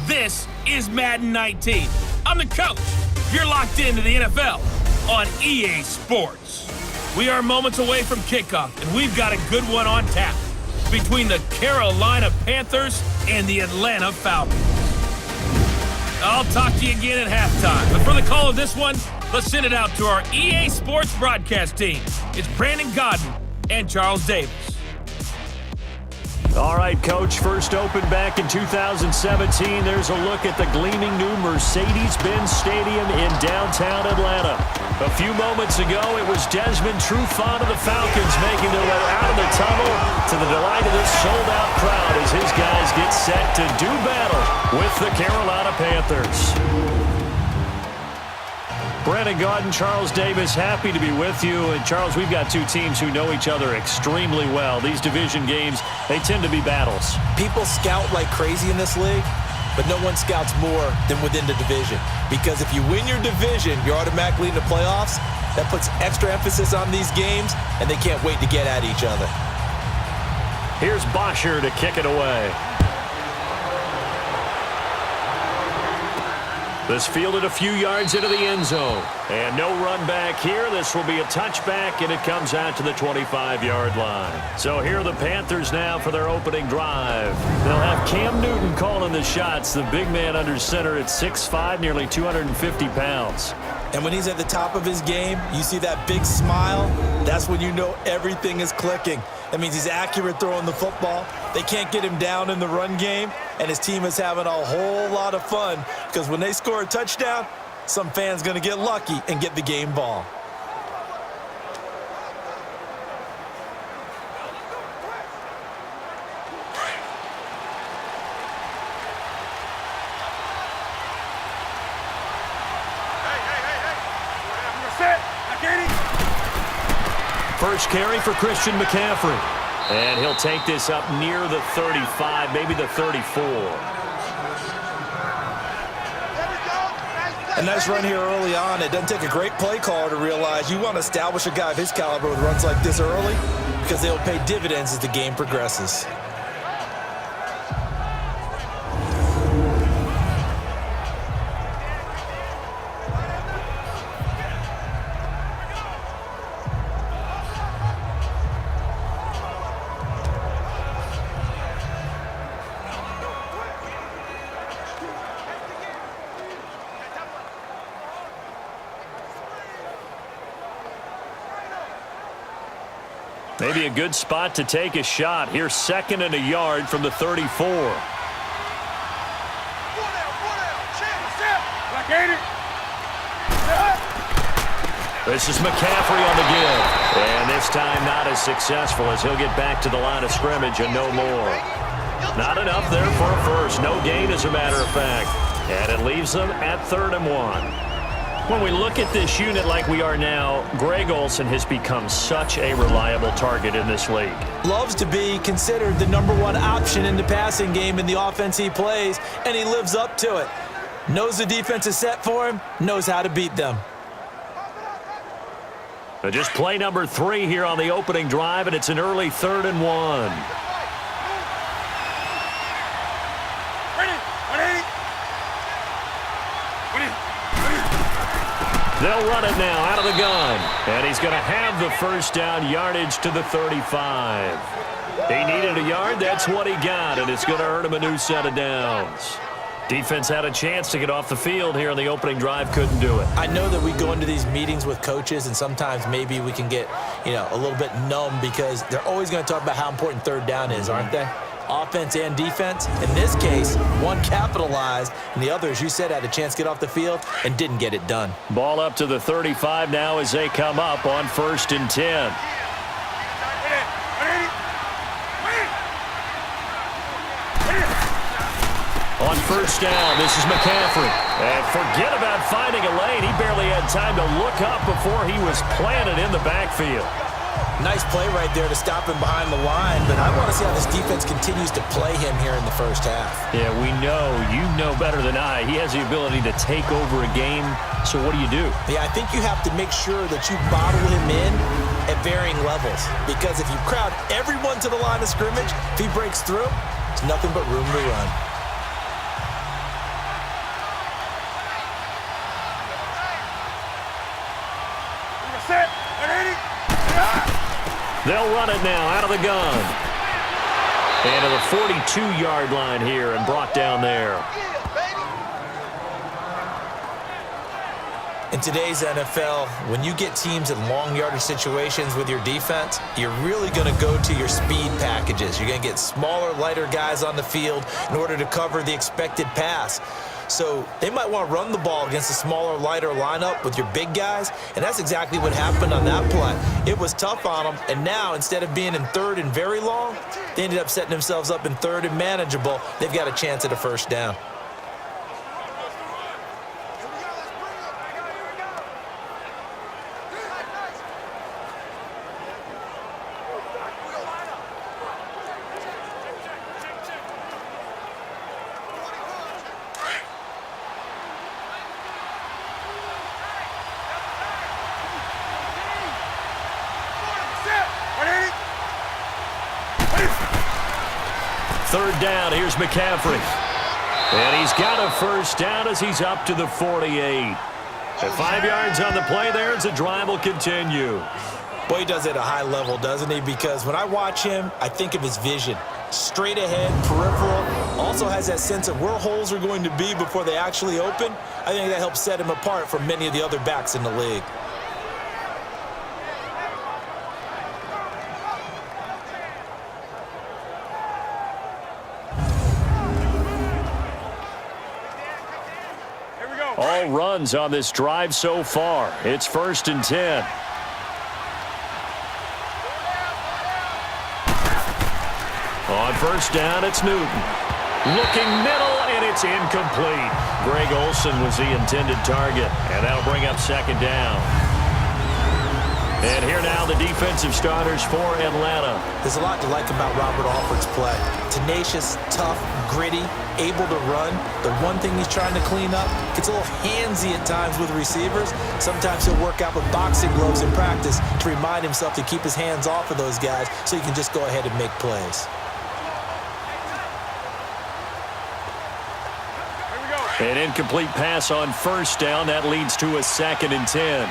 This is Madden 19. I'm the coach. You're locked into the NFL on EA Sports. We are moments away from kickoff, and we've got a good one on tap between the Carolina Panthers and the Atlanta Falcons. I'll talk to you again at halftime, but for the call of this one, let's send it out to our EA Sports broadcast team. It's Brandon Godden and Charles Davis. All right, Coach, first opened back in 2017. There's a look at the gleaming new Mercedes-Benz Stadium in downtown Atlanta. A few moments ago, it was Desmond Trufant of the Falcons making their way out of the tunnel to the delight of this sold-out crowd as his guys get set to do battle with the Carolina Panthers. Brandon Gaudin, Charles Davis, happy to be with you. And, Charles, we've got two teams who know each other extremely well. These division games, they tend to be battles. People scout like crazy in this league, but no one scouts more than within the division. Because if you win your division, you're automatically in the playoffs. That puts extra emphasis on these games, and they can't wait to get at each other. Here's Bosher to kick it away. This fielded a few yards into the end zone. And no run back here. This will be a touchback, and it comes out to the 25-yard line. So here are the Panthers now for their opening drive. They'll have Cam Newton calling the shots, the big man under center at 6'5", nearly 250 pounds. And when he's at the top of his game, you see that big smile, that's when you know everything is clicking. That means he's accurate throwing the football. They can't get him down in the run game, and his team is having a whole lot of fun because when they score a touchdown, some fan's going to get lucky and get the game ball. First carry for Christian McCaffrey. And he'll take this up near the 35, maybe the 34. A nice run here early on. It doesn't take a great play caller to realize you want to establish a guy of his caliber with runs like this early because they'll pay dividends as the game progresses. Maybe a good spot to take a shot. Here's second and a yard from the 34. This is McCaffrey on the give. And this time not as successful as he'll get back to the line of scrimmage and no more. Not enough there for a first. No gain, as a matter of fact. And it leaves them at 3rd and 1. When we look at this unit like we are now, Greg Olsen has become such a reliable target in this league. Loves to be considered the #1 option in the passing game in the offense he plays, and he lives up to it. Knows the defense is set for him, knows how to beat them. Just play number 3 here on the opening drive, and it's an early 3rd and 1. They'll run it now out of the gun. And he's going to have the first down, yardage to the 35. He needed a yard. That's what he got, and it's going to earn him a new set of downs. Defense had a chance to get off the field here on the opening drive. Couldn't do it. I know that we go into these meetings with coaches, and sometimes maybe we can get, a little bit numb because they're always going to talk about how important 3rd down is, aren't they? Offense and defense. In this case, one capitalized, and the other, as you said, had a chance to get off the field and didn't get it done. Ball up to the 35 now as they come up on 1st and 10. On 1st down, this is McCaffrey. And forget about finding a lane. He barely had time to look up before he was planted in the backfield. Nice play right there to stop him behind the line, but I want to see how this defense continues to play him here in the first half. Yeah, we know. You know better than I. He has the ability to take over a game, so what do? Yeah, I think you have to make sure that you bottle him in at varying levels, because if you crowd everyone to the line of scrimmage, if he breaks through, it's nothing but room to run. They'll run it now out of the gun. And to the 42-yard line here and brought down there. In today's NFL, when you get teams in long yardage situations with your defense, you're really going to go to your speed packages. You're going to get smaller, lighter guys on the field in order to cover the expected pass. So they might want to run the ball against a smaller, lighter lineup with your big guys, and that's exactly what happened on that play. It was tough on them, and now instead of being in third and very long, they ended up setting themselves up in third and manageable. They've got a chance at a first down. Third down, here's McCaffrey. And he's got a first down as he's up to the 48. At 5 yards on the play there, as the drive will continue. Boy, he does it at a high level, doesn't he? Because when I watch him, I think of his vision. Straight ahead, peripheral, also has that sense of where holes are going to be before they actually open. I think that helps set him apart from many of the other backs in the league. All runs on this drive so far. It's 1st and 10. On first down, it's Newton. Looking middle, and it's incomplete. Greg Olsen was the intended target, and that'll bring up 2nd down. And here now the defensive starters for Atlanta. There's a lot to like about Robert Alford's play. Tenacious, tough, gritty, able to run. The one thing he's trying to clean up, gets a little handsy at times with receivers. Sometimes he'll work out with boxing gloves in practice to remind himself to keep his hands off of those guys so he can just go ahead and make plays. An incomplete pass on first down. That leads to a 2nd and 10.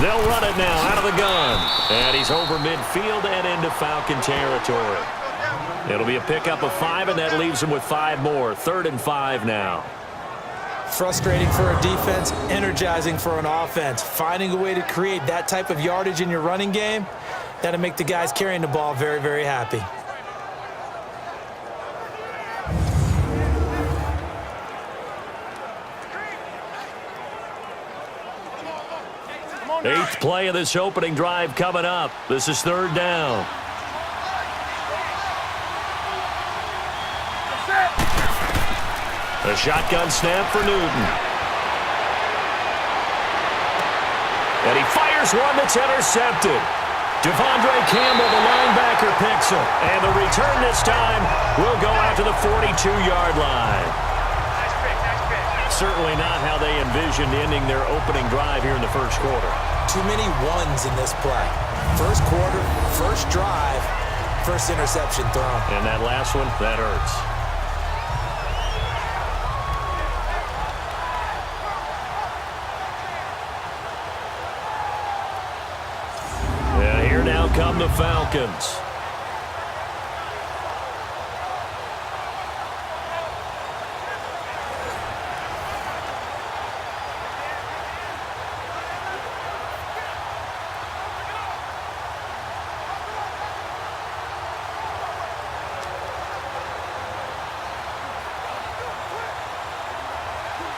They'll run it now out of the gun. And he's over midfield and into Falcon territory. It'll be a pickup of 5, and that leaves him with 5 more. 3rd and 5 now. Frustrating for a defense, energizing for an offense. Finding a way to create that type of yardage in your running game, that'll make the guys carrying the ball very, very happy. Eighth play of this opening drive coming up. This is 3rd down. A shotgun snap for Newton. And he fires one that's intercepted. Devondre Campbell, the linebacker, picks it. And the return this time will go out to the 42-yard line. Certainly not how they envisioned ending their opening drive here in the first quarter. Too many ones in this play. First quarter, first drive, first interception thrown. And that last one, that hurts. And here now come the Falcons.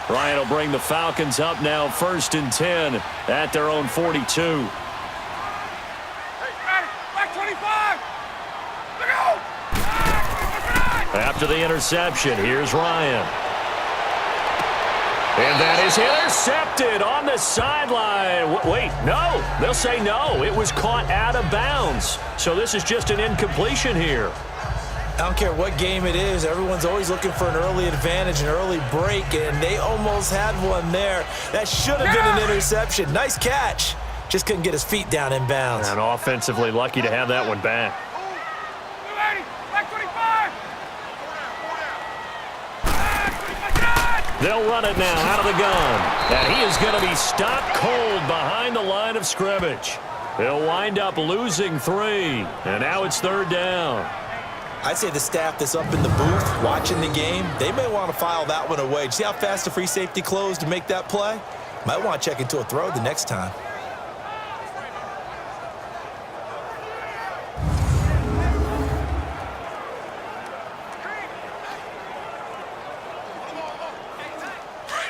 Ryan will bring the Falcons up now 1st and 10 at their own 42. After the interception, here's Ryan. And that is intercepted on the sideline. Wait, no. They'll say no. It was caught out of bounds. So this is just an incompletion here. I don't care what game it is. Everyone's always looking for an early advantage, an early break, and they almost had one there. That should have been an interception. Nice catch. Just couldn't get his feet down in bounds. And offensively lucky to have that one back. They'll run it now out of the gun. And he is going to be stopped cold behind the line of scrimmage. They'll wind up losing 3. And now it's 3rd down. I'd say the staff that's up in the booth watching the game, they may want to file that one away. See how fast the free safety closed to make that play? Might want to check into a throw the next time.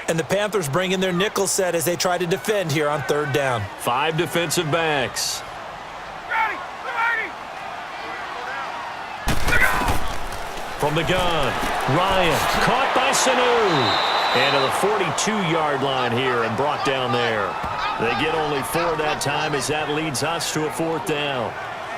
And the Panthers bring in their nickel set as they try to defend here on 3rd down. 5 defensive backs. From the gun, Ryan caught by Sanu. And to the 42-yard line here and brought down there. They get only 4 that time as that leads us to a 4th down.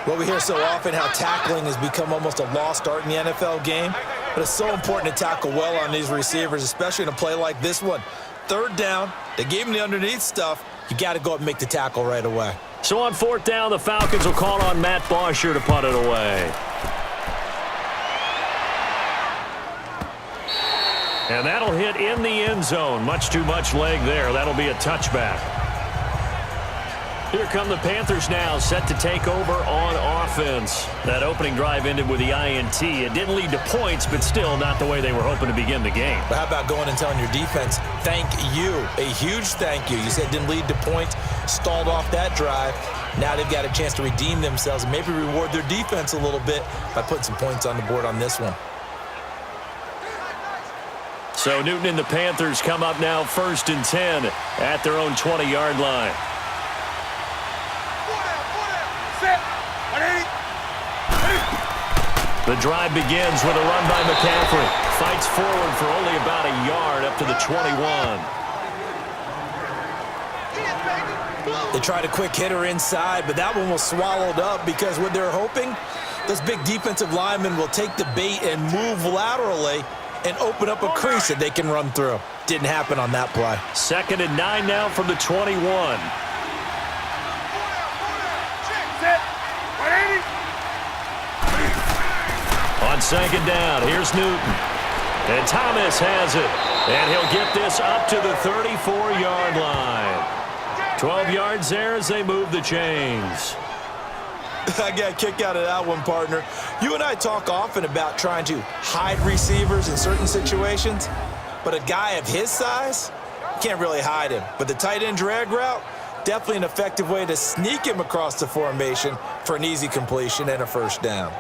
Well, we hear so often how tackling has become almost a lost art in the NFL game. But it's so important to tackle well on these receivers, especially in a play like this one. 3rd down, they gave him the underneath stuff. You got to go up and make the tackle right away. So on 4th down, the Falcons will call on Matt Bosher to punt it away. And that'll hit in the end zone. Much too much leg there. That'll be a touchback. Here come the Panthers now, set to take over on offense. That opening drive ended with the INT. It didn't lead to points, but still not the way they were hoping to begin the game. But how about going and telling your defense, thank you, a huge thank you. You said it didn't lead to points, stalled off that drive. Now they've got a chance to redeem themselves and maybe reward their defense a little bit by putting some points on the board on this one. So Newton and the Panthers come up now 1st and 10 at their own 20-yard line. The drive begins with a run by McCaffrey. Fights forward for only about a yard up to the 21. They tried a quick hitter inside, but that one was swallowed up because what they're hoping, those big defensive linemen will take the bait and move laterally and open up a crease that they can run through. Didn't happen on that play. 2nd and 9 now from the 21. On 2nd down, here's Newton. And Thomas has it. And he'll get this up to the 34-yard line. 12 yards there as they move the chains. I got a kick out of that one, partner. You and I talk often about trying to hide receivers in certain situations, but a guy of his size, you can't really hide him. But the tight end drag route, definitely an effective way to sneak him across the formation for an easy completion and a 1st down.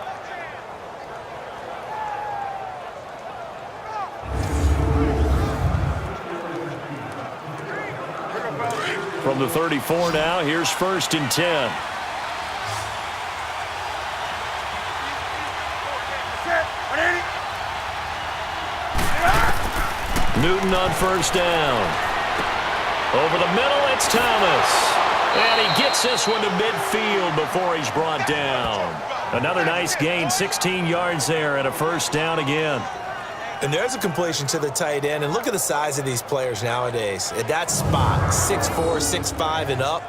From the 34 now, here's 1st and 10. Newton on 1st down. Over the middle, it's Thomas. And he gets this one to midfield before he's brought down. Another nice gain, 16 yards there, and a 1st down again. And there's a completion to the tight end. And look at the size of these players nowadays. At that spot, 6'4", 6'5", and up.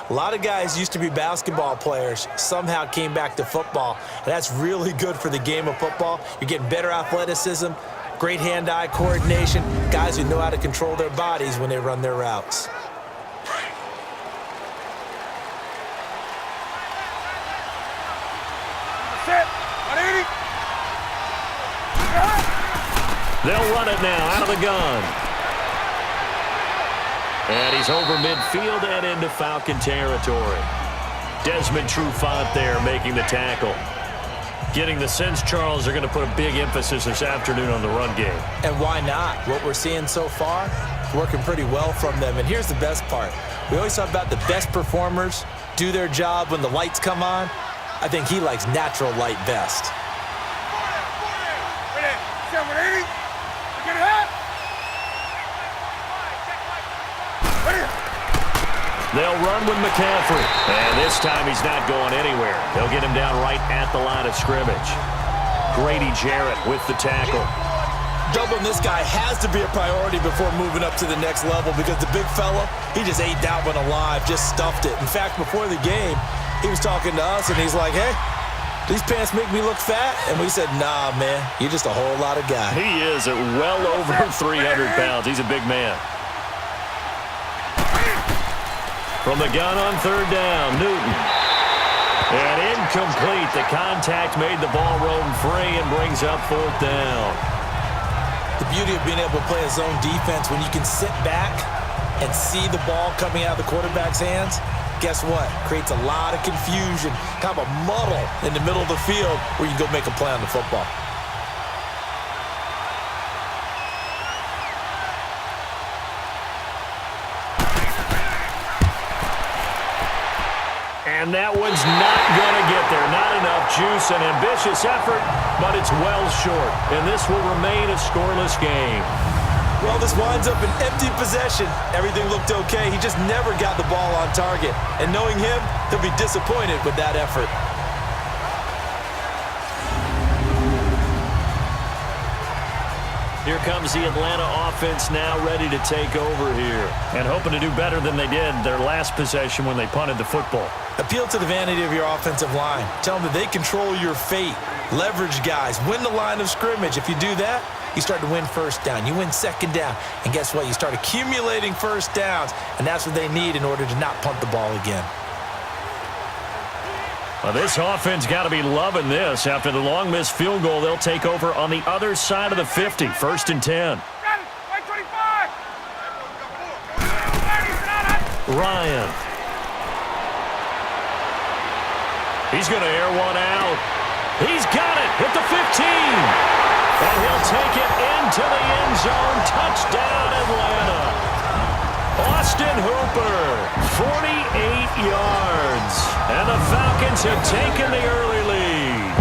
A lot of guys used to be basketball players, somehow came back to football. And that's really good for the game of football. You're getting better athleticism, great hand-eye coordination, guys who know how to control their bodies when they run their routes. They'll run it now out of the gun. And he's over midfield and into Falcon territory. Desmond Trufant there making the tackle. Getting the sense, Charles, they're going to put a big emphasis this afternoon on the run game. And why not? What we're seeing so far, working pretty well from them. And here's the best part. We always talk about the best performers do their job when the lights come on. I think he likes natural light best. They'll run with McCaffrey. And this time he's not going anywhere. They'll get him down right at the line of scrimmage. Grady Jarrett with the tackle. Doubling this guy has to be a priority before moving up to the next level because the big fella, he just ate that one alive, just stuffed it. In fact, before the game, he was talking to us, and he's like, hey, these pants make me look fat. And we said, nah, man, you're just a whole lot of guy. He is at well over 300 pounds. He's a big man. From the gun on third down, Newton. And incomplete. The contact made the ball roam free and brings up fourth down. The beauty of being able to play a zone defense when you can sit back and see the ball coming out of the quarterback's hands, guess what? Creates a lot of confusion, kind of a muddle in the middle of the field where you can go make a play on the football. And that one's not going to get there. Not enough juice, an ambitious effort, but it's well short. And this will remain a scoreless game. Well, this winds up an empty possession. Everything looked okay. He just never got the ball on target. And knowing him, he'll be disappointed with that effort. Here comes the Atlanta offense now ready to take over here. And hoping to do better than they did their last possession when they punted the football. Appeal to the vanity of your offensive line. Tell them that they control your fate. Leverage guys. Win the line of scrimmage. If you do that, you start to win first down. You win second down. And guess what? You start accumulating first downs. And that's what they need in order to not punt the ball again. Well, this offense got to be loving this. After the long missed field goal, they'll take over on the other side of the 50. First and 10. Ryan. He's going to air one out. He's got it at the 15. And he'll take it into the end zone. Touchdown, Atlanta. Austin Hooper, 48 yards. And the Falcons have taken the early lead.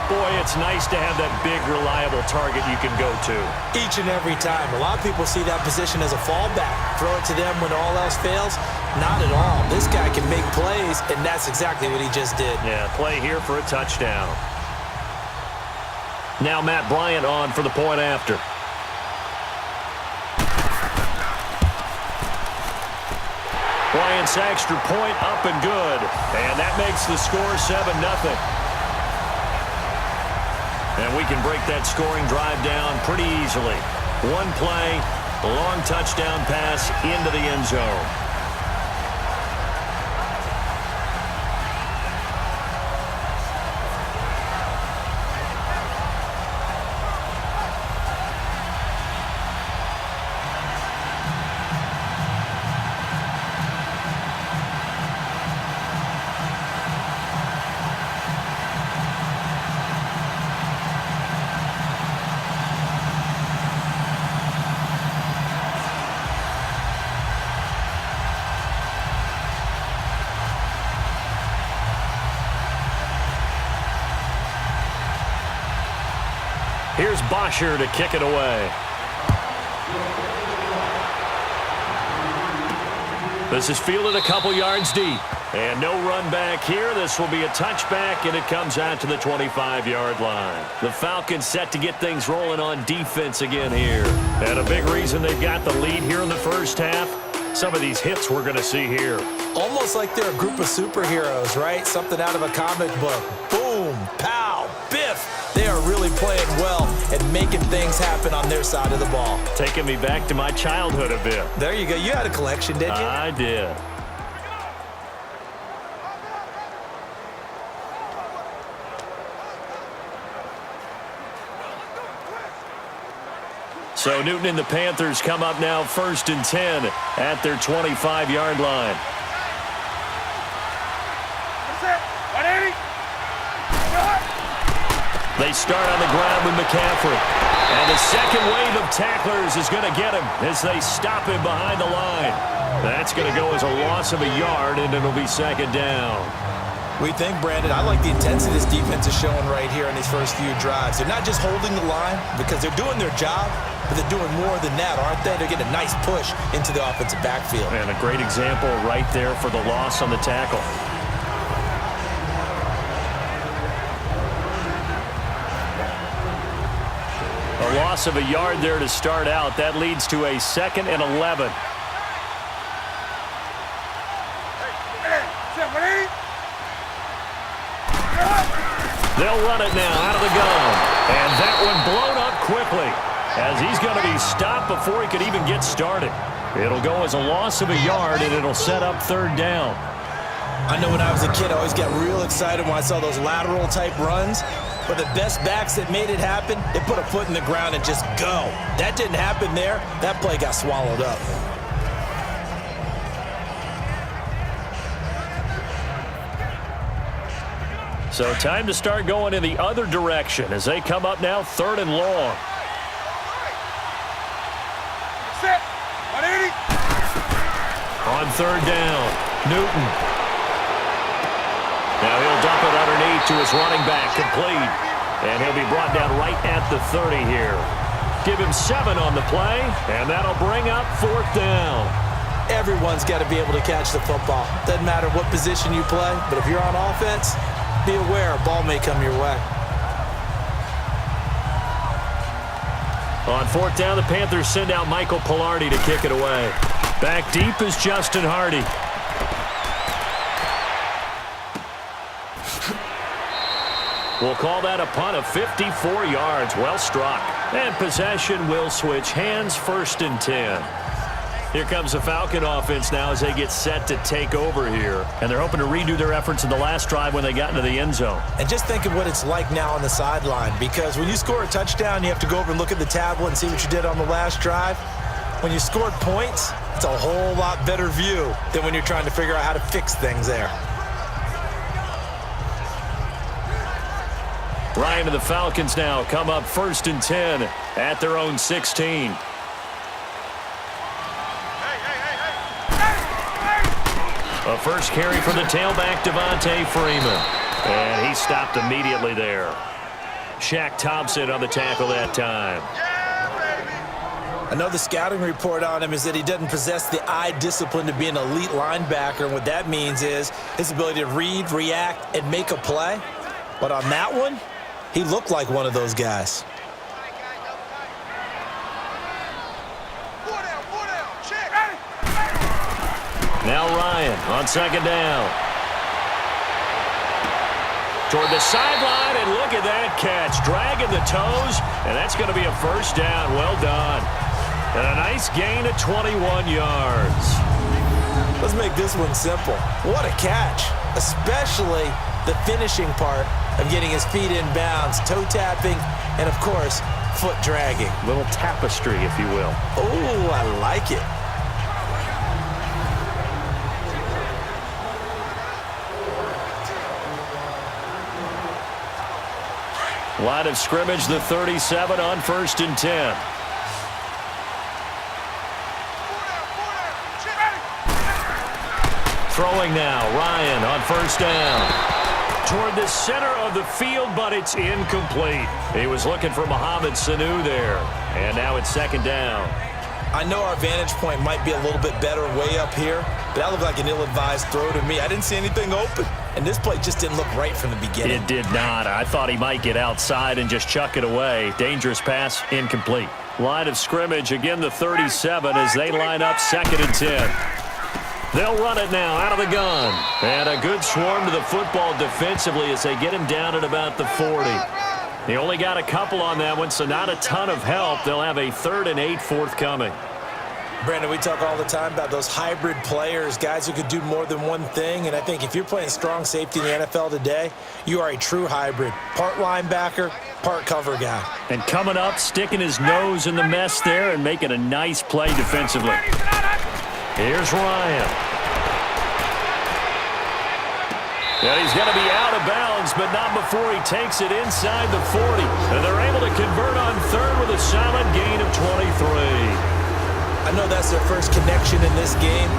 Boy, it's nice to have that big, reliable target you can go to. Each and every time. A lot of people see that position as a fallback. Throw it to them when all else fails. Not at all. This guy can make plays, and that's exactly what he just did. Yeah, play here for a touchdown. Now Matt Bryant on for the point after. Bryant's extra point up and good. And that makes the score 7-0. And we can break that scoring drive down pretty easily. One play, a long touchdown pass into the end zone. Here's Bosher to kick it away. This is fielded a couple yards deep. And no run back here. This will be a touchback, and it comes out to the 25-yard line. The Falcons set to get things rolling on defense again here. And a big reason they've got the lead here in the first half, some of these hits we're going to see here. Almost like they're a group of superheroes, right? Something out of a comic book. Boom, pow, biff. They are really playing well and making things happen on their side of the ball. Taking me back to my childhood a bit. There you go. You had a collection, didn't you? I did. So Newton and the Panthers come up now first and 10 at their 25-yard line. They start on the ground with McCaffrey. And the second wave of tacklers is going to get him as they stop him behind the line. That's going to go as a loss of a yard, and it'll be second down. We think, Brandon, I like the intensity this defense is showing right here in these first few drives. They're not just holding the line because they're doing their job, but they're doing more than that, aren't they? They're getting a nice push into the offensive backfield. And a great example right there for the loss on the tackle. A loss of a yard there to start out. That leads to a 2nd and 11. They'll run it now out of the gun. And that one blown up quickly as he's going to be stopped before he could even get started. It'll go as a loss of a yard, and it'll set up third down. I know when I was a kid, I always got real excited when I saw those lateral-type runs. But the best backs that made it happen, they put a foot in the ground and just go. That didn't happen there. That play got swallowed up. So time to start going in the other direction as they come up now third and long. Set. 180. On third down, Newton. Now he'll dump it underneath to his running back, complete. And he'll be brought down right at the 30 here. Give him 7 on the play, and that'll bring up fourth down. Everyone's got to be able to catch the football. Doesn't matter what position you play, but if you're on offense, be aware a ball may come your way. On fourth down, the Panthers send out Michael Pilardi to kick it away. Back deep is Justin Hardy. We'll call that a punt of 54 yards. Well struck. And possession will switch hands, first and 10. Here comes the Falcon offense now as they get set to take over here. And they're hoping to redo their efforts in the last drive when they got into the end zone. And just think of what it's like now on the sideline, because when you score a touchdown, you have to go over and look at the tablet and see what you did on the last drive. When you scored points, it's a whole lot better view than when you're trying to figure out how to fix things there. Ryan and the Falcons now come up first and 10 at their own 16. A first carry for the tailback, Devontae Freeman. And he stopped immediately there. Shaq Thompson on the tackle that time. I know the scouting report on him is that he doesn't possess the eye discipline to be an elite linebacker. And what that means is his ability to read, react, and make a play. But on that one, he looked like one of those guys. Now Ryan on second down. Toward the sideline, and look at that catch. Dragging the toes, and that's going to be a first down. Well done. And a nice gain of 21 yards. Let's make this one simple. What a catch, especially the finishing part of getting his feet in bounds, toe tapping, and of course, foot dragging. Little tapestry, if you will. Oh, I like it. Line of scrimmage, the 37 on first and 10. Throwing now, Ryan on first down. Toward the center of the field, but it's incomplete. He was looking for Mohamed Sanu there. And now it's second down. I know our vantage point might be a little bit better way up here, but that looked like an ill-advised throw to me. I didn't see anything open, and this play just didn't look right from the beginning. It did not. I thought he might get outside and just chuck it away. Dangerous pass, incomplete. Line of scrimmage, again the 37 as they line up second and 10. They'll run it now out of the gun. And a good swarm to the football defensively as they get him down at about the 40. He only got a couple on that one, so not a ton of help. They'll have a 3rd and 8 forthcoming. Brandon, we talk all the time about those hybrid players, guys who could do more than one thing. And I think if you're playing strong safety in the NFL today, you are a true hybrid. Part linebacker, part cover guy. And coming up, sticking his nose in the mess there and making a nice play defensively. Here's Ryan. And he's going to be out of bounds, but not before he takes it inside the 40. And they're able to convert on third with a solid gain of 23. I know that's their first connection in this game,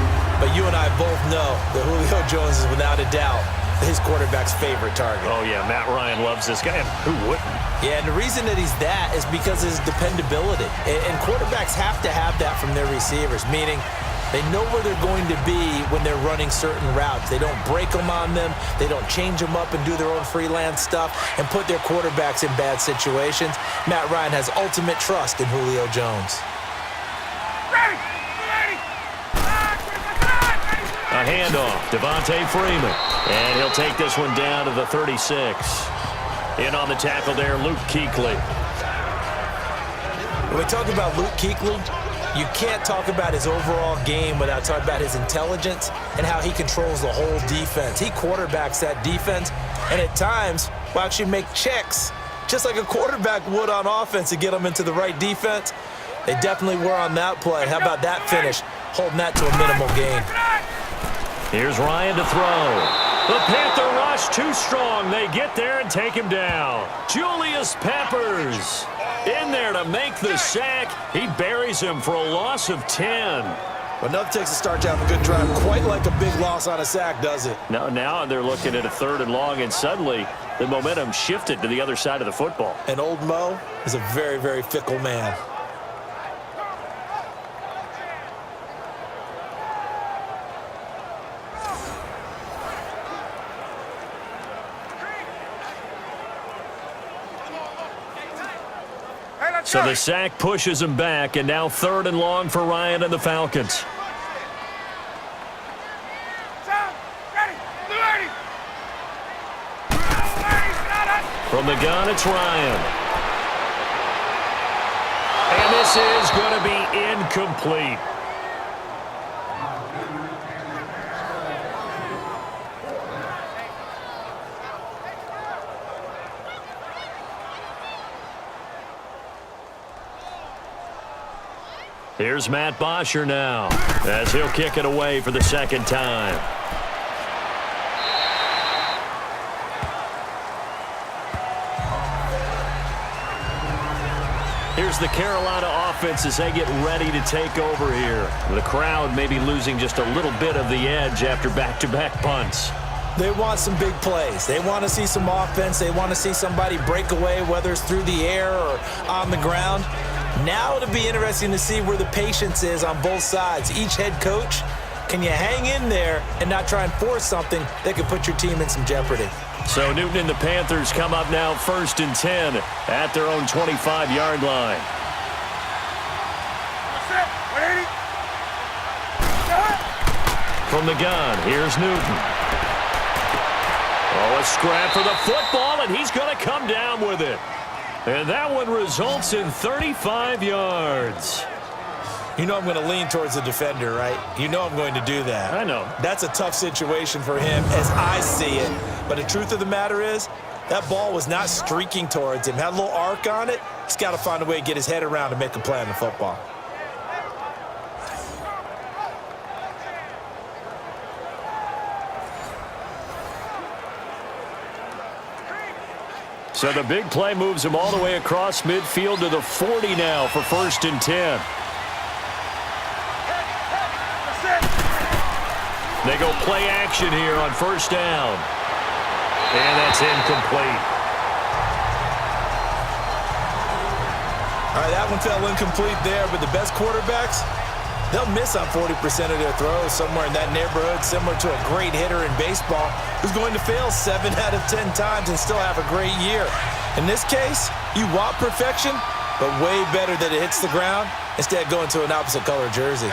but you and I both know that Julio Jones is without a doubt his quarterback's favorite target. Oh, yeah, Matt Ryan loves this guy. And who wouldn't? Yeah, and the reason that he's that is because of his dependability. And quarterbacks have to have that from their receivers, meaning they know where they're going to be when they're running certain routes. They don't break them on them. They don't change them up and do their own freelance stuff and put their quarterbacks in bad situations. Matt Ryan has ultimate trust in Julio Jones. A handoff, Devontae Freeman. And he'll take this one down to the 36. In on the tackle there, Luke Kuechly. When we talk about Luke Kuechly, you can't talk about his overall game without talking about his intelligence and how he controls the whole defense. He quarterbacks that defense, and at times will actually make checks, just like a quarterback would on offense to get them into the right defense. They definitely were on that play. How about that finish, holding that to a minimal gain? Here's Ryan to throw. The Panther rush too strong. They get there and take him down. Julius Peppers in there to make the sack. He buries him for a loss of 10. Enough takes a start to have a good drive. Quite like a big loss on a sack, does it? Now they're looking at a 3rd and long, and suddenly the momentum shifted to the other side of the football. And old Mo is a very, very fickle man. So the sack pushes him back, and now 3rd and long for Ryan and the Falcons. From the gun, it's Ryan. And this is going to be incomplete. Here's Matt Bosher now, as he'll kick it away for the 2nd time. Here's the Carolina offense as they get ready to take over here. The crowd may be losing just a little bit of the edge after back-to-back punts. They want some big plays. They want to see some offense. They want to see somebody break away, whether it's through the air or on the ground. Now it'll be interesting to see where the patience is on both sides. Each head coach, can you hang in there and not try and force something that could put your team in some jeopardy? So Newton and the Panthers come up now 1st and 10 at their own 25-yard line. From the gun, here's Newton. Oh, a scrap for the football, and he's going to come down with it. And that one results in 35 yards. You know I'm going to lean towards the defender, right? You know I'm going to do that. I know. That's a tough situation for him as I see it. But the truth of the matter is, that ball was not streaking towards him. Had a little arc on it. He's got to find a way to get his head around and make a play on the football. So the big play moves him all the way across midfield to the 40 now for 1st and 10. They go play action here on 1st down. And that's incomplete. All right, that one fell incomplete there, but the best quarterbacks, they'll miss on 40% of their throws, somewhere in that neighborhood, similar to a great hitter in baseball who's going to fail 7 out of 10 times and still have a great year. In this case, you want perfection, but way better that it hits the ground instead of going to an opposite color jersey.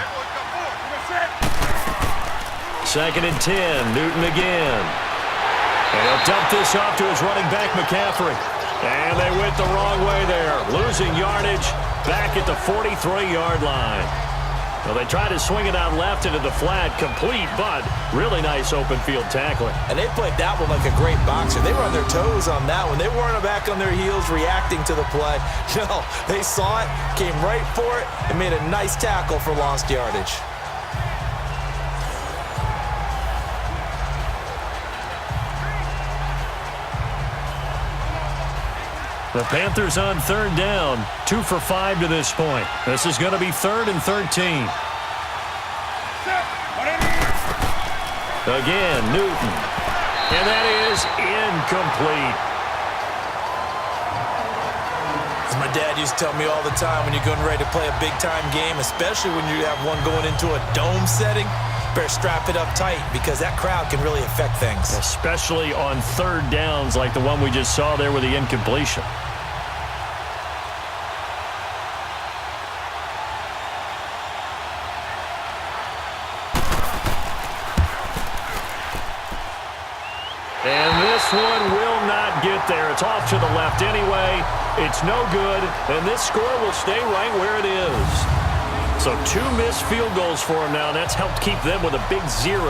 2nd and 10, Newton again. And he'll dump this off to his running back, McCaffrey. And they went the wrong way there, losing yardage back at the 43-yard line. Well, they tried to swing it out left into the flat, complete, but really nice open field tackling. And they played that one like a great boxer. They were on their toes on that one. They weren't back on their heels reacting to the play. No, they saw it, came right for it, and made a nice tackle for lost yardage. The Panthers on 3rd down, 2 for 5 to this point. This is going to be 3rd and 13. Again, Newton. And that is incomplete. As my dad used to tell me all the time, when you're getting ready to play a big-time game, especially when you have one going into a dome setting, better strap it up tight because that crowd can really affect things. Especially on 3rd downs like the one we just saw there with the incompletion. And this one will not get there. It's off to the left anyway. It's no good, and this score will stay right where it is. So 2 missed field goals for them now. That's helped keep them with a big 0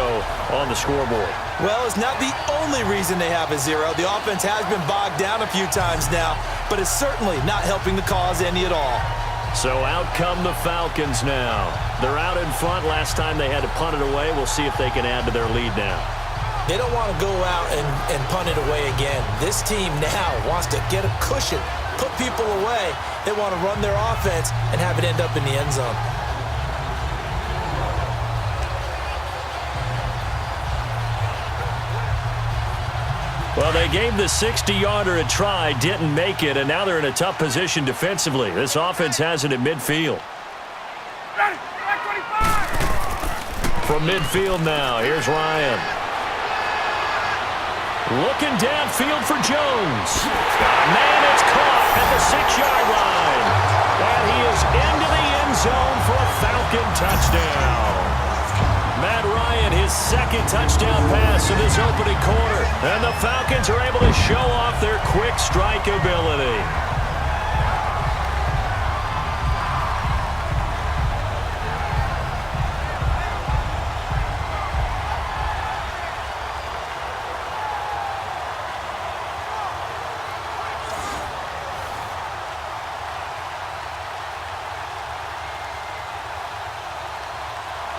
on the scoreboard. Well, it's not the only reason they have a 0. The offense has been bogged down a few times now, but it's certainly not helping the cause any at all. So out come the Falcons now. They're out in front. Last time they had to punt it away. We'll see if they can add to their lead now. They don't want to go out and punt it away again. This team now wants to get a cushion, put people away. They want to run their offense and have it end up in the end zone. Well, they gave the 60-yarder a try, didn't make it, and now they're in a tough position defensively. This offense has it at midfield. From midfield now, here's Ryan. Looking downfield for Jones. Man, it's caught at the 6-yard line. And he is into the end zone for a Falcon touchdown. Matt Ryan, his 2nd touchdown pass of this opening quarter. And the Falcons are able to show off their quick strike ability.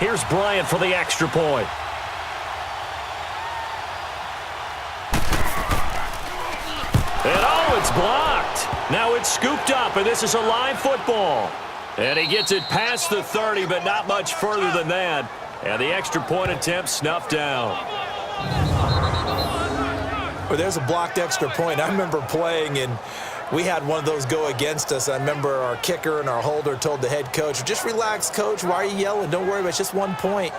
Here's Bryant for the extra point. And oh, it's blocked. Now it's scooped up, and this is a live football. And he gets it past the 30, but not much further than that. And the extra point attempt snuffed down. Well, there's a blocked extra point. I remember playing, and we had one of those go against us. I remember our kicker and our holder told the head coach, just relax, coach. Why are you yelling? Don't worry about it. It's just 1 point.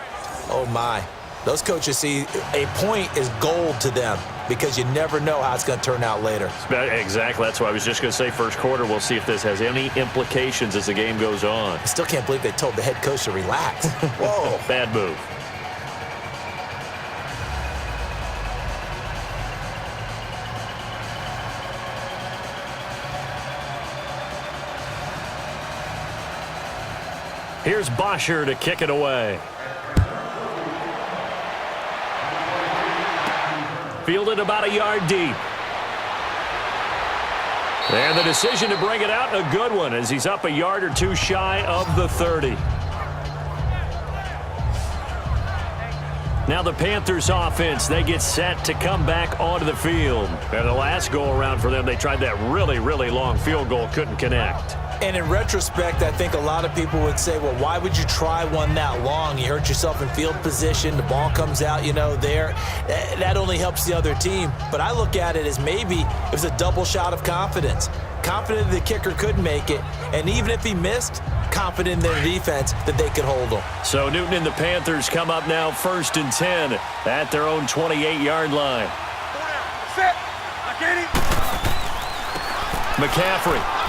Oh, my. Those coaches see a point is gold to them because you never know how it's going to turn out later. Exactly. That's why I was just going to say first quarter. We'll see if this has any implications as the game goes on. I still can't believe they told the head coach to relax. Whoa. Bad move. Here's Bosher to kick it away. Fielded about a yard deep. And the decision to bring it out, a good one, as he's up a yard or 2 shy of the 30. Now the Panthers offense, they get set to come back onto the field. And the last go-around for them, they tried that really, really long field goal, couldn't connect. And in retrospect, I think a lot of people would say, well, why would you try one that long? You hurt yourself in field position. The ball comes out, there. That only helps the other team. But I look at it as maybe it was a double shot of confidence. Confident the kicker could make it. And even if he missed, confident in their defense that they could hold him. So Newton and the Panthers come up now 1st and 10 at their own 28-yard line. Set. I get it. McCaffrey.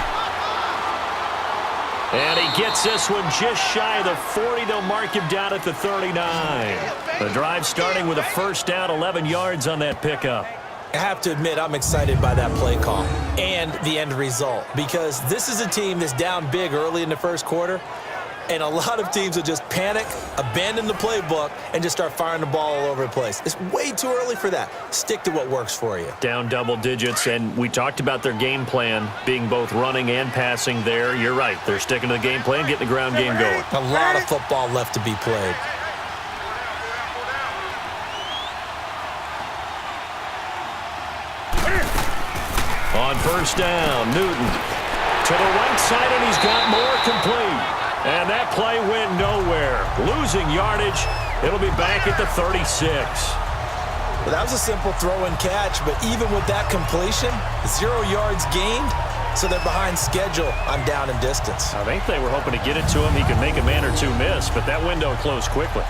And he gets this one just shy of the 40. They'll mark him down at the 39. The drive starting with a first down, 11 yards on that pickup. I have to admit, I'm excited by that play call and the end result because this is a team that's down big early in the first quarter, and a lot of teams will just panic, abandon the playbook, and just start firing the ball all over the place. It's way too early for that. Stick to what works for you. Down double digits, and we talked about their game plan being both running and passing there. You're right. They're sticking to the game plan, getting the ground game going. A lot of football left to be played. On first down, Newton to the right side, and he's got more complete. And that play went nowhere. Losing yardage. It'll be back at the 36. Well, that was a simple throw and catch, but even with that completion, 0 yards gained, so they're behind schedule on down and distance. I think they were hoping to get it to him. He could make a man or two miss, but that window closed quickly.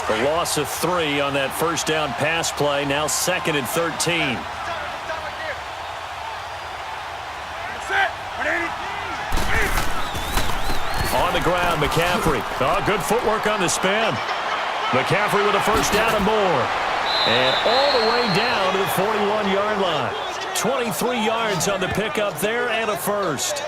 The loss of 3 on that first down pass play. Now 2nd and 13. On the ground, McCaffrey. Oh, good footwork on the spin. McCaffrey with a first down and more. And all the way down to the 41-yard line. 23 yards on the pickup there and a first.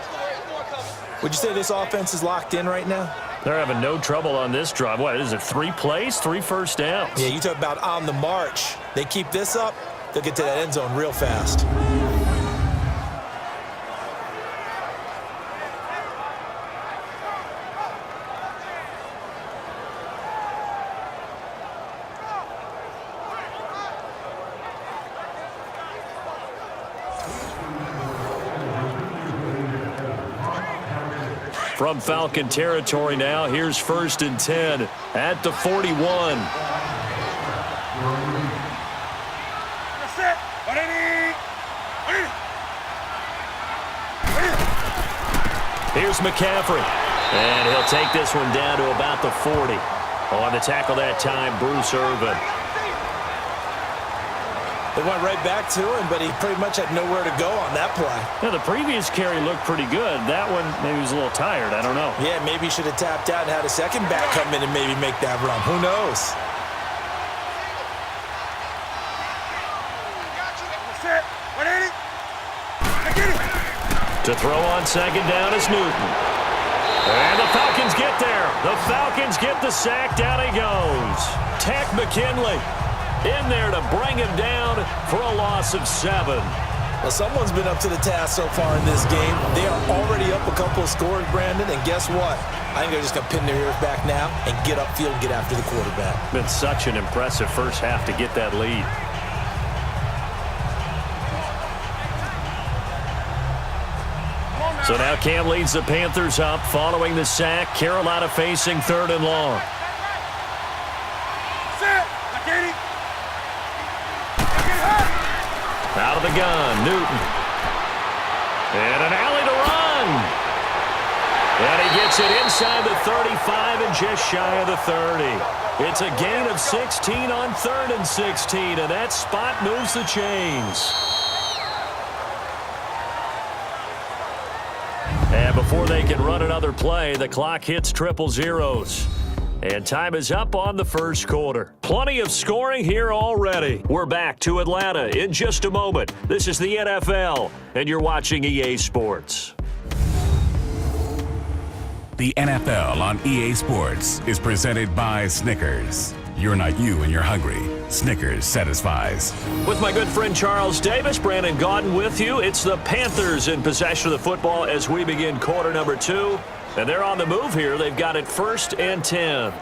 Would you say this offense is locked in right now? They're having no trouble on this drive. What is it, 3 plays, 3 first downs? Yeah, you talk about on the march. They keep this up, they'll get to that end zone real fast. From Falcon territory now, here's 1st and 10 at the 41. Here's McCaffrey, and he'll take this one down to about the 40. On the tackle that time, Bruce Irvin. They went right back to him, but he pretty much had nowhere to go on that play. Now, the previous carry looked pretty good. That one, maybe he was a little tired. I don't know. Yeah, maybe he should have tapped out and had a second back come in and maybe make that run. Who knows? To throw on 2nd down is Newton. And the Falcons get there. The Falcons get the sack. Down he goes. Tech McKinley in there to bring him down for a loss of 7. Well, someone's been up to the task so far in this game. They are already up a couple of scores, Brandon, and guess what? I think they're just going to pin their ears back now and get upfield and get after the quarterback. Been such an impressive first half to get that lead. So now Cam leads the Panthers up following the sack. Carolina facing 3rd and long. Out of the gun, Newton. And an alley to run. And he gets it inside the 35 and just shy of the 30. It's a gain of 16 on 3rd and 16, and that spot moves the chains. And before they can run another play, the clock hits triple zeros. And time is up on the first quarter. Plenty of scoring here already. We're back to Atlanta in just a moment. This is the NFL, and you're watching EA Sports. The NFL on EA Sports is presented by Snickers. You're not you and you're hungry. Snickers satisfies. With my good friend Charles Davis, Brandon Gaudin with you. It's the Panthers in possession of the football as we begin quarter number 2. And they're on the move here. They've got it 1st and 10.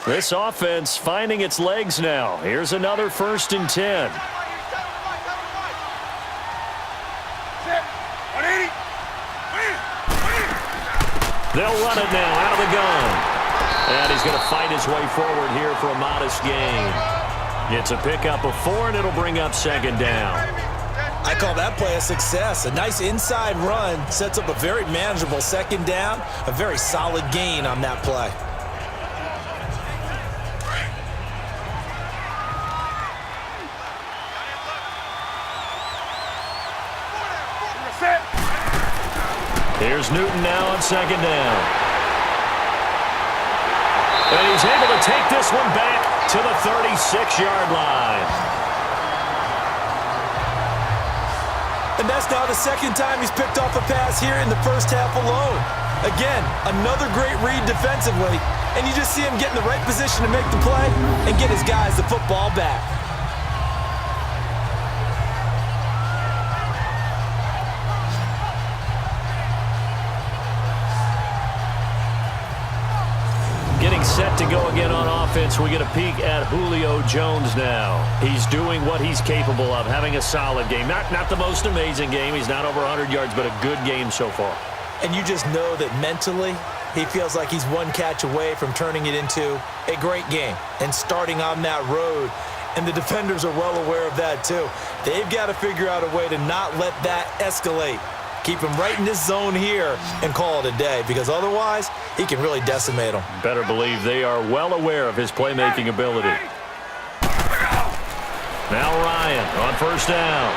This offense finding its legs now. Here's another 1st and 10. They'll run it now out of the gun. And he's going to fight his way forward here for a modest gain. It's a pickup of 4, and it'll bring up 2nd down. I call that play a success. A nice inside run sets up a very manageable 2nd down. A very solid gain on that play. Here's Newton now on 2nd down. And he's able to take this one back to the 36-yard line. And that's now the 2nd time he's picked off a pass here in the first half alone. Again, another great read defensively. And you just see him get in the right position to make the play and get his guys the football back. Getting set to go again on offense. We get a peek at Julio Jones now. He's doing what he's capable of, having a solid game. Not the most amazing game. He's not over 100 yards, but a good game so far. And you just know that mentally, he feels like he's one catch away from turning it into a great game and starting on that road and the defenders are well aware of that too. They've got to figure out a way to not let that escalate. Keep him right in this zone here and call it a day, because otherwise he can really decimate them. Better believe they are well aware of his playmaking ability. Now Ryan on first down.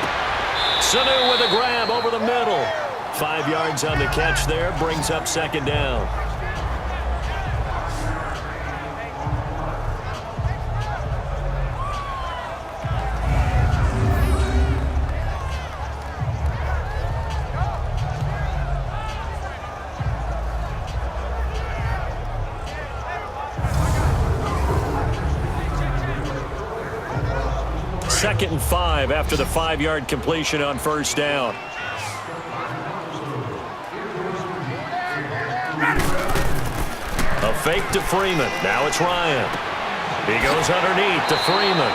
Sanu with a grab over the middle. 5 yards on the catch there, brings up second down. Second and 5 after the 5-yard completion on first down. A fake to Freeman. Now it's Ryan. He goes underneath to Freeman.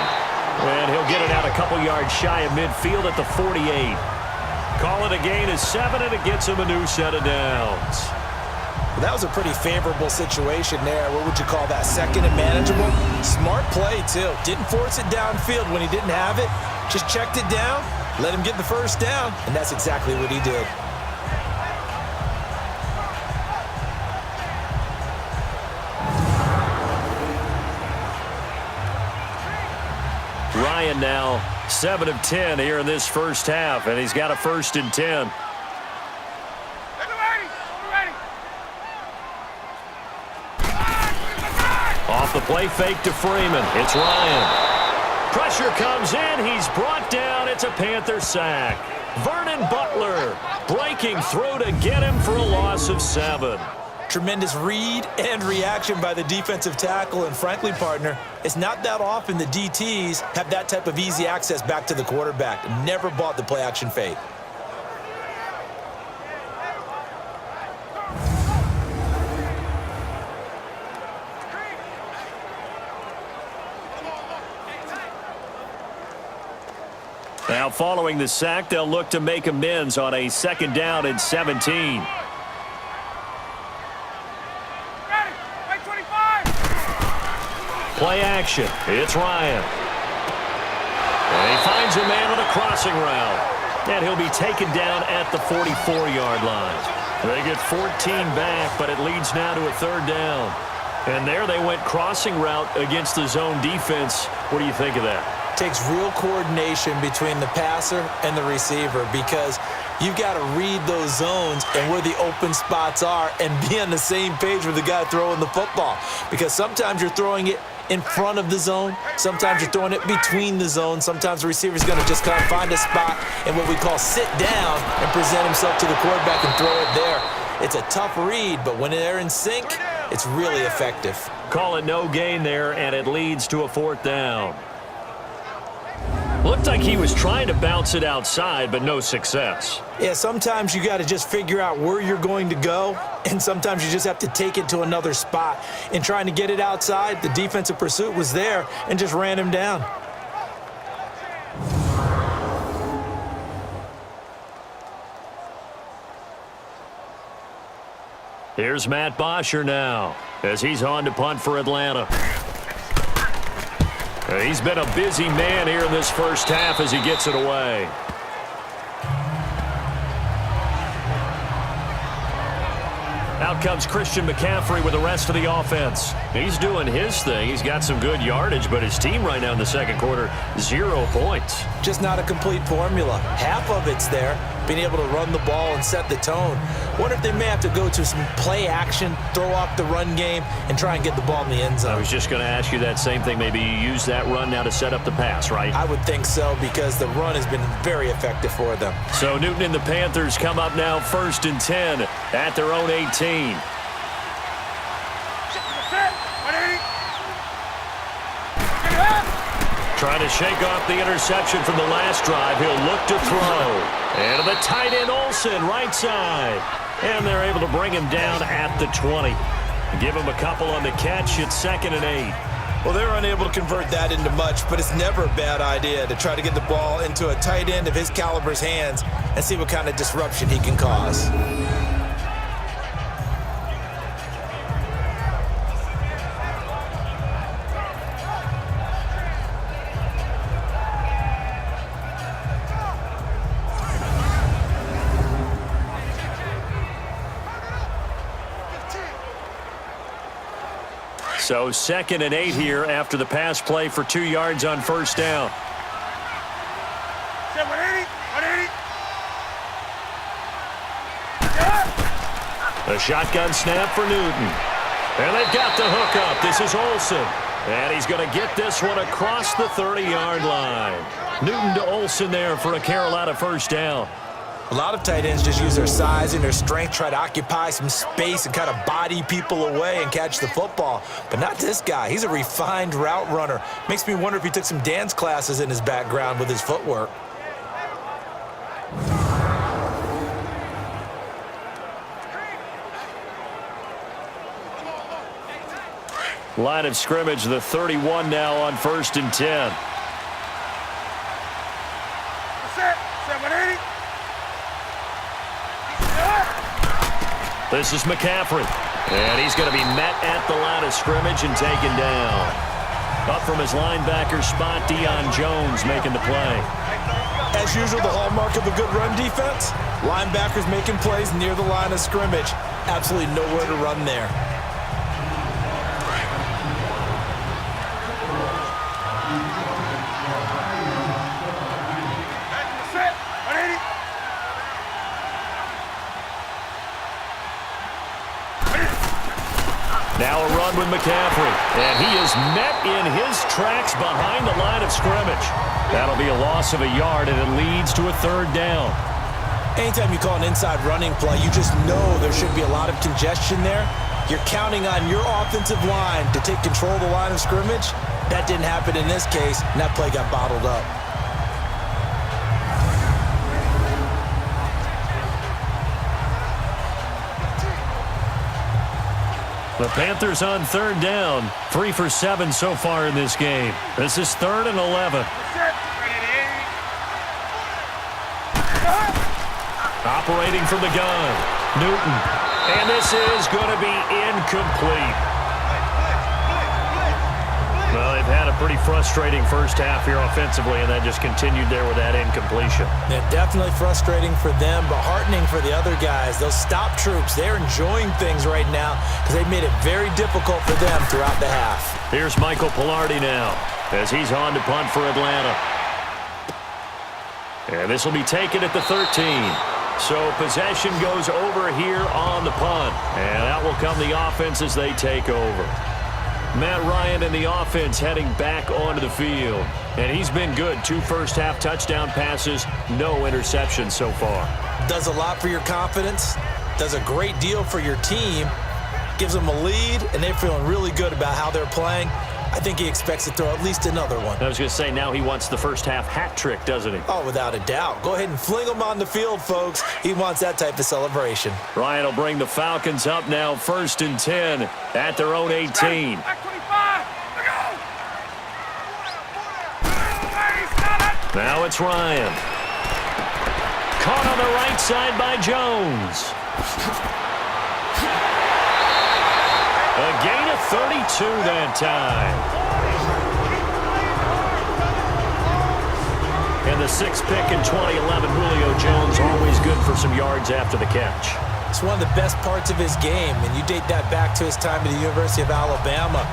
And he'll get it out a couple yards shy of midfield at the 48. Call it a gain of 7, and it gets him a new set of downs. That was a pretty favorable situation there. What would you call that? Second and manageable? Smart play, too. Didn't force it downfield when he didn't have it. Just checked it down, let him get the first down, and that's exactly what he did. Ryan now 7 of 10 here in this first half, and he's got a 1st and 10. Off the play fake to Freeman. It's Ryan. Pressure comes in. He's brought down. It's a Panther sack. Vernon Butler breaking through to get him for a loss of 7. Tremendous read and reaction by the defensive tackle, and frankly, partner, it's not that often the DTs have that type of easy access back to the quarterback. Never bought the play action fade. Now following the sack, they'll look to make amends on a 2nd down and 17. Play action. It's Ryan. And he finds a man on a crossing route. And he'll be taken down at the 44-yard line. They get 14 back, but it leads now to a 3rd down. And there they went crossing route against the zone defense. What do you think of that? Takes real coordination between the passer and the receiver, because you've got to read those zones and where the open spots are and be on the same page with the guy throwing the football. Because sometimes you're throwing it in front of the zone. Sometimes you're throwing it between the zones. Sometimes the receiver's going to just kind of find a spot and what we call sit down and present himself to the quarterback and throw it there. It's a tough read, but when they're in sync, it's really effective. Call it no gain there, and it leads to a 4th down. Looked like he was trying to bounce it outside, but no success. Yeah, sometimes you got to just figure out where you're going to go, and sometimes you just have to take it to another spot. In trying to get it outside, the defensive pursuit was there and just ran him down. Here's Matt Bosher now as he's on to punt for Atlanta. He's been a busy man here in this first half as he gets it away. Out comes Christian McCaffrey with the rest of the offense. He's doing his thing. He's got some good yardage, but his team right now in the second quarter, 0 points. Just not a complete formula. Half of it's there, being able to run the ball and set the tone. Wonder if they may have to go to some play action, throw off the run game, and try and get the ball in the end zone. I was just going to ask you that same thing. Maybe you use that run now to set up the pass, right? I would think so, because the run has been very effective for them. So Newton and the Panthers come up now 1st and 10 at their own 18. Trying to shake off the interception from the last drive. He'll look to throw. And the tight end Olsen, right side. And they're able to bring him down at the 20. Give him a couple on the catch. It's 2nd and 8. Well, they're unable to convert that into much, but it's never a bad idea to try to get the ball into a tight end of his caliber's hands and see what kind of disruption he can cause. So 2nd and 8 here after the pass play for 2 yards on first down. Set 180, 180. A shotgun snap for Newton. And they've got the hook up. This is Olsen. And he's going to get this one across the 30-yard line. Newton to Olsen there for a Carolina first down. A lot of tight ends just use their size and their strength, try to occupy some space and kind of body people away and catch the football. But not this guy. He's a refined route runner. Makes me wonder if he took some dance classes in his background with his footwork. Line of scrimmage, the 31 now on 1st and 10. Set 180. This is McCaffrey. And he's going to be met at the line of scrimmage and taken down. Up from his linebacker spot, Deion Jones making the play. As usual, the hallmark of a good run defense, linebackers making plays near the line of scrimmage. Absolutely nowhere to run there. Set 180. Now a run with McCaffrey. And he is met in his tracks behind the line of scrimmage. That'll be a loss of a yard, and it leads to a 3rd down. Anytime you call an inside running play, you just know there should be a lot of congestion there. You're counting on your offensive line to take control of the line of scrimmage. That didn't happen in this case, and that play got bottled up. The Panthers on 3rd down. 3 for 7 so far in this game. This is 3rd and 11. Operating from the gun, Newton. And this is going to be incomplete. Well, they've had a pretty frustrating first half here offensively, and that just continued there with that incompletion. Yeah, definitely frustrating for them, but heartening for the other guys. Those stop troops, they're enjoying things right now because they made it very difficult for them throughout the half. Here's Michael Pilardi now as he's on to punt for Atlanta. And this will be taken at the 13. So possession goes over here on the punt. And out will come the offense as they take over. Matt Ryan and the offense heading back onto the field. And he's been good. 2 first-half touchdown passes, no interceptions so far. Does a lot for your confidence, does a great deal for your team, gives them a lead, and they're feeling really good about how they're playing. I think he expects to throw at least another one. I was going to say, now he wants the first-half hat trick, doesn't he? Oh, without a doubt. Go ahead and fling him on the field, folks. He wants that type of celebration. Ryan will bring the Falcons up now, 1st and 10 at their own 18. Now it's Ryan. Caught on the right side by Jones. A gain of 32 that time. And the 6th pick in 2011, Julio Jones, always good for some yards after the catch. It's one of the best parts of his game, and you date that back to his time at the University of Alabama.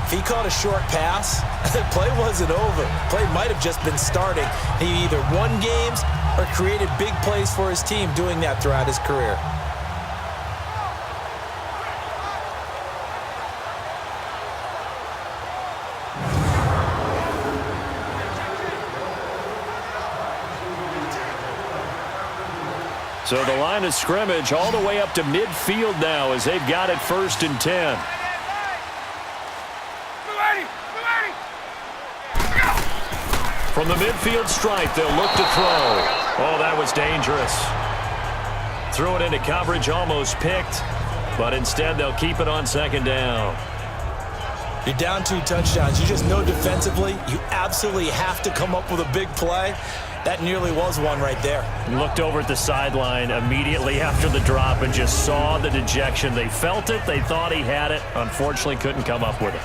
If he caught a short pass, the play wasn't over. Play might have just been starting. He either won games or created big plays for his team doing that throughout his career. So the line of scrimmage all the way up to midfield now as they've got it 1st and 10. From the midfield stripe, they'll look to throw. Oh, that was dangerous. Threw it into coverage, almost picked, but instead they'll keep it on 2nd down. You're down 2 touchdowns. You just know defensively you absolutely have to come up with a big play. That nearly was one right there. Looked over at the sideline immediately after the drop and just saw the dejection. They felt it. They thought he had it. Unfortunately, couldn't come up with it.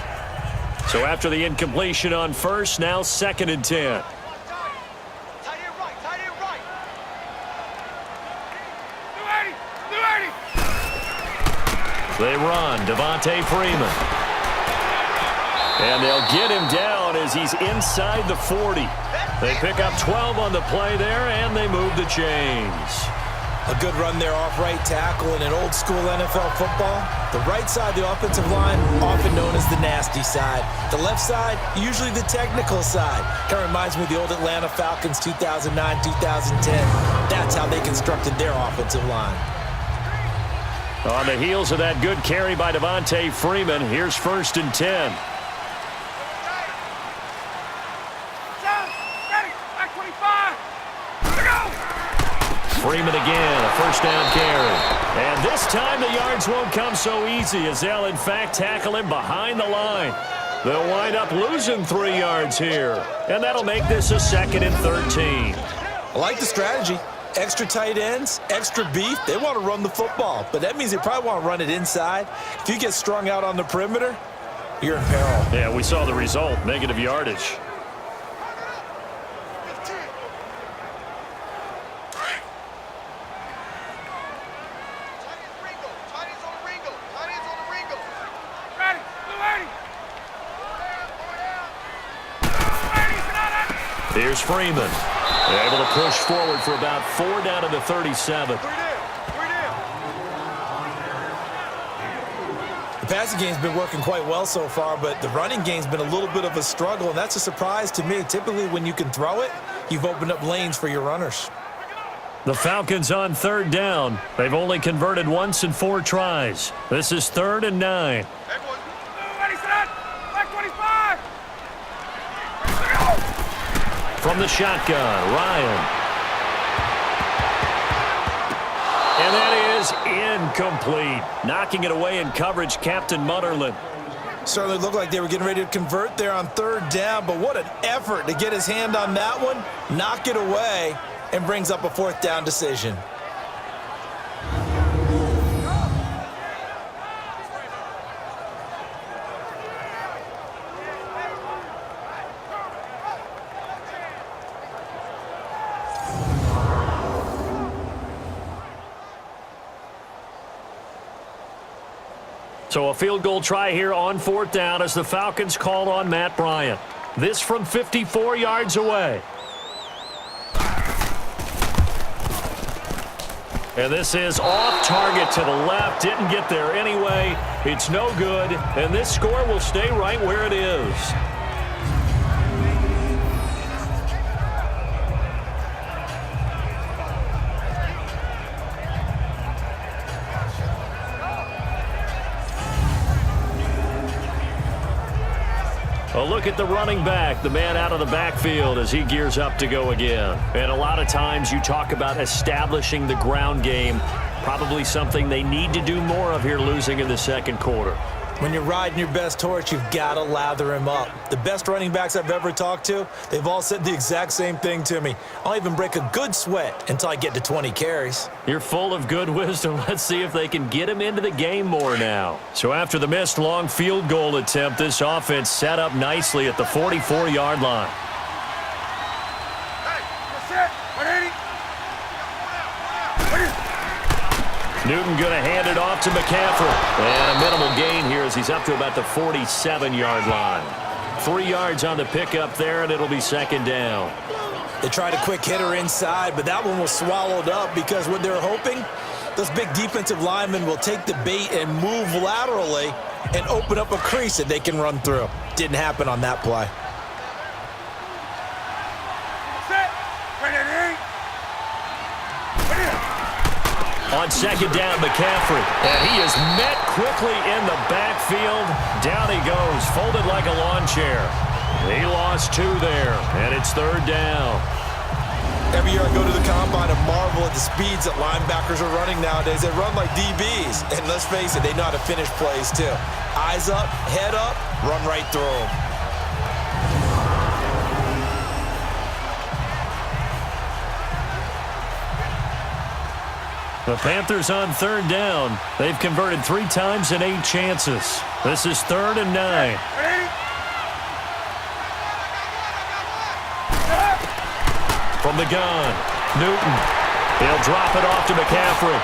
So after the incompletion on 1st, now 2nd and 10. They run. Devontae Freeman. And they'll get him down as he's inside the 40. They pick up 12 on the play there, and they move the chains. A good run there off right tackle in an old-school NFL football. The right side, the offensive line, often known as the nasty side. The left side, usually the technical side. Kind of reminds me of the old Atlanta Falcons 2009, 2010. That's how they constructed their offensive line. On the heels of that good carry by Devontae Freeman, here's 1st and 10. Freeman again, a 1st down carry. And this time the yards won't come so easy as they'll in fact tackle him behind the line. They'll wind up losing 3 yards here. And that'll make this a 2nd and 13. I like the strategy. Extra tight ends, extra beef. They want to run the football, but that means they probably want to run it inside. If you get strung out on the perimeter, you're in peril. Yeah, we saw the result, negative yardage. Here's Freeman. They're able to push forward for about 4 down to the 37. The passing game's been working quite well so far, but the running game's been a little bit of a struggle, and that's a surprise to me. Typically, when you can throw it, you've opened up lanes for your runners. The Falcons on 3rd down. They've only converted once in 4 tries. This is 3rd and 9. From the shotgun, Ryan. And that is incomplete. Knocking it away in coverage, Captain Mutterlin. Certainly looked like they were getting ready to convert there on 3rd down, but what an effort to get his hand on that one, knock it away, and brings up a 4th down decision. So a field goal try here on 4th down as the Falcons called on Matt Bryant. This from 54 yards away. And this is off target to the left. Didn't get there anyway. It's no good. And this score will stay right where it is. A look at the running back, the man out of the backfield as he gears up to go again. And a lot of times you talk about establishing the ground game, probably something they need to do more of here losing in the 2nd quarter. When you're riding your best horse, you've got to lather him up. The best running backs I've ever talked to, they've all said the exact same thing to me. I'll even break a good sweat until I get to 20 carries. You're full of good wisdom. Let's see if they can get him into the game more now. So after the missed long field goal attempt, this offense set up nicely at the 44-yard line. Newton going to hand it off to McCaffrey. And a minimal gain here as he's up to about the 47-yard line. 3 yards on the pickup there, and it'll be 2nd down. They tried a quick hitter inside, but that one was swallowed up because what they're hoping, those big defensive linemen will take the bait and move laterally and open up a crease that they can run through. Didn't happen on that play. On 2nd down, McCaffrey. And he is met quickly in the backfield. Down he goes, folded like a lawn chair. He lost 2 there, and it's 3rd down. Every year I go to the combine and marvel at the speeds that linebackers are running nowadays. They run like DBs. And let's face it, they know how to finish plays too. Eyes up, head up, run right through them. The Panthers on 3rd down. They've converted 3 times in 8 chances. This is 3rd and 9. From the gun, Newton. He'll drop it off to McCaffrey.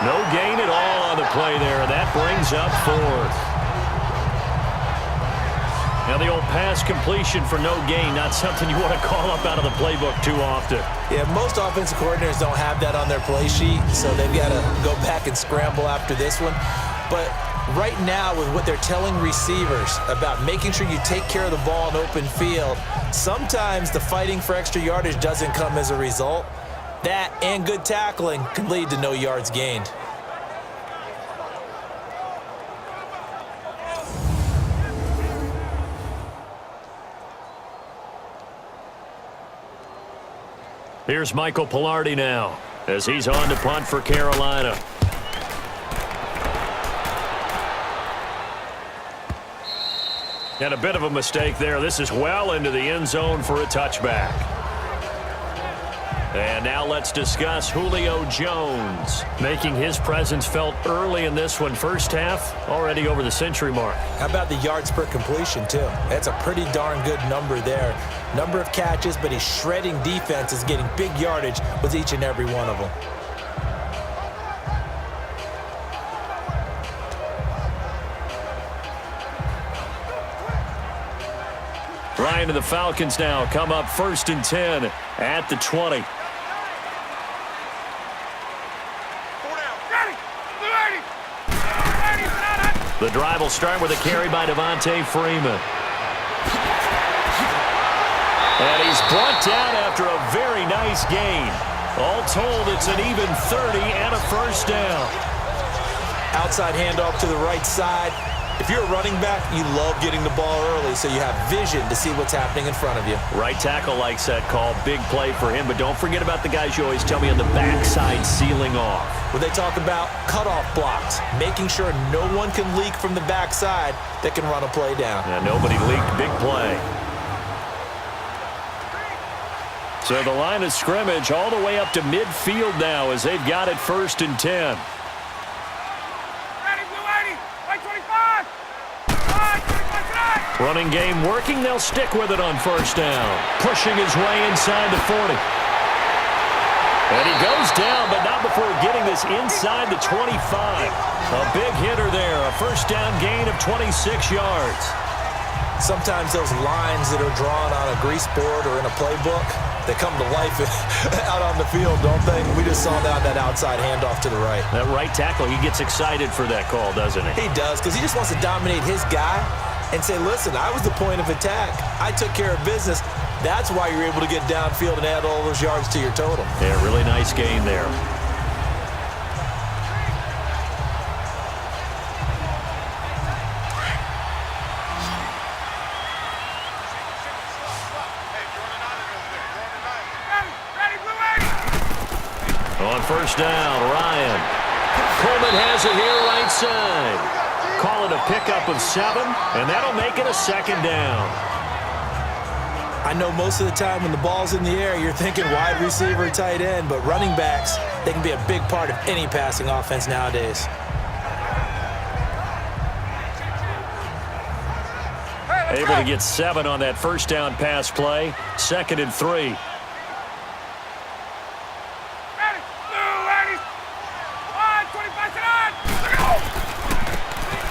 No gain at all on the play there, and that brings up 4th. Now the old pass completion for no gain, not something you want to call up out of the playbook too often. Yeah, most offensive coordinators don't have that on their play sheet, so they've got to go back and scramble after this one. But right now, with what they're telling receivers about making sure you take care of the ball in open field, sometimes the fighting for extra yardage doesn't come as a result. That and good tackling can lead to no yards gained. Here's Michael Pilardi now as he's on to punt for Carolina. And a bit of a mistake there. This is well into the end zone for a touchback. And now let's discuss Julio Jones, making his presence felt early in this one. First half, already over the century mark. How about the yards per completion, too? That's a pretty darn good number there. Number of catches, but he's shredding defenses, getting big yardage with each and every one of them. Ryan and the Falcons now come up 1st and 10 at the 20. The drive will start with a carry by Devontae Freeman. And he's brought down after a very nice gain. All told, it's an even 30 and a first down. Outside handoff to the right side. If you're a running back, you love getting the ball early so you have vision to see what's happening in front of you. Right tackle likes that call. Big play for him. But don't forget about the guys you always tell me on the backside sealing off. When they talk about cutoff blocks, making sure no one can leak from the backside that can run a play down. Yeah, nobody leaked. Big play. So the line of scrimmage all the way up to midfield now as they've got it 1st and 10. Running game working. They'll stick with it on 1st down. Pushing his way inside the 40. And he goes down, but not before getting this inside the 25. A big hitter there. A 1st down gain of 26 yards. Sometimes those lines that are drawn on a grease board or in a playbook, they come to life out on the field, don't they? We just saw that outside handoff to the right. That right tackle, he gets excited for that call, doesn't he? He does, because he just wants to dominate his guy and say, listen, I was the point of attack. I took care of business. That's why you're able to get downfield and add all those yards to your total. Yeah, really nice gain there. On 1st down, Ryan. Coleman has it here right side. Call it a pickup of 7, and that'll make it a 2nd down. I know most of the time when the ball's in the air, you're thinking wide receiver, tight end, but running backs, they can be a big part of any passing offense nowadays. Able to get 7 on that 1st down pass play. 2nd and 3.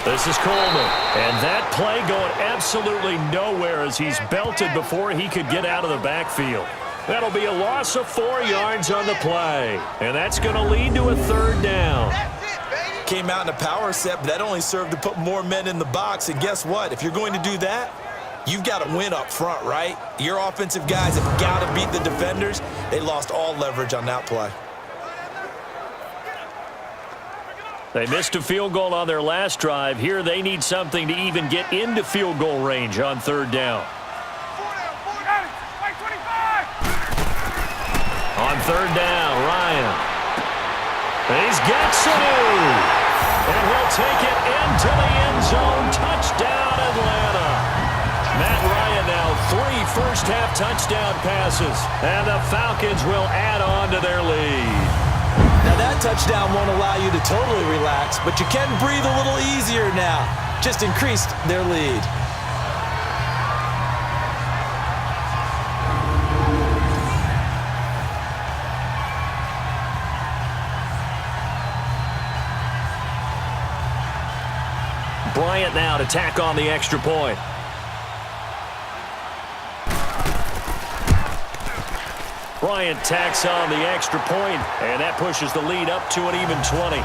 This is Coleman, and that play going absolutely nowhere as he's belted before he could get out of the backfield. That'll be a loss of 4 yards on the play, and that's going to lead to a 3rd down. Came out in a power set, but that only served to put more men in the box, and guess what? If you're going to do that, you've got to win up front, right? Your offensive guys have got to beat the defenders. They lost all leverage on that play. They missed a field goal on their last drive. Here they need something to even get into field goal range on 3rd down. On 3rd down, Ryan. He's got Sanu. And he'll take it into the end zone. Touchdown, Atlanta. Matt Ryan now 3 first-half touchdown passes. And the Falcons will add on to their lead. Now that touchdown won't allow you to totally relax, but you can breathe a little easier now. Just increased their lead. Bryant now to tack on the extra point. Bryant tacks on the extra point, and that pushes the lead up to an even 20.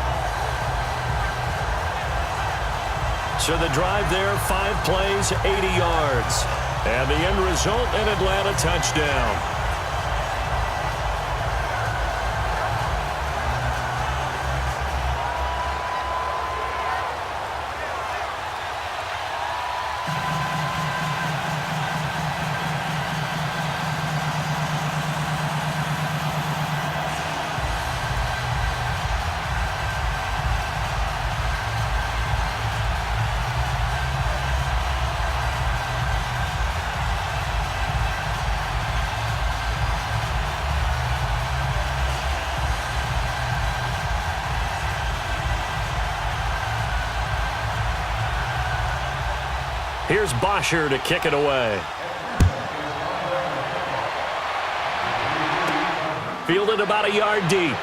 So the drive there, 5 plays, 80 yards. And the end result, an Atlanta touchdown. Here's Bosher to kick it away. Fielded about a yard deep.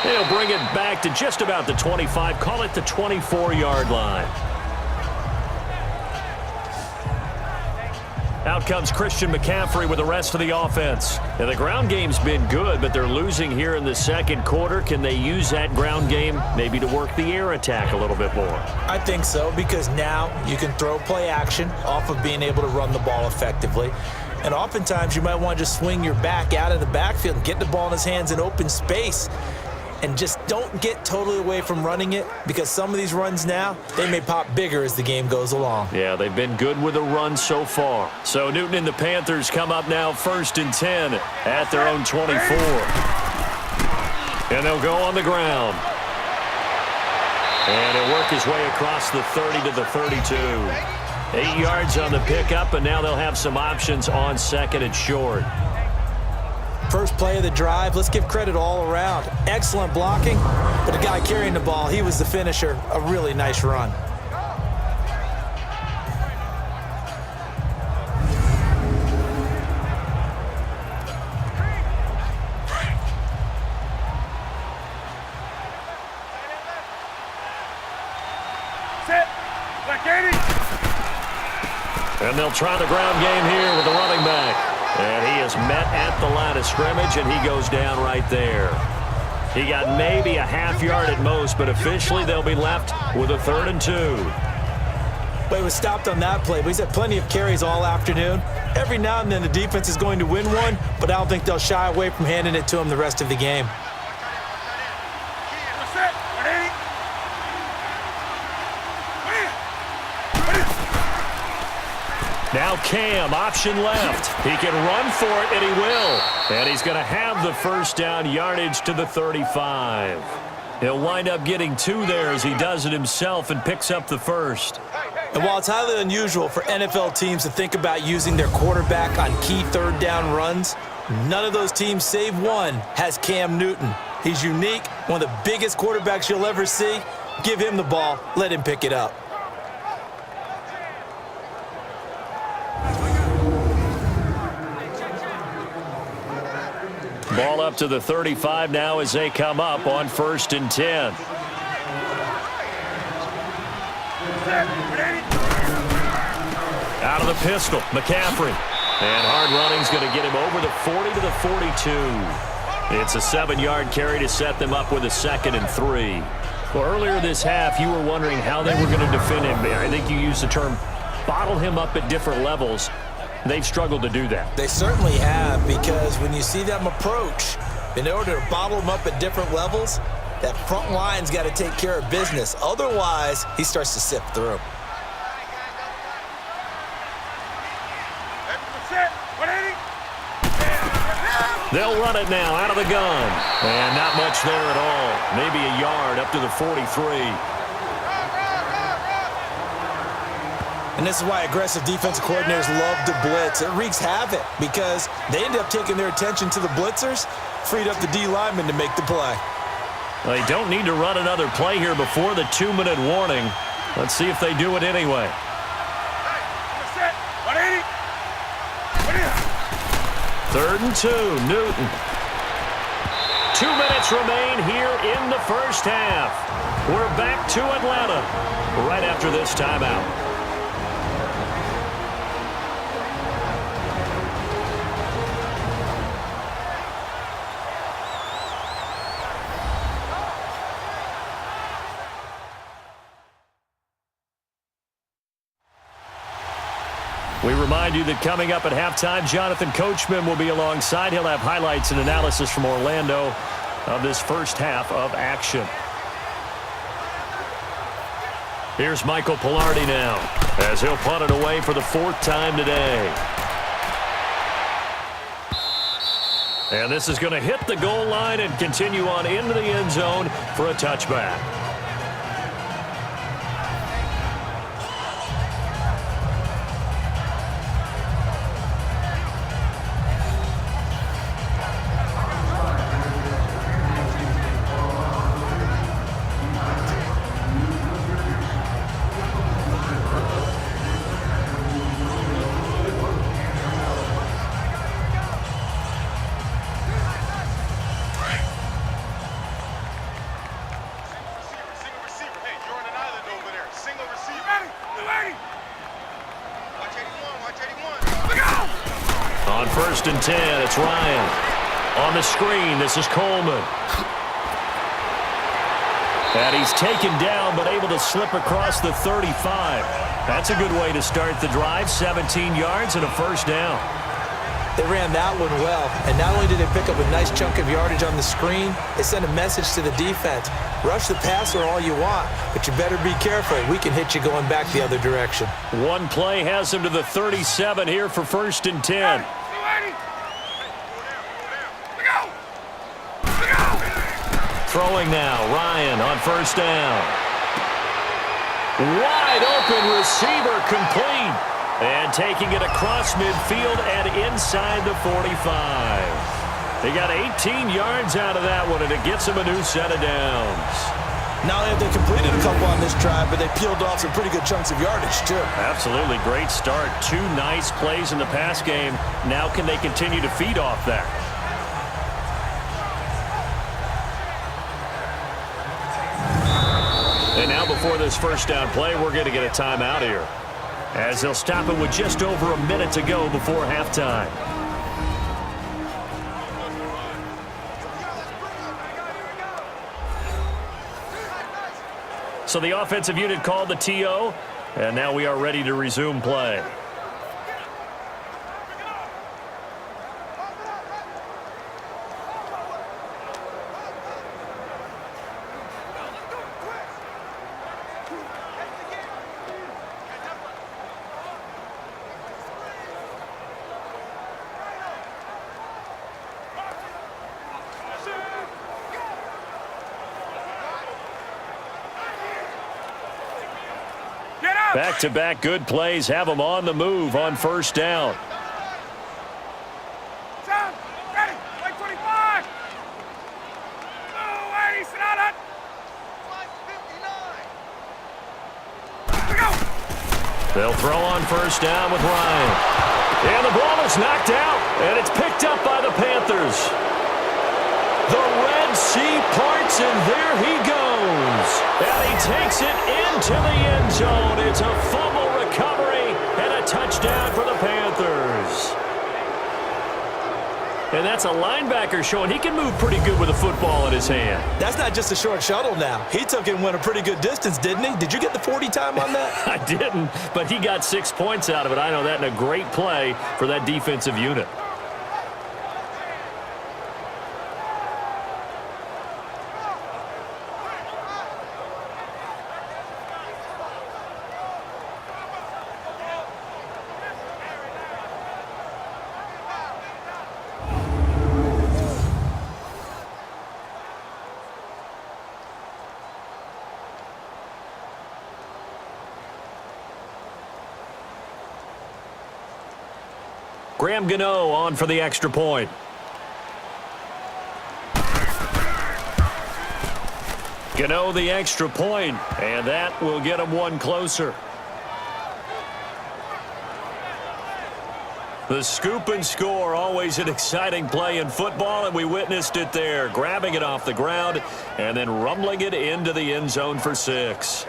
He'll bring it back to just about the 25. Call it the 24-yard line. Out comes Christian McCaffrey with the rest of the offense. And the ground game's been good, but they're losing here in the second quarter. Can they use that ground game maybe to work the air attack a little bit more? I think so, because now you can throw play action off of being able to run the ball effectively. And oftentimes you might want to just swing your back out of the backfield and get the ball in his hands in open space. And just don't get totally away from running it, because some of these runs now, they may pop bigger as the game goes along. Yeah, they've been good with the run so far. So Newton and the Panthers come up now 1st and 10 at their own 24. And they'll go on the ground. And he'll work his way across the 30 to the 32. 8 yards on the pickup, and now they'll have some options on 2nd and short. First play of the drive, let's give credit all around. Excellent blocking, but the guy carrying the ball, he was the finisher. A really nice run. Set. Black 80. And they'll try the ground game here with the running back. And he is met at the line of scrimmage, and he goes down right there. He got maybe a half yard at most, but officially they'll be left with a 3rd and 2. Well, he was stopped on that play, but he's had plenty of carries all afternoon. Every now and then the defense is going to win one, but I don't think they'll shy away from handing it to him the rest of the game. Set. 180. Now Cam, option left. He can run for it, and he will. And he's going to have the first down, yardage to the 35. He'll wind up getting 2 there as he does it himself and picks up the first. And while it's highly unusual for NFL teams to think about using their quarterback on key 3rd down runs, none of those teams, save one, has Cam Newton. He's unique, one of the biggest quarterbacks you'll ever see. Give him the ball, let him pick it up. Ball up to the 35 now as they come up on 1st and 10. Out of the pistol, McCaffrey. And hard running's going to get him over the 40 to the 42. It's a 7-yard carry to set them up with a 2nd and 3. Well, earlier this half, you were wondering how they were going to defend him. I think you used the term bottle him up at different levels. They've struggled to do that. They certainly have, because when you see them approach, in order to bottle them up at different levels, that front line's got to take care of business. Otherwise, he starts to sift through. Set. 180. They'll run it now out of the gun. And not much there at all. Maybe a yard up to the 43. And this is why aggressive defensive coordinators love to blitz. It wreaks havoc because they end up taking their attention to the blitzers, freed up the D lineman to make the play. They don't need to run another play here before the 2-minute warning. Let's see if they do it anyway. Set. 180. 3rd and 2, Newton. 2 minutes remain here in the first half. We're back to Atlanta right after this timeout. We remind you that coming up at halftime, Jonathan Coachman will be alongside. He'll have highlights and analysis from Orlando of this first half of action. Here's Michael Pilardi now as he'll punt it away for the 4th time today. And this is going to hit the goal line and continue on into the end zone for a touchback. On 1st and 10, it's Ryan. On the screen, this is Coleman. And he's taken down, but able to slip across the 35. That's a good way to start the drive. 17 yards and a first down. They ran that one well, and not only did they pick up a nice chunk of yardage on the screen, they sent a message to the defense. Rush the passer all you want, but you better be careful. We can hit you going back the other direction. One play has him to the 37 here for 1st and 10. Throwing now, Ryan on 1st down. Wide open receiver complete. And taking it across midfield and inside the 45. They got 18 yards out of that one, and it gets them a new set of downs. Not only have they completed a couple on this drive, but they peeled off some pretty good chunks of yardage, too. Absolutely. Great start. 2 nice plays in the pass game. Now can they continue to feed off that? And now before this first down play, we're going to get a timeout here, as they'll stop it with just over a minute to go before halftime. So the offensive unit called the TO, and now we are ready to resume play. Back-to-back good plays have them on the move on 1st down. Ready, 25. Oh, wait, sit down. They'll throw on 1st down with Ryan. And the ball is knocked out, and it's picked up by the Panthers. The Red Sea parts, and there he goes. And he takes it into the end zone. It's a fumble recovery and a touchdown for the Panthers. And that's a linebacker showing he can move pretty good with a football in his hand. That's not just a short shuttle now. He took it and went a pretty good distance, didn't he? Did you get the 40 time on that? I didn't, but he got 6 points out of it. I know that, and a great play for that defensive unit. Graham Gano on for the extra point. Gano the extra point, and that will get him one closer. The scoop and score, always an exciting play in football, and we witnessed it there, grabbing it off the ground and then rumbling it into the end zone for 6.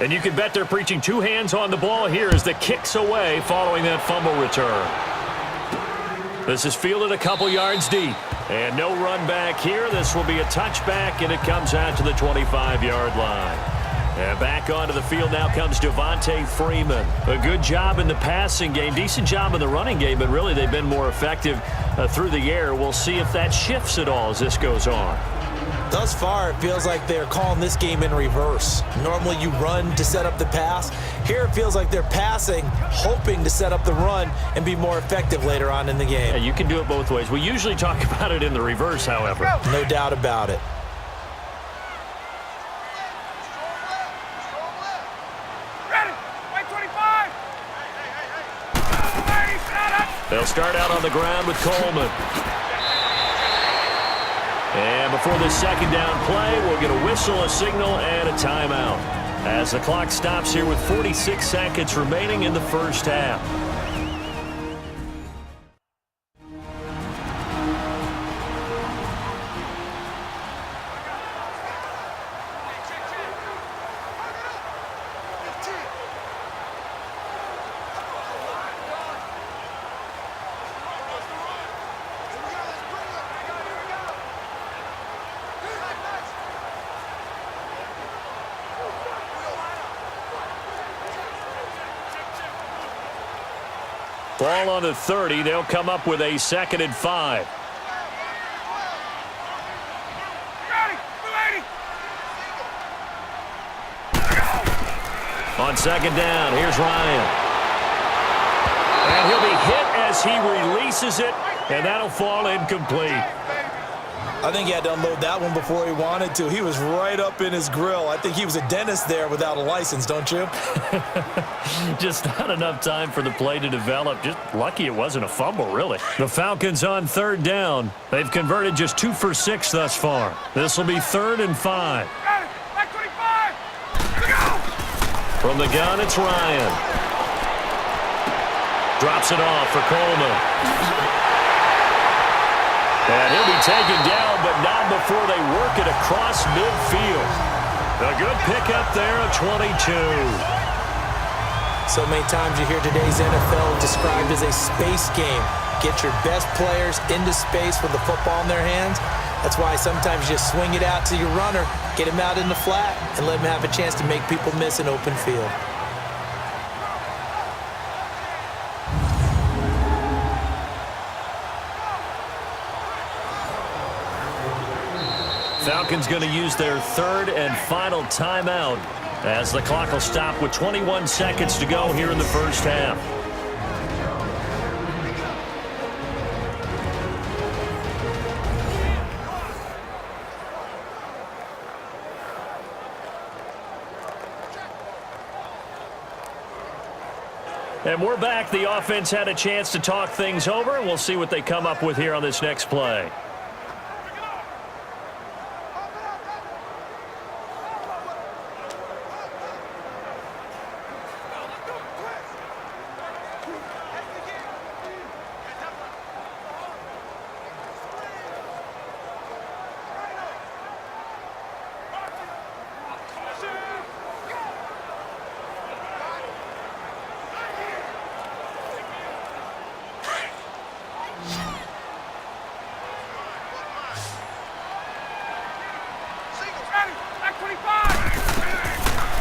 And you can bet they're preaching 2 hands on the ball here as the kick's away following that fumble return. This is fielded a couple yards deep. And no run back here. This will be a touchback, and it comes out to the 25-yard line. And back onto the field now comes Devontae Freeman. A good job in the passing game, decent job in the running game, but really they've been more effective through the air. We'll see if that shifts at all as this goes on. Thus far, it feels like they're calling this game in reverse. Normally you run to set up the pass. Here it feels like they're passing, hoping to set up the run and be more effective later on in the game. Yeah, you can do it both ways. We usually talk about it in the reverse, however. No doubt about it. Ready. White 25. They'll start out on the ground with Coleman. And before this second down play, we'll get a whistle, a signal, and a timeout as the clock stops here with 46 seconds remaining in the first half. Ball on the 30. They'll come up with a 2nd and 5. On 2nd down, here's Ryan. And he'll be hit as he releases it, and that'll fall incomplete. I think he had to unload that one before he wanted to. He was right up in his grill. I think he was a dentist there without a license, don't you? Just not enough time for the play to develop. Just lucky it wasn't a fumble, really. The Falcons on 3rd down. They've converted just 2 for 6 thus far. This will be 3rd and 5. From the gun, it's Ryan. Drops it off for Coleman. And he'll be taken down, but not before they work it across midfield. A good pickup there, a 22. So many times you hear today's NFL described as a space game. Get your best players into space with the football in their hands. That's why sometimes you just swing it out to your runner, get him out in the flat, and let him have a chance to make people miss an open field. Falcons going to use their 3rd and final timeout as the clock will stop with 21 seconds to go here in the first half. And we're back. The offense had a chance to talk things over, and we'll see what they come up with here on this next play.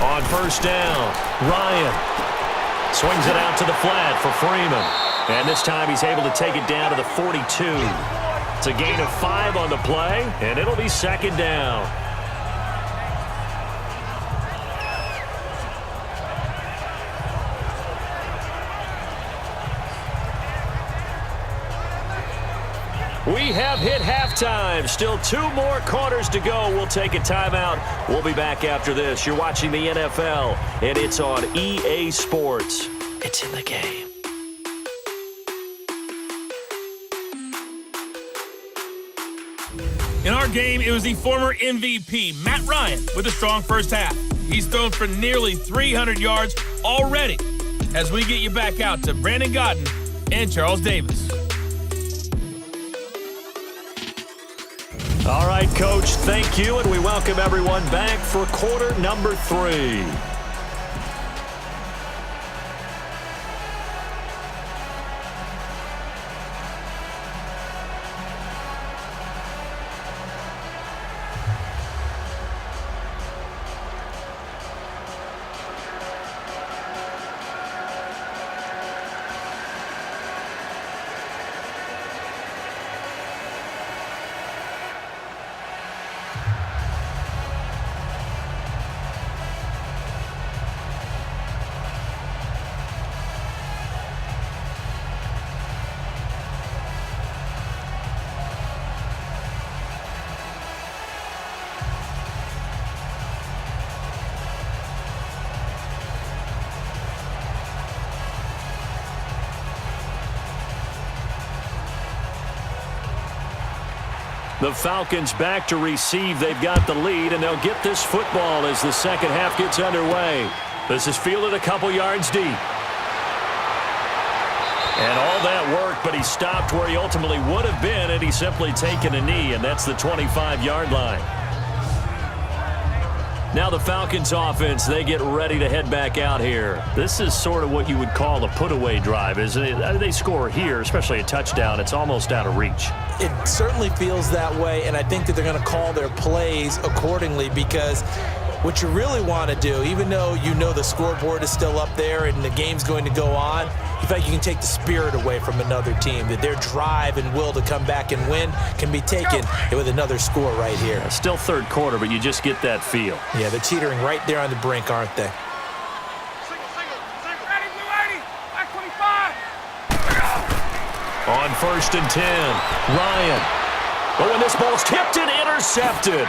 On 1st down, Ryan swings it out to the flat for Freeman. And this time he's able to take it down to the 42. It's a gain of 5 on the play, and it'll be 2nd down. We have hit halftime. Still 2 more quarters to go. We'll take a timeout. We'll be back after this. You're watching the NFL, and it's on EA Sports. It's in the game. In our game, it was the former MVP, Matt Ryan, with a strong first half. He's thrown for nearly 300 yards already. As we get you back out to Brandon Godden and Charles Davis. All right, Coach, thank you, and we welcome everyone back for quarter number 3. The Falcons back to receive. They've got the lead, and they'll get this football as the second half gets underway. This is fielded a couple yards deep. And all that work, but he stopped where he ultimately would have been had he simply taken a knee, and that's the 25-yard line. Now the Falcons offense, they get ready to head back out here. This is sort of what you would call a put-away drive, isn't it? They score here, especially a touchdown. It's almost out of reach. It certainly feels that way, and I think that they're going to call their plays accordingly because what you really want to do, even though you know the scoreboard is still up there and the game's going to go on, you feel like you can take the spirit away from another team, that their drive and will to come back and win can be taken with another score right here. Still third quarter, but you just get that feel. Yeah, they're teetering right there on the brink, aren't they? On 1st and 10, Ryan. Oh, and this ball's tipped and intercepted.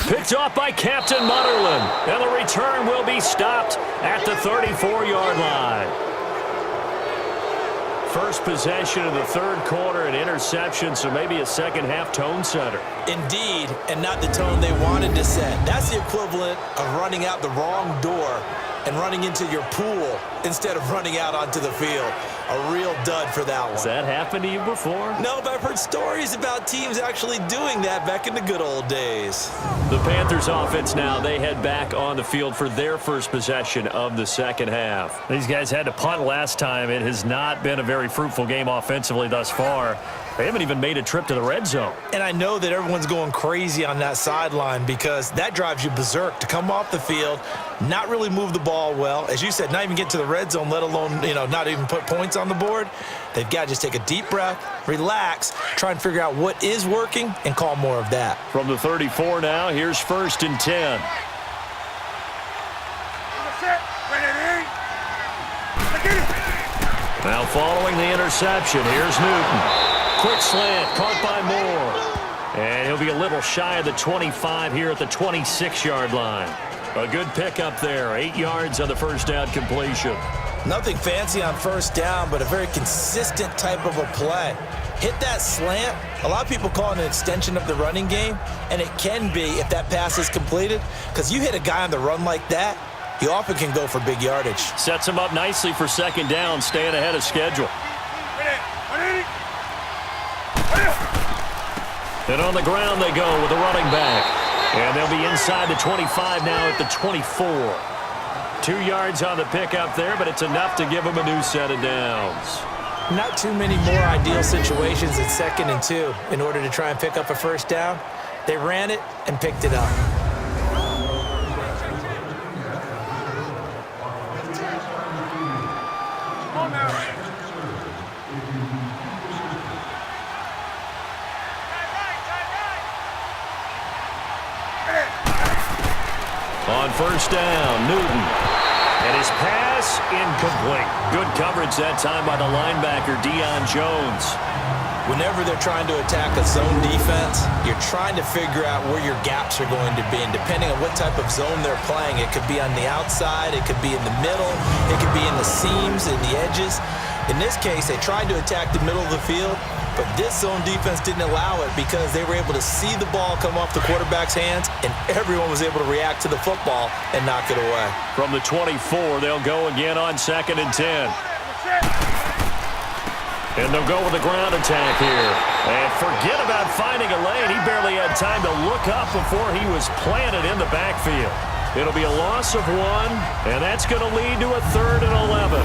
Picked off by Captain Mutterland. And the return will be stopped at the 34-yard line. First possession of the third quarter, an interception, so maybe a second-half tone setter. Indeed, and not the tone they wanted to set. That's the equivalent of running out the wrong door and running into your pool instead of running out onto the field. A real dud for that one. Has that happened to you before? No, but I've heard stories about teams actually doing that back in the good old days. The Panthers offense now, they head back on the field for their first possession of the second half. These guys had to punt last time. It has not been a very fruitful game offensively thus far. They haven't even made a trip to the red zone. And I know that everyone's going crazy on that sideline because that drives you berserk to come off the field, not really move the ball well. As you said, not even get to the red zone, let alone, not even put points on the board. They've got to just take a deep breath, relax, try and figure out what is working, and call more of that. From the 34 now, here's 1st and 10. Now following the interception, here's Newton. Quick slant, caught by Moore. And he'll be a little shy of the 25 here at the 26-yard line. A good pickup there, 8 yards on the first down completion. Nothing fancy on first down, but a very consistent type of a play. Hit that slant. A lot of people call it an extension of the running game, and it can be if that pass is completed, because you hit a guy on the run like that, you often can go for big yardage. Sets him up nicely for second down, staying ahead of schedule. And on the ground they go with the running back. And they'll be inside the 25 now at the 24. 2 yards on the pickup there, but it's enough to give them a new set of downs. Not too many more ideal situations at 2nd and 2 in order to try and pick up a first down. They ran it and picked it up. On first down, Newton. And his pass incomplete. Good coverage that time by the linebacker, Deion Jones. Whenever they're trying to attack a zone defense, you're trying to figure out where your gaps are going to be. And depending on what type of zone they're playing, it could be on the outside, it could be in the middle, it could be in the seams and the edges. In this case, they tried to attack the middle of the field, but this zone defense didn't allow it because they were able to see the ball come off the quarterback's hands, and everyone was able to react to the football and knock it away. From the 24, they'll go again on 2nd and 10. And they'll go with a ground attack here. And forget about finding a lane. He barely had time to look up before he was planted in the backfield. It'll be a loss of 1, and that's going to lead to a 3rd and 11.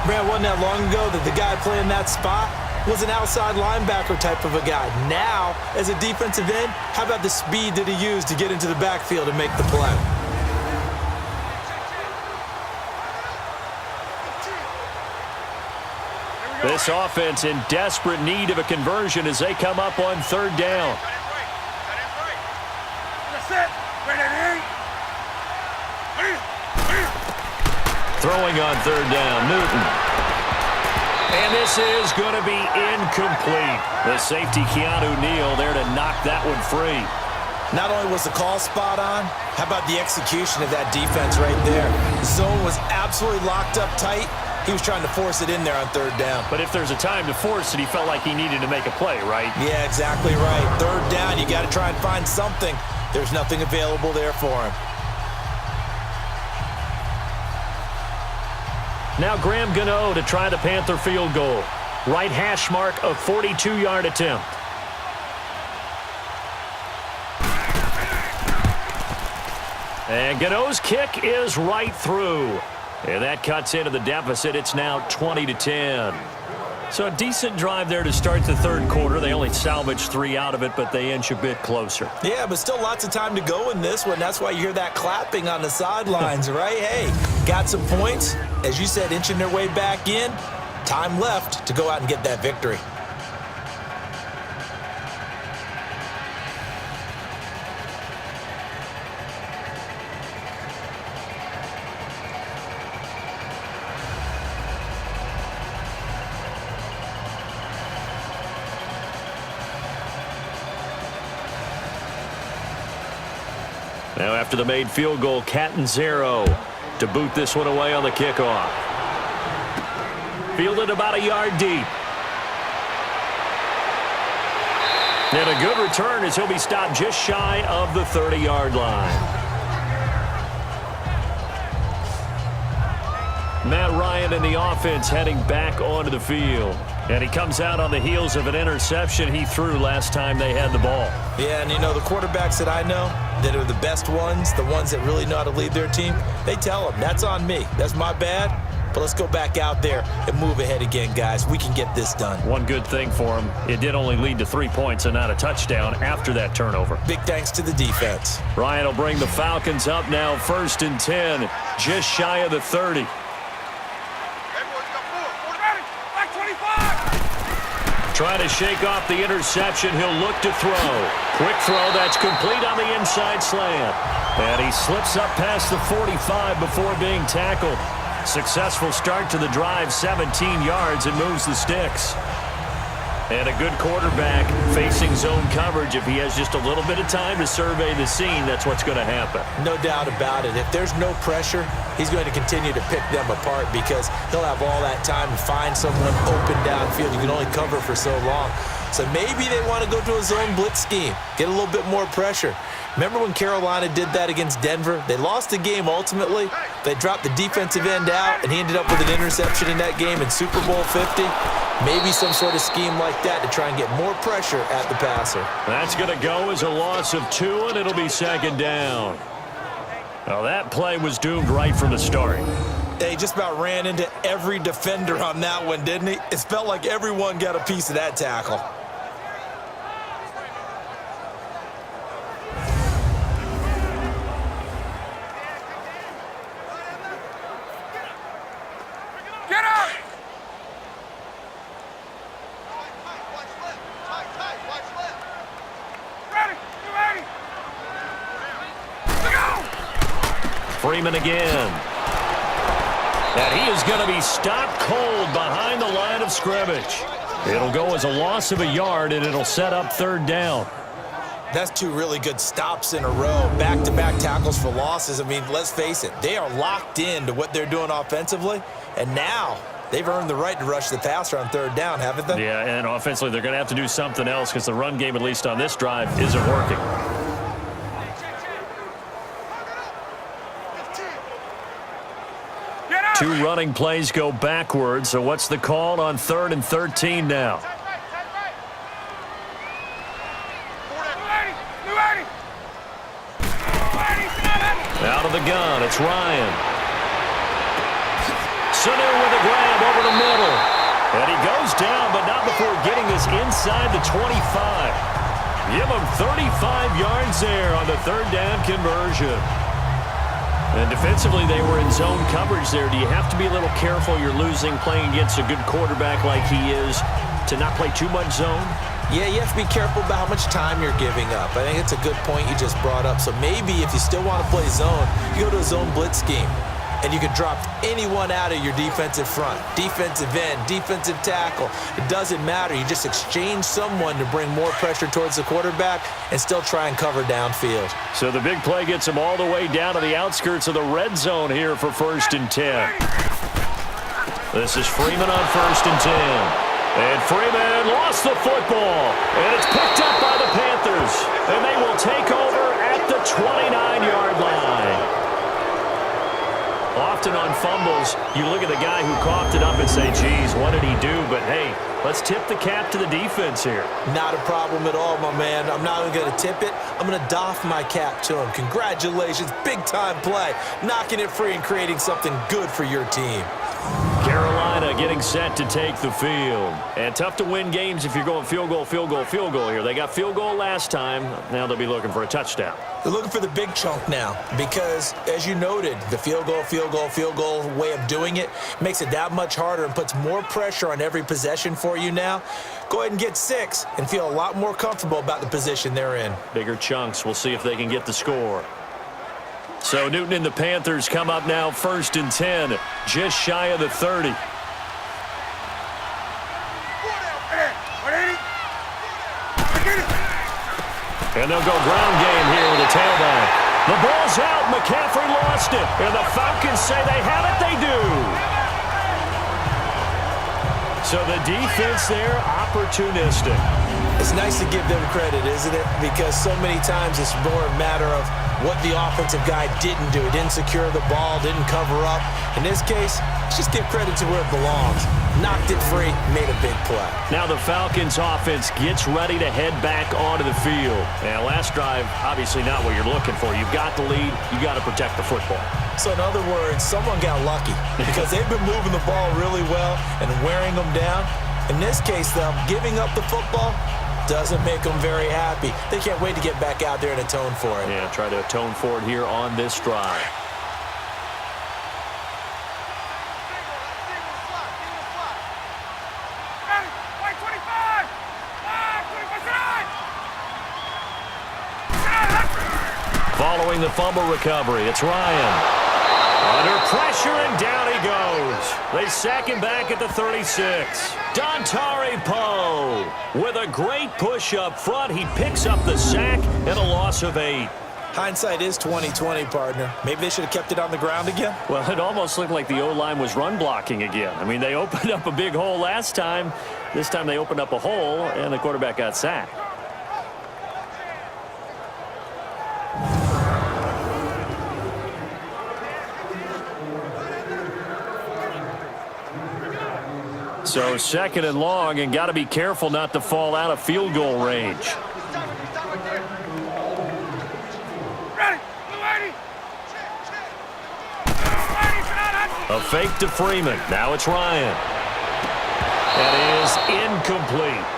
Brad, wasn't that long ago that the guy playing that spot was an outside linebacker type of a guy. Now, as a defensive end, how about the speed that he used to get into the backfield and make the play? This offense in desperate need of a conversion as they come up on 3rd down. Throwing on 3rd down, Newton. And this is going to be incomplete. The safety, Keanu Neal, there to knock that one free. Not only was the call spot on, how about the execution of that defense right there? The zone was absolutely locked up tight. He was trying to force it in there on 3rd down. But if there's a time to force it, he felt like he needed to make a play, right? Yeah, exactly right. 3rd down, you got to try and find something. There's nothing available there for him. Now Graham Gano to try the Panther field goal. Right hash mark of 42-yard attempt. And Gano's kick is right through. And that cuts into the deficit. It's now 20-10. So a decent drive there to start the 3rd quarter. They only salvaged 3 out of it, but they inch a bit closer. Yeah, but still lots of time to go in this one. That's why you hear that clapping on the sidelines, right? Hey, got some points. As you said, inching their way back in. Time left to go out and get that victory. Now after the made field goal, Catanzaro to boot this one away on the kickoff. Fielded about a yard deep. And a good return as he'll be stopped just shy of the 30-yard line. Matt Ryan and the offense heading back onto the field. And he comes out on the heels of an interception he threw last time they had the ball. Yeah, and you know, the quarterbacks that I know that are the best ones, the ones that really know how to lead their team, they tell them, that's on me. That's my bad. But let's go back out there and move ahead again, guys. We can get this done. One good thing for him, it did only lead to 3 points and not a touchdown after that turnover. Big thanks to the defense. Ryan will bring the Falcons up now 1st and 10, just shy of the 30. Trying to shake off the interception. He'll look to throw. Quick throw. That's complete on the inside slant. And he slips up past the 45 before being tackled. Successful start to the drive, 17 yards, and moves the sticks. And a good quarterback facing zone coverage. If he has just a little bit of time to survey the scene, that's what's going to happen. No doubt about it. If there's no pressure, he's going to continue to pick them apart because he'll have all that time to find someone open downfield. You can only cover for so long. So maybe they want to go to a zone blitz scheme, get a little bit more pressure. Remember when Carolina did that against Denver? They lost the game ultimately. They dropped the defensive end out, and he ended up with an interception in that game in Super Bowl 50. Maybe some sort of scheme like that to try and get more pressure at the passer. That's going to go as a loss of 2, and it'll be 2nd down. Well, that play was doomed right from the start. They just about ran into every defender on that one, didn't he? It felt like everyone got a piece of that tackle. Freeman again. And he is going to be stopped cold behind the line of scrimmage. It'll go as a loss of a yard, and it'll set up 3rd down. That's 2 really good stops in a row. Back-to-back tackles for losses. I mean, let's face it, they are locked into what they're doing offensively, and now they've earned the right to rush the passer on 3rd down, haven't they? Yeah, and offensively, they're going to have to do something else because the run game, at least on this drive, isn't working. Two running plays go backwards, so what's the call on 3rd and 13 now? Out of the gun, it's Ryan. Sanu with a grab over the middle. And he goes down, but not before getting this inside the 25. Give him 35 yards there on the 3rd down conversion. And defensively, they were in zone coverage there. Do you have to be a little careful? You're losing playing against a good quarterback like he is to not play too much zone? Yeah, you have to be careful about how much time you're giving up. I think it's a good point you just brought up. So maybe if you still want to play zone, you go to a zone blitz scheme. And you can drop anyone out of your defensive front. Defensive end, defensive tackle. It doesn't matter. You just exchange someone to bring more pressure towards the quarterback and still try and cover downfield. So the big play gets him all the way down to the outskirts of the red zone here for 1st and 10. This is Freeman on 1st and 10. And Freeman lost the football. And it's picked up by the Panthers. And they will take over at the 29-yard line. Often on fumbles, you look at the guy who coughed it up and say, geez, what did he do? But, hey, let's tip the cap to the defense here. Not a problem at all, my man. I'm not even going to tip it. I'm going to doff my cap to him. Congratulations. Big-time play. Knocking it free and creating something good for your team. Carolina getting set to take the field. And tough to win games if you're going field goal, field goal, field goal here. They got field goal last time. Now they'll be looking for a touchdown. They're looking for the big chunk now because, as you noted, the field goal way of doing it makes it that much harder and puts more pressure on every possession for you now. Go ahead and get 6 and feel a lot more comfortable about the position they're in. Bigger chunks. We'll see if they can get the score. So Newton and the Panthers come up now 1st and 10, just shy of the 30. And they'll go ground game here with a tailback. The ball's out. McCaffrey lost it. And the Falcons say they have it. They do. So the defense there, opportunistic. It's nice to give them credit, isn't it? Because so many times it's more a matter of what the offensive guy didn't do. Didn't secure the ball, didn't cover up. In this case, let's just give credit to where it belongs. Knocked it free, made a big play. Now the Falcons offense gets ready to head back onto the field. And last drive, obviously not what you're looking for. You've got the lead. You got to protect the football. So in other words, someone got lucky because they've been moving the ball really well and wearing them down. In this case, though, giving up the football doesn't make them very happy. They can't wait to get back out there and atone for it. Yeah, try to atone for it here on this drive. Following the fumble recovery, it's Ryan. Under pressure, and down he goes. They sack him back at the 36. Dontari Poe with a great push up front. He picks up the sack and a loss of 8. Hindsight is 20/20, partner. Maybe they should have kept it on the ground again. Well, it almost looked like the O-line was run blocking again. I mean, they opened up a big hole last time. This time they opened up a hole, and the quarterback got sacked. So 2nd and long, and got to be careful not to fall out of field goal range. A fake to Freeman. Now it's Ryan. That is incomplete.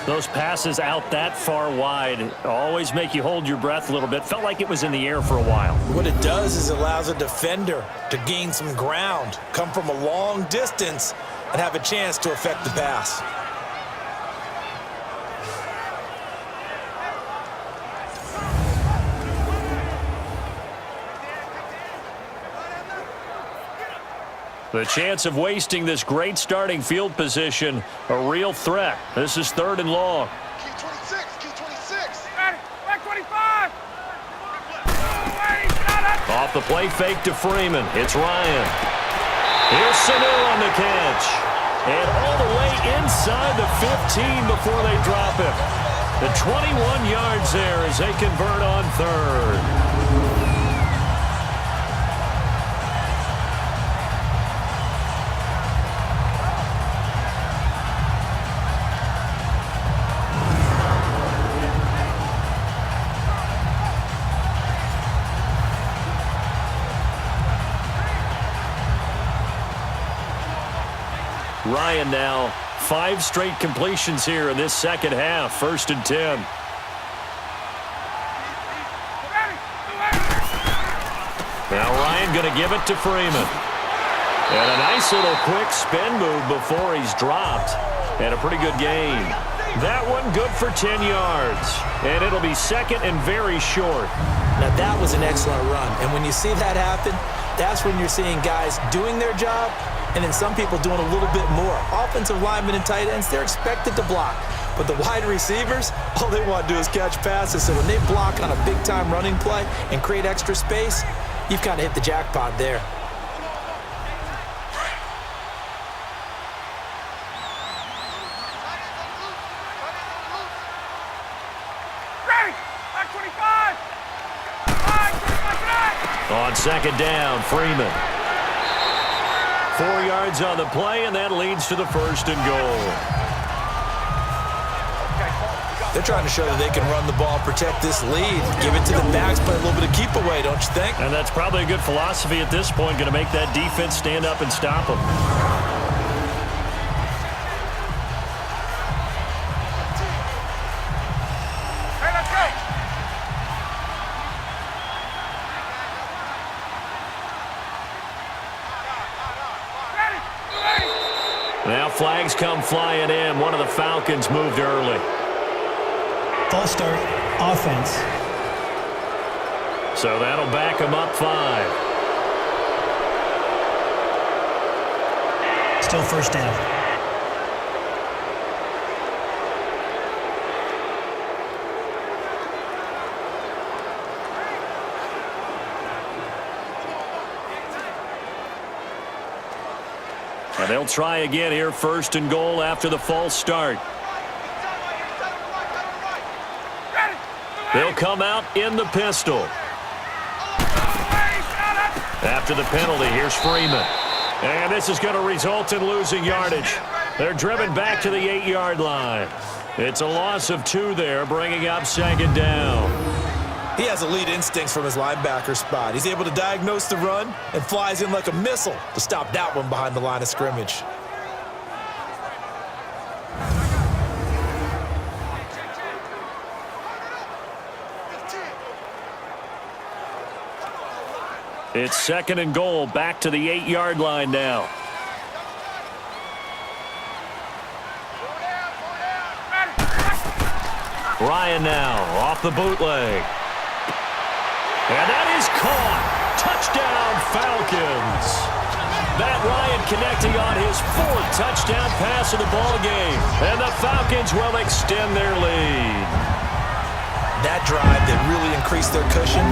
Those passes out that far wide always make you hold your breath a little bit. Felt like it was in the air for a while. What it does is it allows a defender to gain some ground, come from a long distance, and have a chance to affect the pass. The chance of wasting this great starting field position, a real threat. This is 3rd and long. Key 26, key 26. Ready, back 25. Oh, Off the play fake to Freeman. It's Ryan. Here's Sanu on the catch. And all the way inside the 15 before they drop him. The 21 yards there as they convert on 3rd. Ryan now 5 straight completions here in this second half. 1st and 10. Now Ryan going to give it to Freeman. And a nice little quick spin move before he's dropped. And a pretty good gain. That one good for 10 yards. And it'll be 2nd and very short. Now that was an excellent run. And when you see that happen, that's when you're seeing guys doing their job and then some people doing a little bit more. Offensive linemen and tight ends, they're expected to block. But the wide receivers, all they want to do is catch passes. So when they block on a big-time running play and create extra space, you've kind of hit the jackpot there. ready, back 25. 5, 25, On 2nd down, Freeman. 4 yards on the play, and that leads to the 1st and goal. They're trying to show that they can run the ball, protect this lead, give it to the backs, play a little bit of keep away, don't you think? And that's probably a good philosophy at this point, going to make that defense stand up and stop them. Hey, let's go. Now flags come flying in. One of the Falcons moved early. False start, offense. So that'll back them up 5. Still 1st down. And they'll try again here, 1st and goal after the false start. They'll come out in the pistol. After the penalty, here's Freeman. And this is going to result in losing yardage. They're driven back to the 8-yard line. It's a loss of 2 there, bringing up 2nd down. He has elite instincts from his linebacker spot. He's able to diagnose the run and flies in like a missile to stop that one behind the line of scrimmage. It's 2nd and goal, back to the 8-yard line now. Ryan now off the bootleg. And that is caught. Touchdown, Falcons. Matt Ryan connecting on his 4th touchdown pass of the ball game. And the Falcons will extend their lead. That drive that really increased their cushion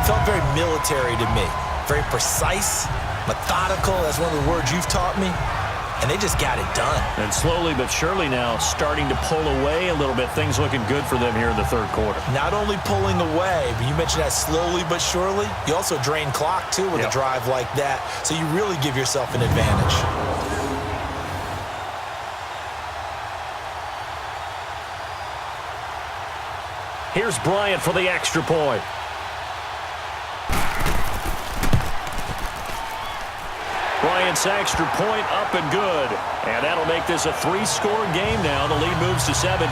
felt very military to me. Very precise, methodical. That's one of the words you've taught me. And they just got it done. And slowly but surely now starting to pull away a little bit. Things looking good for them here in the 3rd quarter. Not only pulling away, but you mentioned that slowly but surely. You also drain clock, too, with a drive like that. So you really give yourself an advantage. Here's Bryant for the extra point. Bryant's extra point up and good. And that'll make this a 3-score game now. The lead moves to 17.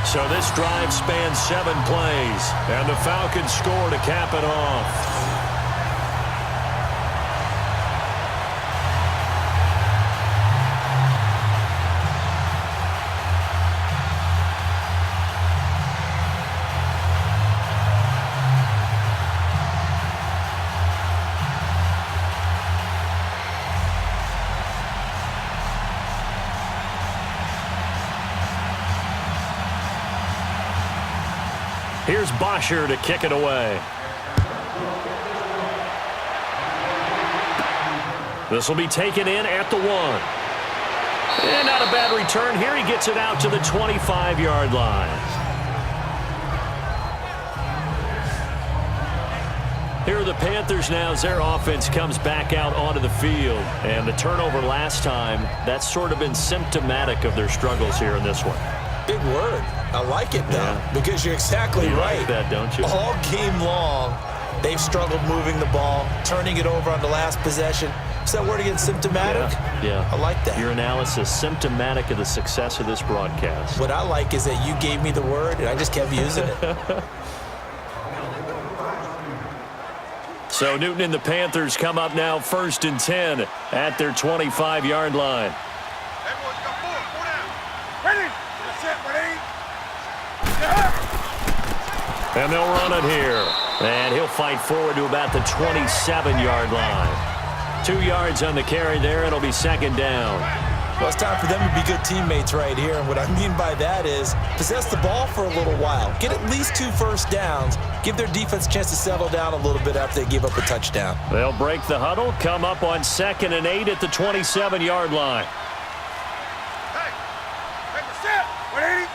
So this drive spans 7 plays. And the Falcons score to cap it off. Here's Bosher to kick it away. This will be taken in at the 1. And not a bad return here. He gets it out to the 25-yard line. Here are the Panthers now as their offense comes back out onto the field. And the turnover last time, that's sort of been symptomatic of their struggles here in this one. Big word. I like it, though, because you're exactly right. You like that, don't you? All game long, they've struggled moving the ball, turning it over on the last possession. Is that word again, symptomatic? Yeah. I like that. Your analysis, symptomatic of the success of this broadcast. What I like is that you gave me the word, and I just kept using it. So Newton and the Panthers come up now 1st and 10 at their 25-yard line. Everyone's got four down. Ready? Set, ready? And they'll run it here. And he'll fight forward to about the 27-yard line. 2 yards on the carry there. It'll be 2nd down. Well, it's time for them to be good teammates right here. And what I mean by that is possess the ball for a little while. Get at least 2 first downs. Give their defense a chance to settle down a little bit after they give up a touchdown. They'll break the huddle, come up on 2nd and 8 at the 27-yard line. Hey, set, ready?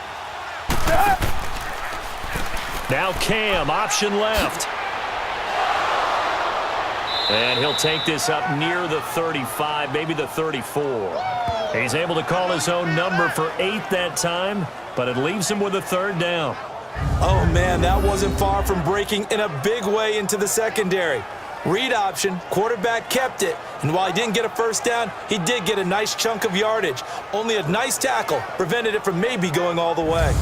Now Cam, option left. And he'll take this up near the 35, maybe the 34. He's able to call his own number for 8 that time, but it leaves him with a 3rd down. Oh, man, that wasn't far from breaking in a big way into the secondary. Read option, quarterback kept it, and while he didn't get a first down, he did get a nice chunk of yardage. Only a nice tackle prevented it from maybe going all the way.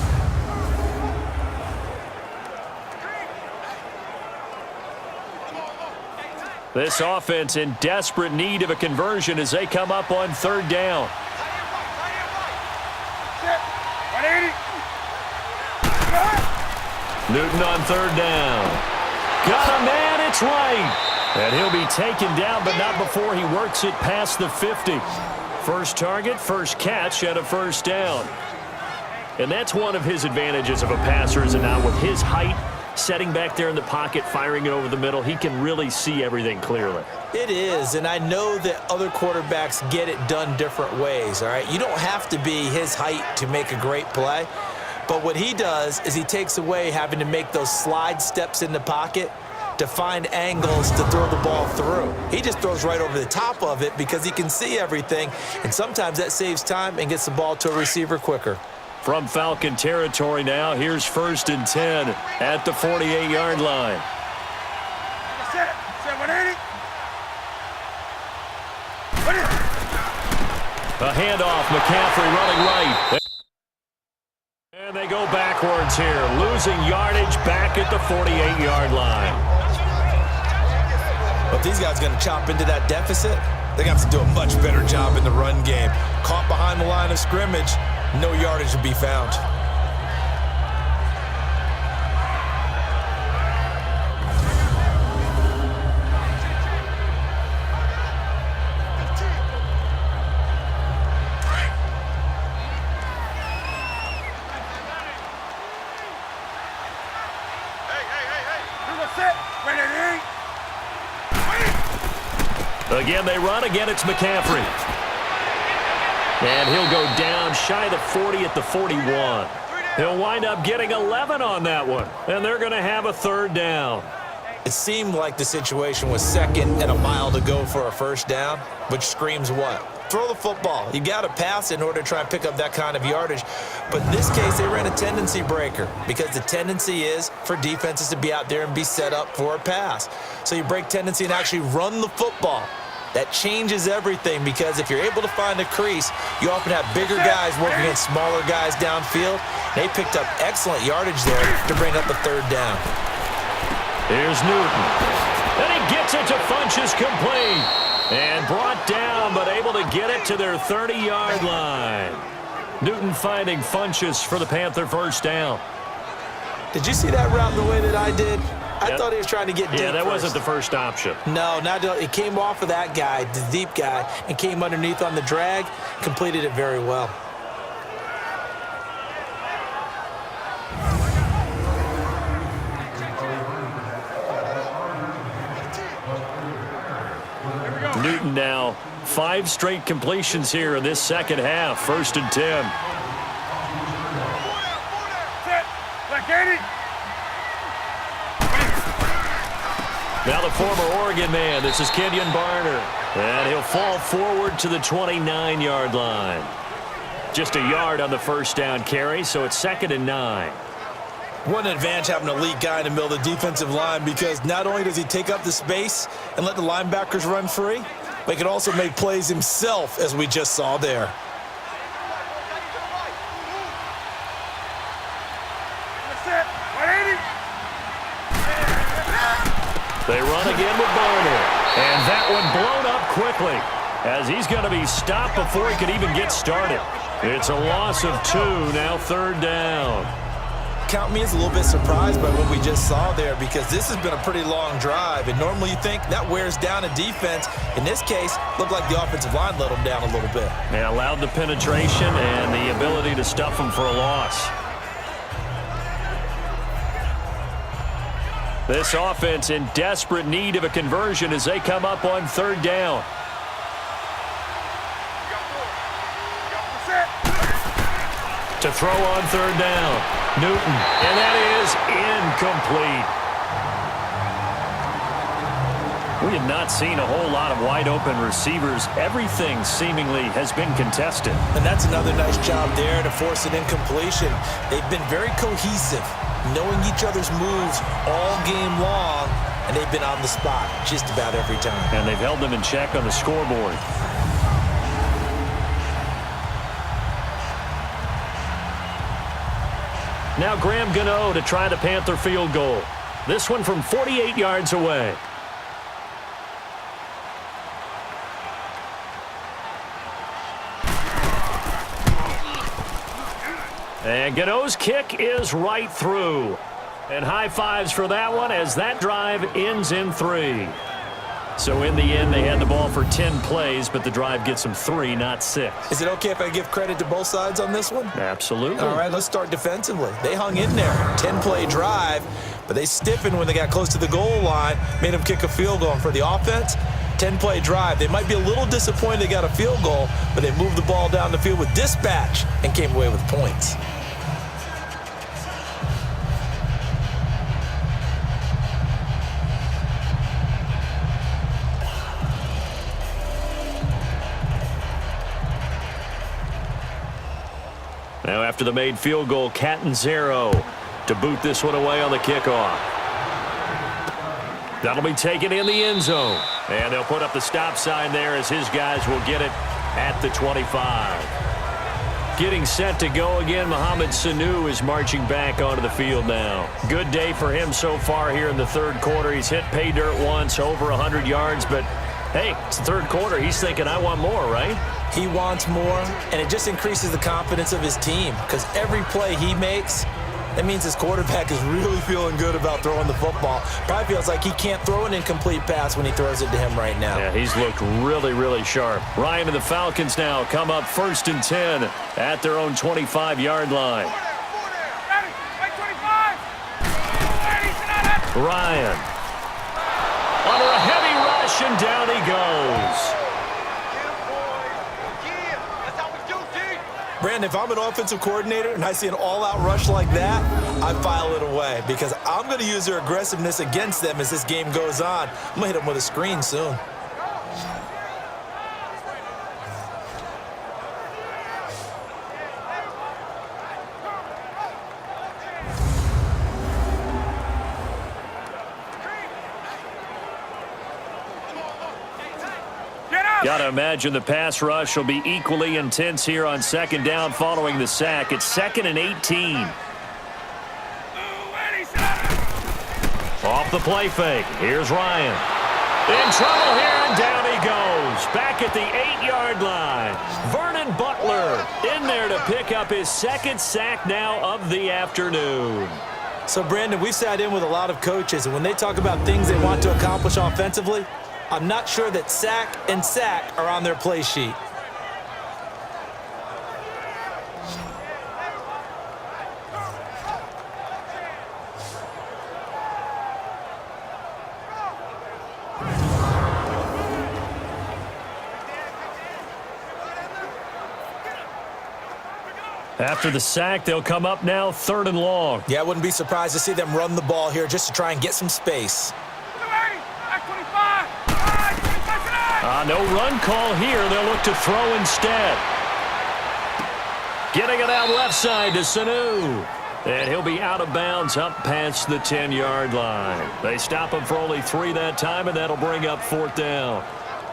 This offense in desperate need of a conversion as they come up on 3rd down. Newton on 3rd down. Got a man, it's right. And he'll be taken down, but not before he works it past the 50. First target, first catch at a 1st down. And that's one of his advantages of a passer, is it not? With his height, setting back there in the pocket, firing it over the middle, he can really see everything clearly. It is, and I know that other quarterbacks get it done different ways, all right? You don't have to be his height to make a great play, but what he does is he takes away having to make those slide steps in the pocket to find angles to throw the ball through. He just throws right over the top of it because he can see everything, and sometimes that saves time and gets the ball to a receiver quicker. From Falcon territory now, here's 1st and 10 at the 48-yard line. A handoff, McCaffrey running right. And they go backwards here, losing yardage back at the 48-yard line. But these guys are going to chop into that deficit. They're going to have to do a much better job in the run game. Caught behind the line of scrimmage, no yardage to be found. Again, they run. Again, it's McCaffrey. And he'll go down shy of the 40 at the 41. He'll wind up getting 11 on that one. And they're going to have a 3rd down. It seemed like the situation was 2nd and a mile to go for a 1st down, which screams what? Throw the football. You got to pass in order to try and pick up that kind of yardage. But in this case, they ran a tendency breaker because the tendency is for defenses to be out there and be set up for a pass. So you break tendency and actually run the football. That changes everything because if you're able to find a crease, you often have bigger guys working against smaller guys downfield. They picked up excellent yardage there to bring up the 3rd down. Here's Newton. And he gets it to Funchess complete. And brought down, but able to get it to their 30-yard line. Newton finding Funchess for the Panther 1st down. Did you see that route the way that I did? I thought he was trying to get deep. Yeah, that first. wasn't the first option. No, it came off of that guy, the deep guy, and came underneath on the drag, completed it very well. Newton now 5 straight completions here in this second half. 1st and 10. Now the former Oregon man. This is Kenyon Barner. And he'll fall forward to the 29-yard line. Just a yard on the first down carry, so it's 2nd and 9. What an advantage having an elite guy in the middle of the defensive line, because not only does he take up the space and let the linebackers run free, but he can also make plays himself, as we just saw there. They run again with Barner. And that one blown up quickly, as he's going to be stopped before he could even get started. It's a loss of 2, now 3rd down. Count me as a little bit surprised by what we just saw there, because this has been a pretty long drive, and normally you think that wears down a defense. In this case, looked like the offensive line let them down a little bit. They allowed the penetration and the ability to stuff them for a loss. This offense in desperate need of a conversion as they come up on 3rd down. To throw on 3rd down, Newton, and that is incomplete. We have not seen a whole lot of wide-open receivers. Everything seemingly has been contested. And that's another nice job there to force an incompletion. They've been very cohesive, knowing each other's moves all game long, and they've been on the spot just about every time. And they've held them in check on the scoreboard. Now Graham Gano to try the Panther field goal. This one from 48 yards away. And Gano's kick is right through. And high fives for that one as that drive ends in 3. So in the end, they had the ball for 10 plays, but the drive gets them 3, not 6. Is it okay if I give credit to both sides on this one? Absolutely. All right, let's start defensively. They hung in there. 10-play drive, but they stiffened when they got close to the goal line, made them kick a field goal. And for the offense, 10-play drive. They might be a little disappointed they got a field goal, but they moved the ball down the field with dispatch and came away with points. Now after the made field goal, Catanzaro to boot this one away on the kickoff. That'll be taken in the end zone. And they'll put up the stop sign there as his guys will get it at the 25. Getting set to go again, Mohamed Sanu is marching back onto the field now. Good day for him so far here in the 3rd quarter. He's hit pay dirt once, over 100 yards, but hey, it's the 3rd quarter. He's thinking, I want more, right? He wants more, and it just increases the confidence of his team, because every play he makes, that means his quarterback is really feeling good about throwing the football. Probably feels like he can't throw an incomplete pass when he throws it to him right now. Yeah, he's looked really, really sharp. Ryan and the Falcons now come up 1st and 10 at their own 25-yard line. Ryan under a heavy rush, and down he goes. Brandon, if I'm an offensive coordinator and I see an all-out rush like that, I file it away, because I'm going to use their aggressiveness against them as this game goes on. I'm going to hit them with a screen soon. Got to imagine the pass rush will be equally intense here on 2nd down following the sack. It's 2nd and 18. Off the play fake. Here's Ryan. In trouble here, and down he goes. Back at the 8-yard line. Vernon Butler in there to pick up his 2nd sack now of the afternoon. So, Brandon, we've sat in with a lot of coaches, and when they talk about things they want to accomplish offensively, I'm not sure that sack and sack are on their play sheet. After the sack, they'll come up now 3rd and long. Yeah, I wouldn't be surprised to see them run the ball here just to try and get some space. No run call here. They'll look to throw instead. Getting it out left side to Sanu. And he'll be out of bounds up past the 10-yard line. They stop him for only 3 that time, and that'll bring up 4th down.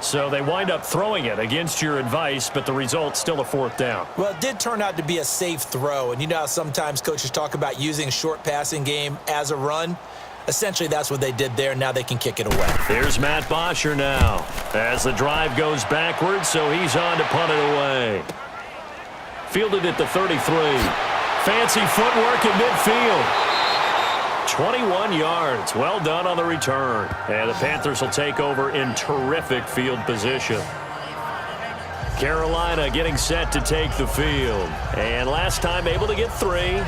So they wind up throwing it against your advice, but the result's still a 4th down. Well, it did turn out to be a safe throw. And you know how sometimes coaches talk about using a short passing game as a run? Essentially, that's what they did there. Now they can kick it away. Here's Matt Bosher now as the drive goes backwards, so he's on to punt it away. Fielded at the 33. Fancy footwork in midfield. 21 yards. Well done on the return. And the Panthers will take over in terrific field position. Carolina getting set to take the field. And last time able to get 3.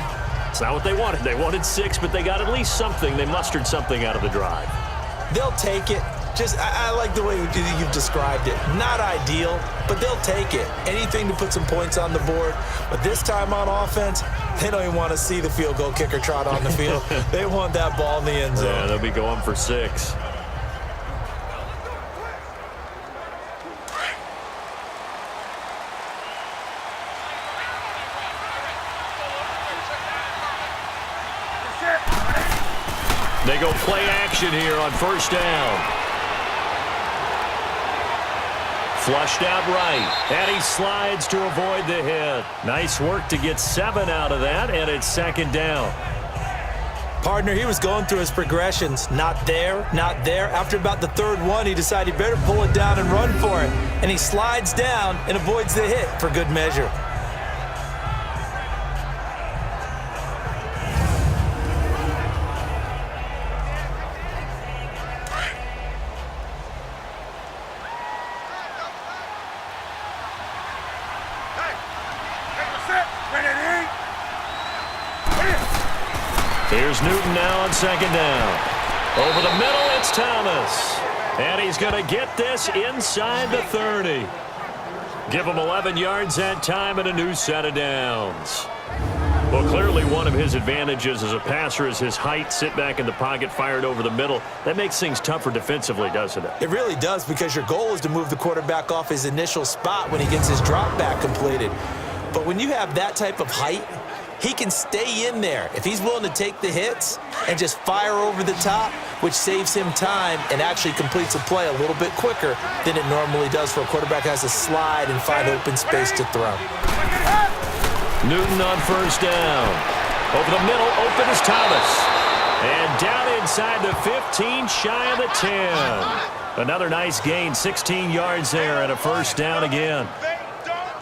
It's not what they wanted. They wanted 6, but they got at least something. They mustered something out of the drive. They'll take it. I like the way you've described it. Not ideal, but they'll take it. Anything to put some points on the board. But this time on offense, they don't even want to see the field goal kicker trot on the field. They want that ball in the end zone. Yeah, they'll be going for 6. They go play action here on 1st down. Flushed out right, and he slides to avoid the hit. Nice work to get 7 out of that, and it's 2nd down. Partner, he was going through his progressions. Not there, not there. After about the 3rd one, he decided he better pull it down and run for it. And he slides down and avoids the hit for good measure. Here's Newton now on 2nd down. Over the middle, it's Thomas. And he's going to get this inside the 30. Give him 11 yards that time and a new set of downs. Well, clearly one of his advantages as a passer is his height. Sit back in the pocket, fired over the middle. That makes things tougher defensively, doesn't it? It really does, because your goal is to move the quarterback off his initial spot when he gets his drop back completed. But when you have that type of height, he can stay in there if he's willing to take the hits and just fire over the top, which saves him time and actually completes a play a little bit quicker than it normally does for a quarterback who has to slide and find open space to throw. Newton on 1st down. Over the middle, open is Thomas. And down inside the 15, shy of the 10. Another nice gain, 16 yards there and a 1st down again.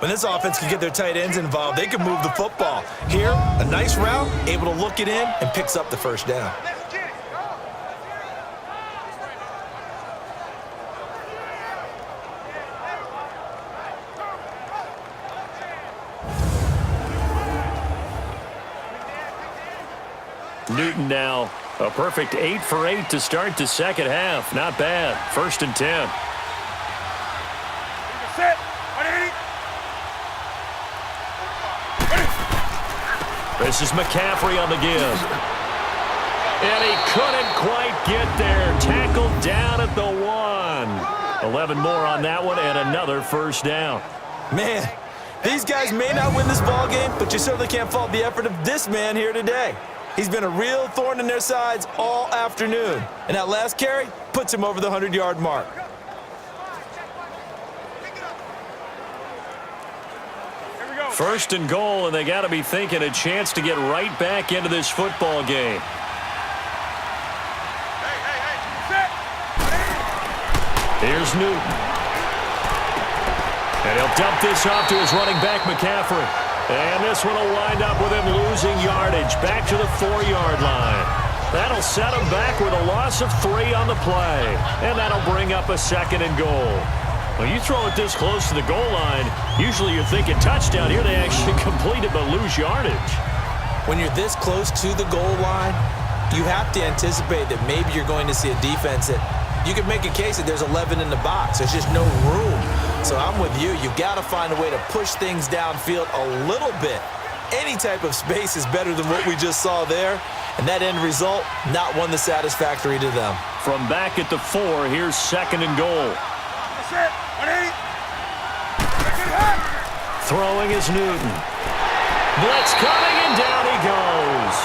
When this offense can get their tight ends involved, they can move the football. Here, a nice route, able to look it in, and picks up the 1st down. Newton now, a perfect 8 for 8 to start the 2nd half. Not bad. 1st and 10. This is McCaffrey on the give. And he couldn't quite get there. Tackled down at the 1. 11 more on that one and another 1st down. Man, these guys may not win this ball game, but you certainly can't fault the effort of this man here today. He's been a real thorn in their sides all afternoon. And that last carry puts him over the 100-yard mark. First and goal, and they got to be thinking a chance to get right back into this football game. Here's Newton. And he'll dump this off to his running back, McCaffrey. And this one will wind up with him losing yardage back to the 4-yard line. That'll set him back with a loss of 3 on the play. And that'll bring up a 2nd and goal. When you throw it this close to the goal line, usually you're thinking touchdown. Here they actually complete it but lose yardage. When you're this close to the goal line, you have to anticipate that maybe you're going to see a defense that you can make a case that there's 11 in the box. There's just no room. So I'm with you. You've got to find a way to push things downfield a little bit any type of space is better than what we just saw there. And that end result, not one that's satisfactory to them. From back at the 4, here's 2nd and goal. That's it. 180. Throwing is Newton. Blitz coming, and down he goes.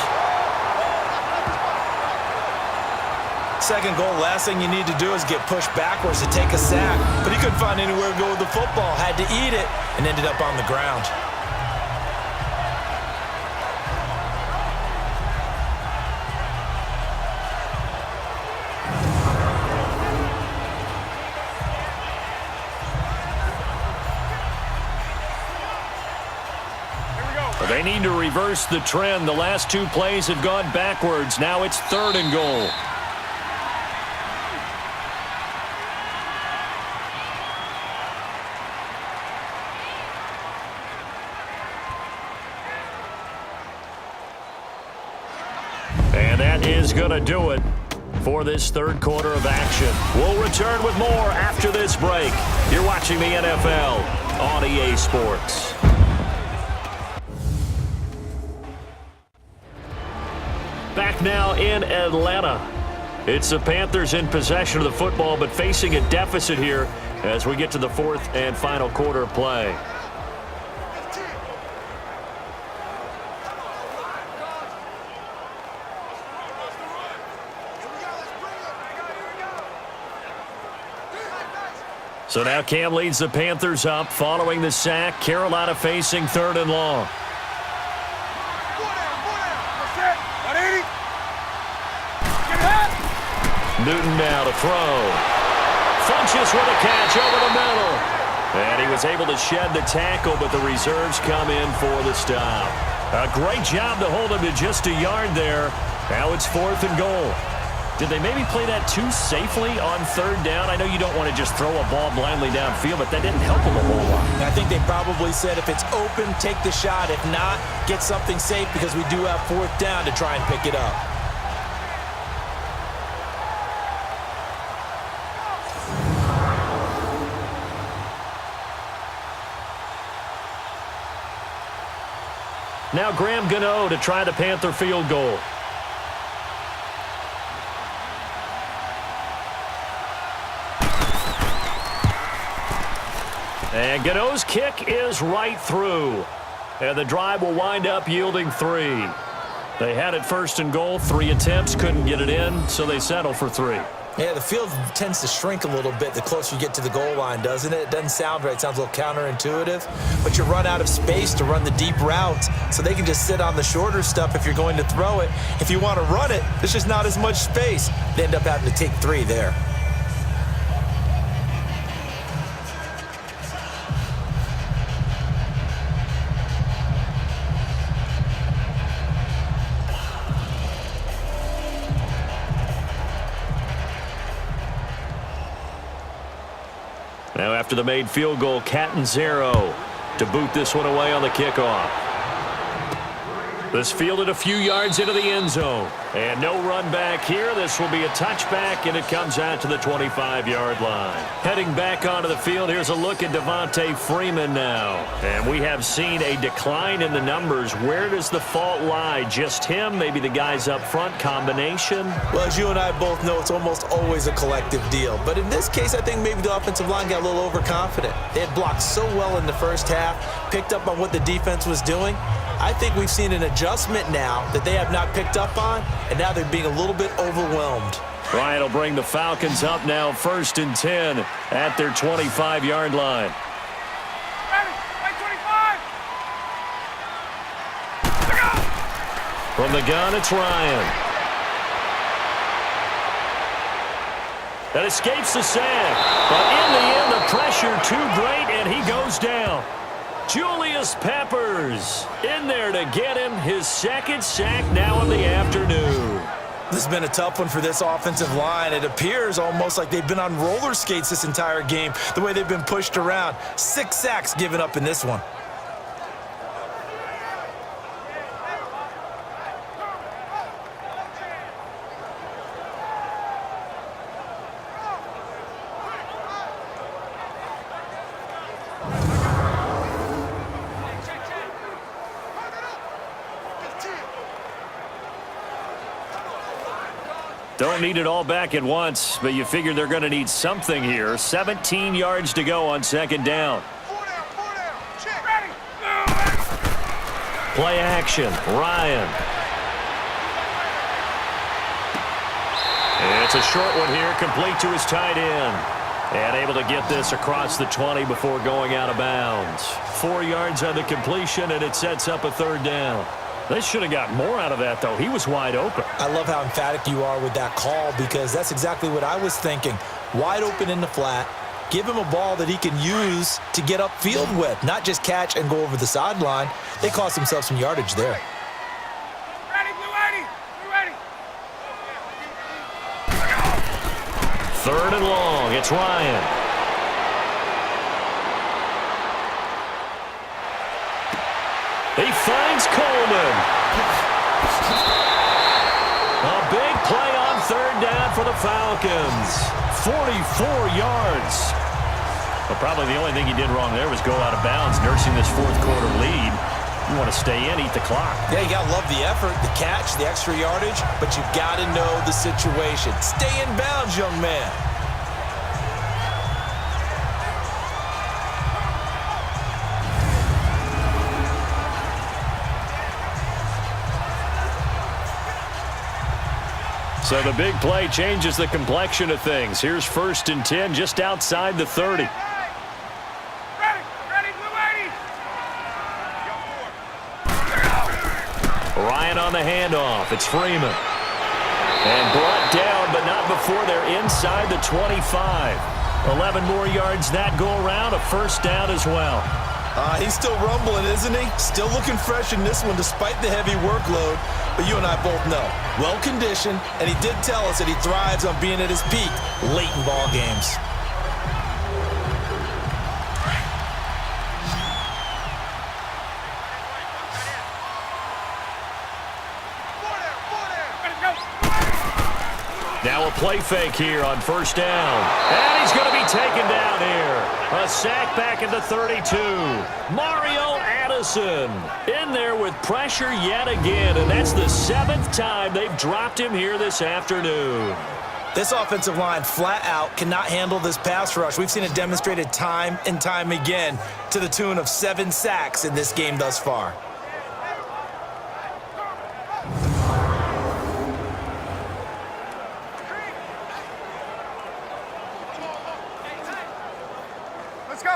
2nd goal, last thing you need to do is get pushed backwards to take a sack. But he couldn't find anywhere to go with the football, had to eat it, and ended up on the ground. They need to reverse the trend. The last 2 plays have gone backwards. Now it's 3rd and goal. And that is going to do it for this 3rd quarter of action. We'll return with more after this break. You're watching the NFL on EA Sports. Back now in Atlanta. It's the Panthers in possession of the football, but facing a deficit here as we get to the 4th and final quarter of play. So now Cam leads the Panthers up following the sack. Carolina facing 3rd and long. Newton now to throw. Funches with a catch over the middle. And he was able to shed the tackle, but the reserves come in for the stop. A great job to hold him to just a yard there. Now it's 4th and goal. Did they maybe play that too safely on 3rd down? I know you don't want to just throw a ball blindly downfield, but that didn't help them a whole lot. I think they probably said if it's open, take the shot. If not, get something safe because we do have 4th down to try and pick it up. Now Graham Gano to try the Panther field goal. And Gano's kick is right through. And the drive will wind up yielding 3. They had it 1st and goal, 3 attempts, couldn't get it in, so they settle for 3. Yeah, the field tends to shrink a little bit the closer you get to the goal line, doesn't it? It doesn't sound right. It sounds a little counterintuitive. But you run out of space to run the deep routes, so they can just sit on the shorter stuff if you're going to throw it. If you want to run it, there's just not as much space. They end up having to take 3 there. Now after the made field goal, Catanzaro to boot this one away on the kickoff. This fielded a few yards into the end zone. And no run back here. This will be a touchback, and it comes out to the 25-yard line. Heading back onto the field, here's a look at Devontae Freeman now. And we have seen a decline in the numbers. Where does the fault lie? Just him? Maybe the guys up front? Combination? Well, as you and I both know, it's almost always a collective deal. But in this case, I think maybe the offensive line got a little overconfident. They had blocked so well in the first half, picked up on what the defense was doing. I think we've seen an adjustment now that they have not picked up on, and now they're being a little bit overwhelmed. Ryan will bring the Falcons up now 1st and 10 at their 25-yard line. From the gun, it's Ryan. That escapes the sack. But in the end, the pressure too great, and he goes down. Julius Peppers in there to get him his 2nd sack now in the afternoon. This has been a tough one for this offensive line. It appears almost like they've been on roller skates this entire game, the way they've been pushed around. 6 sacks given up in this one. Don't need it all back at once, but you figure they're going to need something here. 17 yards to go on second down. Four down. Check. Ready. Play action. Ryan. It's a short one here, complete to his tight end. And able to get this across the 20 before going out of bounds. 4 yards on the completion, and it sets up a third down. They should have got more out of that, though. He was wide open. I love how emphatic you are with that call because that's exactly what I was thinking. Wide open in the flat. Give him a ball that he can use to get upfield with, not just catch and go over the sideline. They cost themselves some yardage there. Third and long. It's Ryan. He finds Coleman. A big play on third down for the Falcons. 44 yards. But probably the only thing he did wrong there was go out of bounds, nursing this fourth quarter lead. You want to stay in, eat the clock. Yeah, you got to love the effort, the catch, the extra yardage, but you got to know the situation. Stay in bounds, young man. So the big play changes the complexion of things. Here's 1st and 10 just outside the 30. Ryan on the handoff. It's Freeman. And brought down, but not before they're inside the 25. 11 more yards that go around. A first down as well. He's still rumbling, isn't he? Still looking fresh in this one despite the heavy workload. But you and I both know, well-conditioned, and he did tell us that he thrives on being at his peak late in ball games. Now a play fake here on first down. And he's going to be taken down here. A sack back at the 32. Mario Addison in there with pressure yet again. And that's the 7th time they've dropped him here this afternoon. This offensive line flat out cannot handle this pass rush. We've seen it demonstrated time and time again to the tune of 7 sacks in this game thus far.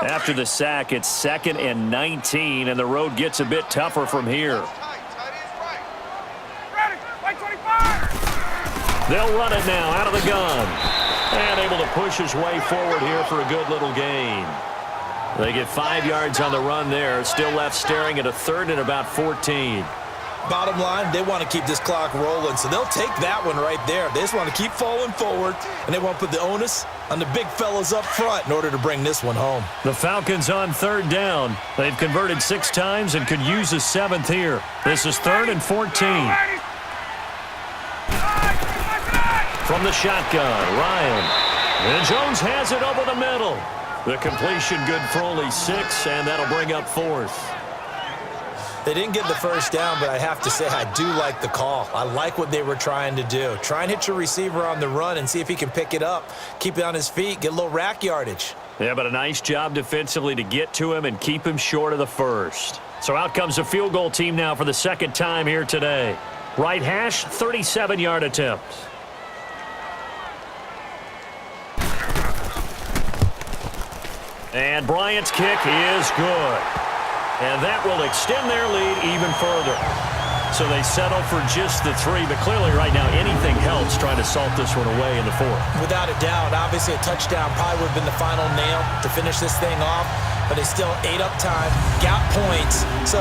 After the sack, it's 2nd and 19, and the road gets a bit tougher from here. They'll run it now out of the gun. And able to push his way forward here for a good little gain. They get 5 yards on the run there. Still left staring at a 3rd and about 14. Bottom line, they want to keep this clock rolling, so they'll take that one right there. They just want to keep falling forward, and they want to put the onus on the big fellas up front in order to bring this one home. The Falcons on 3rd down. They've converted 6 times and could use a 7th here. This is 3rd and 14. From the shotgun, Ryan. And Jones has it over the middle. The completion good for only 6, and that'll bring up 4th. They didn't get the first down, but I have to say I do like the call. I like what they were trying to do. Try and hit your receiver on the run and see if he can pick it up. Keep it on his feet, get a little rack yardage. Yeah, but a nice job defensively to get to him and keep him short of the first. So out comes a field goal team now for the 2nd time here today. Right hash, 37-yard attempt. And Bryant's kick is good. And that will extend their lead even further. So they settle for just the 3, but clearly right now anything helps trying to salt this one away in the 4th. Without a doubt, obviously a touchdown probably would have been the final nail to finish this thing off, but they still ate up time, got points. So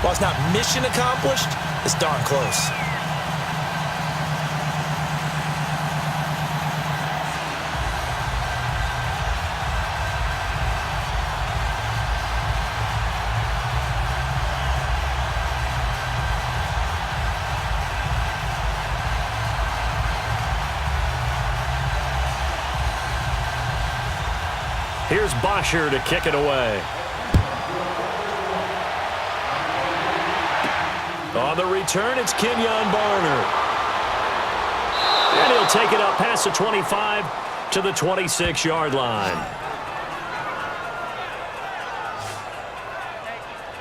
while it's not mission accomplished, it's darn close. Here's Bosher to kick it away. On the return, it's Kenyon Barner. And he'll take it up past the 25 to the 26-yard line.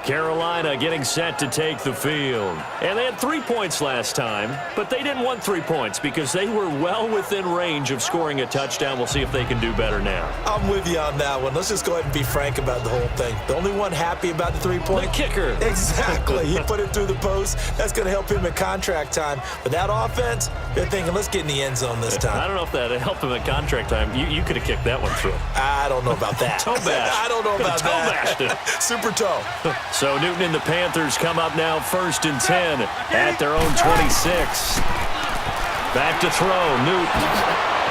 Carolina getting set to take the field. And they had 3 points last time, but they didn't want 3 points because they were well within range of scoring a touchdown. We'll see if they can do better now. I'm with you on that one. Let's just go ahead and be frank about the whole thing. The only one happy about the 3-point? The kicker. Exactly. He put it through the post. That's going to help him in contract time. But that offense, they're thinking, let's get in the end zone this time. I don't know if that helped him in contract time. You could have kicked that one through. I don't know about that. Toe bash. I don't know about that. Toe bashed it. Super toe. So Newton and the Panthers come up now 1st and 10 at their own 26. Back to throw, Newton.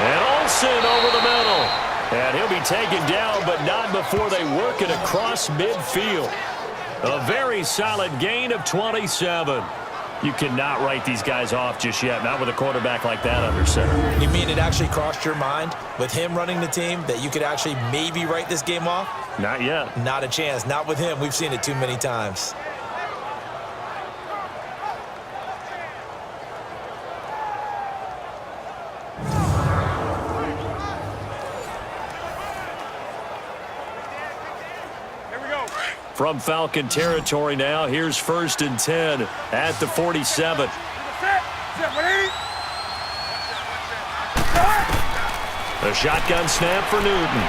And Olsen over the middle. And he'll be taken down, but not before they work it across midfield. A very solid gain of 27. You cannot write these guys off just yet, not with a quarterback like that under center. You mean it actually crossed your mind with him running the team that you could actually maybe write this game off? Not yet. Not a chance. Not with him. We've seen it too many times. From Falcon territory now, here's 1st and 10 at the 47. A shotgun snap for Newton.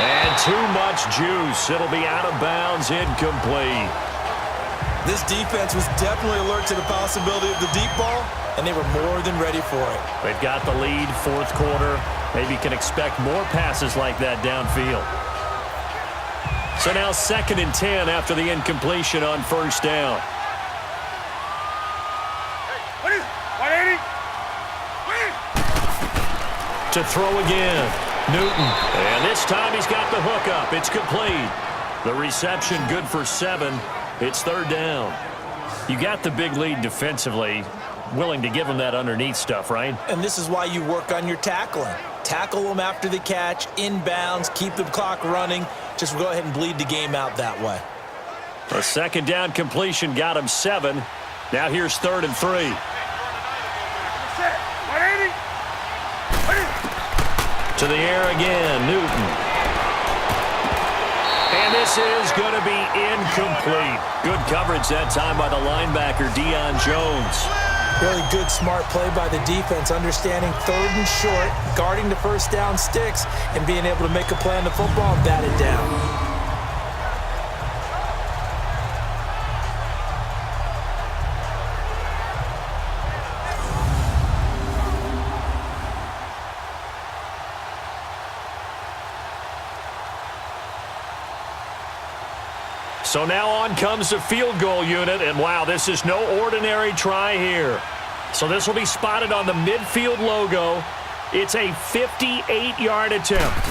And too much juice. It'll be out of bounds, incomplete. This defense was definitely alert to the possibility of the deep ball, and they were more than ready for it. They've got the lead, 4th quarter. Maybe can expect more passes like that downfield. So now 2nd and 10 after the incompletion on 1st down. To throw again, Newton. And this time he's got the hook up. It's complete. The reception good for 7. It's 3rd down. You got the big lead defensively. Willing to give them that underneath stuff, right? And this is why you work on your tackling. Tackle them after the catch, inbounds, keep the clock running. Just go ahead and bleed the game out that way. A 2nd down completion got him 7. Now here's 3rd and 3. To the air again, Newton. And this is going to be incomplete. Good coverage that time by the linebacker, Deion Jones. Really good, smart play by the defense, understanding 3rd and short, guarding the 1st down sticks, and being able to make a play on the football and bat it down. So now on comes the field goal unit, and wow, this is no ordinary try here. So this will be spotted on the midfield logo. It's a 58-yard attempt.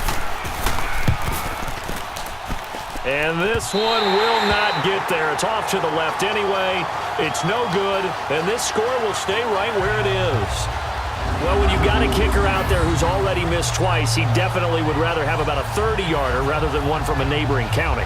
And this one will not get there. It's off to the left anyway. It's no good, and this score will stay right where it is. Well, when you've got a kicker out there who's already missed twice, he definitely would rather have about a 30-yarder rather than one from a neighboring county.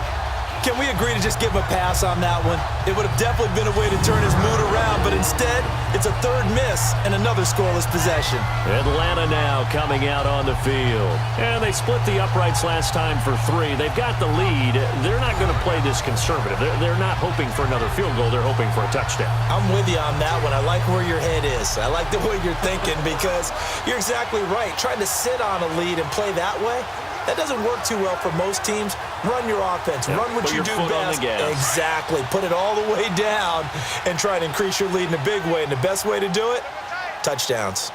Can we agree to just give him a pass on that one? It would have definitely been a way to turn his mood around, but instead, it's a 3rd miss and another scoreless possession. Atlanta now coming out on the field. And they split the uprights last time for 3. They've got the lead. They're not going to play this conservative. They're not hoping for another field goal. They're hoping for a touchdown. I'm with you on that one. I like where your head is. I like the way you're thinking because you're exactly right. Trying to sit on a lead and play that way, that doesn't work too well for most teams. Run your offense. Yep. Run what you do best. Exactly. Put it all the way down and try to increase your lead in a big way. And the best way to do it, touchdowns.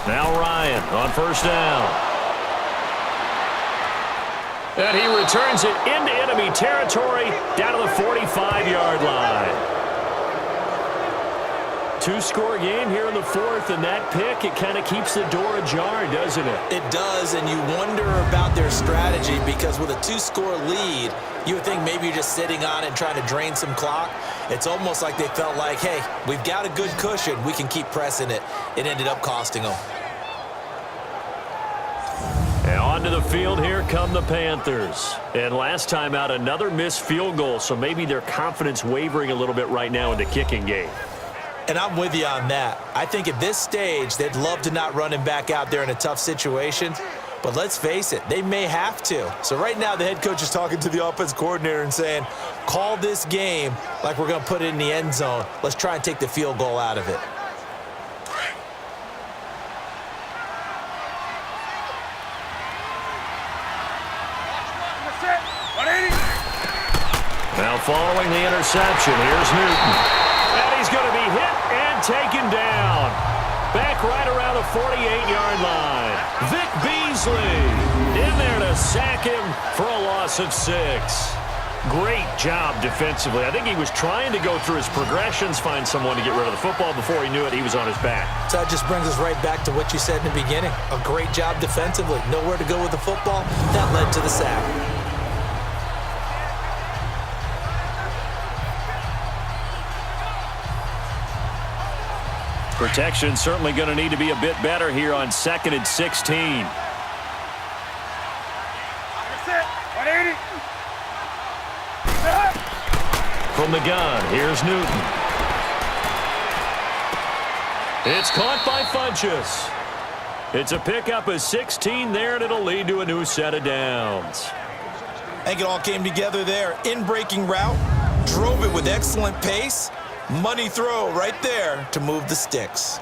Now Ryan on 1st down. And he returns it into enemy territory down to the 45-yard line. 2-score game here in the 4th, and that pick, it kind of keeps the door ajar, doesn't it? It does, and you wonder about their strategy because with a 2-score lead, you would think maybe you're just sitting on it and trying to drain some clock. It's almost like they felt like, hey, we've got a good cushion. We can keep pressing it. It ended up costing them. And on Onto the field, here come the Panthers. And last time out, another missed field goal, so maybe their confidence wavering a little bit right now in the kicking game. And I'm with you on that. I think at this stage, they'd love to not run him back out there in a tough situation. But let's face it, they may have to. So right now, the head coach is talking to the offense coordinator and saying, call this game like we're going to put it in the end zone. Let's try and take the field goal out of it. Now following the interception, here's Newton. And he's going to be hit and taken down. Back right around the 48-yard line. Vic Beasley in there to sack him for a loss of 6. Great job defensively. I think he was trying to go through his progressions, find someone to get rid of the football. Before he knew it, he was on his back. So that just brings us right back to what you said in the beginning. A great job defensively. Nowhere to go with the football. That led to the sack. Protection certainly going to need to be a bit better here on 2nd and 16. From the gun, here's Newton. It's caught by Funchess. It's a pickup of 16 there, and it'll lead to a new set of downs. I think it all came together there. In-breaking route, drove it with excellent pace. Money throw right there to move the sticks.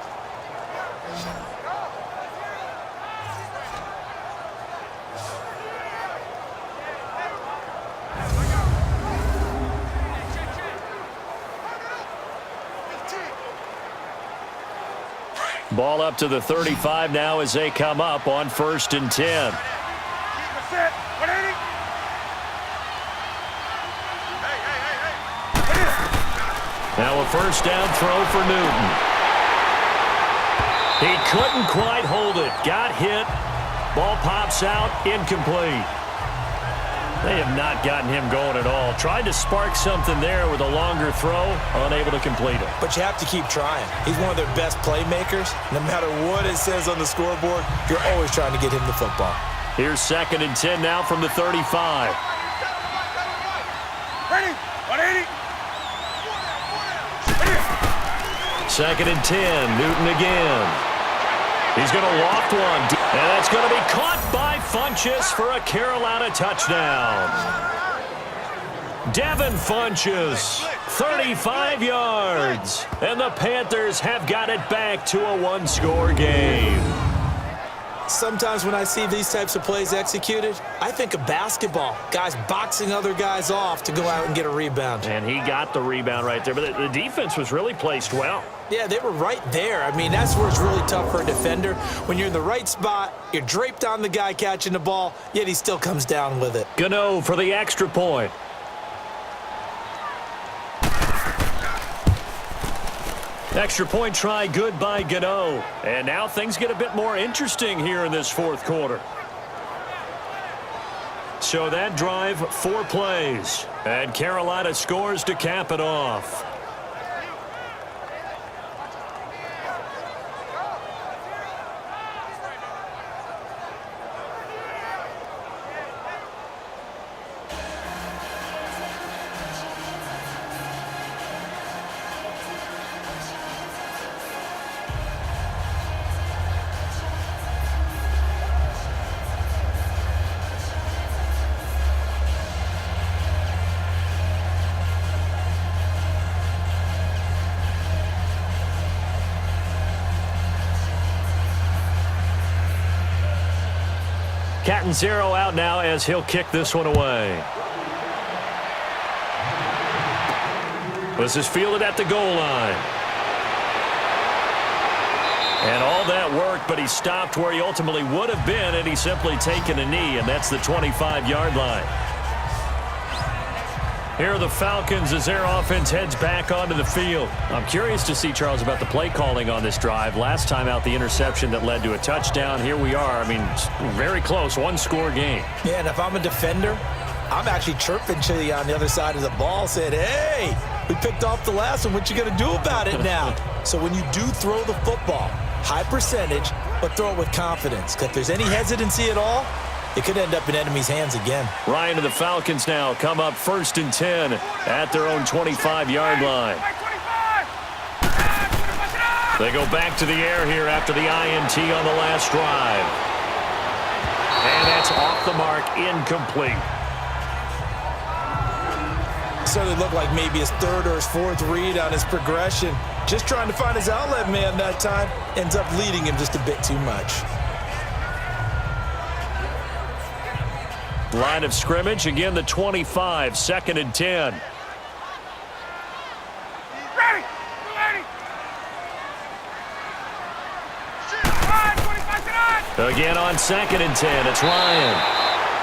Ball up to the 35 now as they come up on 1st and 10. Now a first down throw for Newton. He couldn't quite hold it. Got hit. Ball pops out. Incomplete. They have not gotten him going at all. Tried to spark something there with a longer throw. Unable to complete it. But you have to keep trying. He's one of their best playmakers. No matter what it says on the scoreboard, you're always trying to get him the football. Here's 2nd and 10 now from the 35. Ready? 180. 2nd and 10. Newton again. He's going to loft one. And that's going to be caught by Funchess for a Carolina touchdown. Devin Funchess, 35 yards. And the Panthers have got it back to a one-score game. Sometimes when I see these types of plays executed, I think of basketball. Guys boxing other guys off to go out and get a rebound. And he got the rebound right there. But the defense was really placed well. Yeah, they were right there. I mean, that's where it's really tough for a defender. When you're in the right spot, you're draped on the guy catching the ball, yet he still comes down with it. Gano for the extra point. Extra point try good by Gano. And now things get a bit more interesting here in this 4th quarter. So that drive, 4 plays. And Carolina scores to cap it off. Cat and zero out now as he'll kick this one away. This is fielded at the goal line. And all that worked, but he stopped where he ultimately would have been, and he's simply taken a knee, and that's the 25-yard line. Here are the Falcons as their offense heads back onto the field. I'm curious to see, Charles, about the play calling on this drive. Last time out, the interception that led to a touchdown. Here we are. I mean, very close, one-score game. Yeah, and if I'm a defender, I'm actually chirping to you on the other side of the ball, saying, hey, we picked off the last one. What you going to do about it now? So when you do throw the football, high percentage, but throw it with confidence. Because if there's any hesitancy at all, It could end up in enemy's hands again. Ryan and the Falcons now come up 1st and 10 at their own 25-yard line. They go back to the air here after the INT on the last drive. And that's off the mark, incomplete. Certainly looked like maybe his third or his fourth read on his progression. Just trying to find his outlet man that time. Ends up leading him just a bit too much. Line of scrimmage, again the 25, 2nd and 10. Again on 2nd and 10, it's Ryan.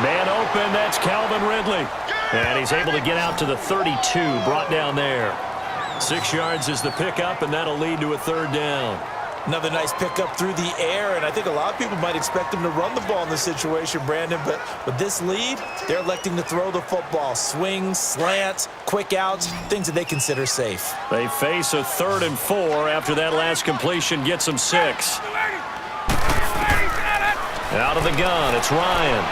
Man open, that's Calvin Ridley. And he's able to get out to the 32, brought down there. 6 yards is the pickup, and that'll lead to a 3rd down. Another nice pickup through the air, and I think a lot of people might expect him to run the ball in this situation, Brandon, but with this lead, they're electing to throw the football. Swings, slants, quick outs, things that they consider safe. They face a 3rd and 4 after that last completion gets them 6. Out of the gun, it's Ryan.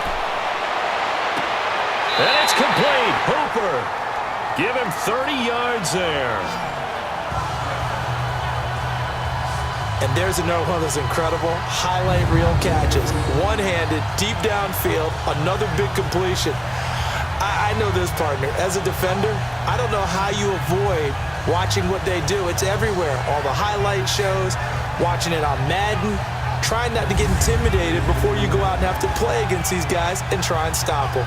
And it's complete. Hooper. Give him 30 yards there. And there's another one of those incredible highlight reel catches. One-handed, deep downfield, another big completion. I know this, partner. As a defender, I don't know how you avoid watching what they do. It's everywhere. All the highlight shows, watching it on Madden, trying not to get intimidated before you go out and have to play against these guys and try and stop them.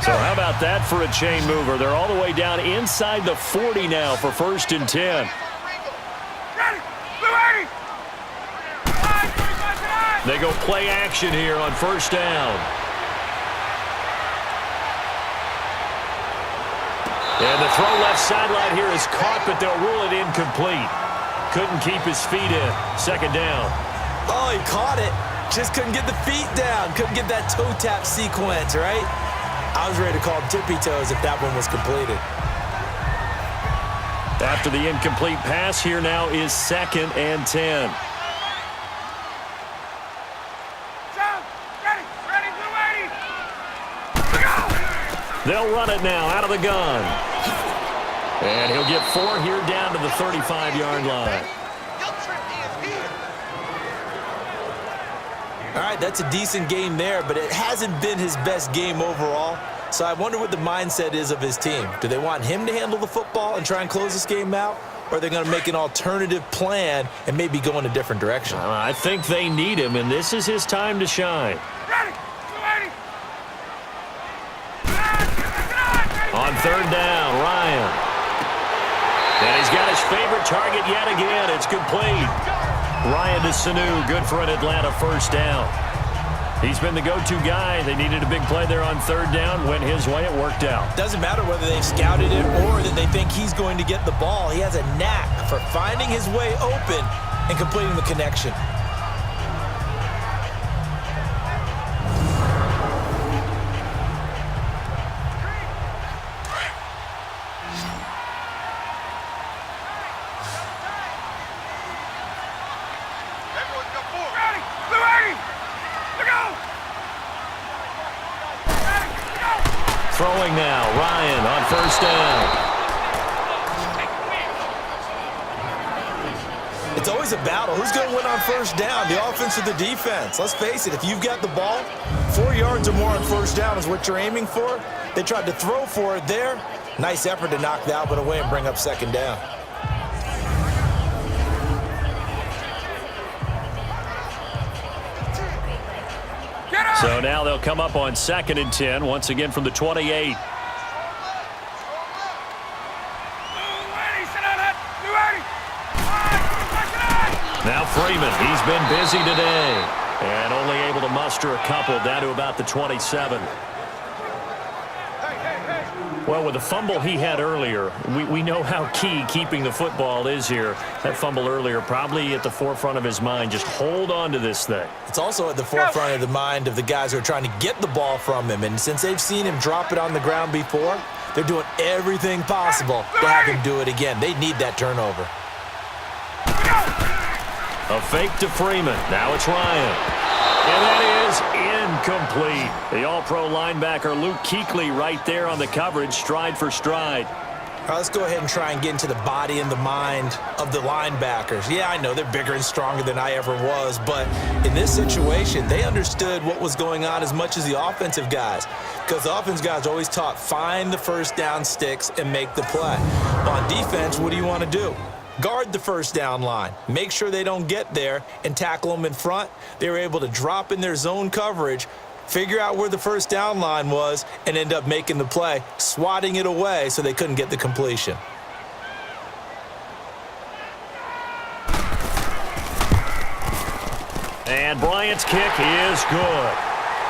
So how about that for a chain mover? They're all the way down inside the 40 now for 1st and 10. They go play action here on 1st down. And the throw left sideline here is caught, but they'll rule it incomplete. Couldn't keep his feet in. 2nd down. Oh, he caught it. Just couldn't get the feet down. Couldn't get that toe tap sequence, right? I was ready to call him tippy toes if that one was completed. After the incomplete pass, here now is 2nd and 10. They'll run it now out of the gun. And he'll get 4 here down to the 35-yard line. All right, that's a decent game there, but it hasn't been his best game overall. So I wonder what the mindset is of his team. Do they want him to handle the football and try and close this game out? Or are they going to make an alternative plan and maybe go in a different direction? I think they need him, and this is his time to shine. On 3rd down, Ryan. And he's got his favorite target yet again. It's complete. Ryan to Sanu, good for an Atlanta 1st down. He's been the go-to guy. They needed a big play there on 3rd down. Went his way, it worked out. Doesn't matter whether they've scouted it or that they think he's going to get the ball. He has a knack for finding his way open and completing the connection. Throwing now, Ryan on 1st down. It's always a battle. Who's going to win on 1st down, the offense or the defense? Let's face it, if you've got the ball, 4 yards or more on 1st down is what you're aiming for. They tried to throw for it there. Nice effort to knock that one away and bring up 2nd down. So now they'll come up on 2nd and 10, once again from the 28. Now Freeman, he's been busy today, and only able to muster a couple down to about the 27. Well, with the fumble he had earlier, we know how key keeping the football is here. That fumble earlier probably at the forefront of his mind. Just hold on to this thing. It's also at the forefront of the mind of the guys who are trying to get the ball from him. And since they've seen him drop it on the ground before, they're doing everything possible to have him do it again. They need that turnover. A fake to Freeman. Now it's Ryan. And that is incomplete. The all-pro linebacker Luke Kuechly right there on the coverage, stride for stride. All right, let's go ahead and try and get into the body and the mind of the linebackers. Yeah, I know they're bigger and stronger than I ever was, but in this situation, they understood what was going on as much as the offensive guys, because the offensive guys are always taught, find the first down sticks and make the play. On defense, what do you want to do? Guard the first down line. Make sure they don't get there and tackle them in front. They were able to drop in their zone coverage, figure out where the first down line was, and end up making the play, swatting it away so they couldn't get the completion. And Bryant's kick is good.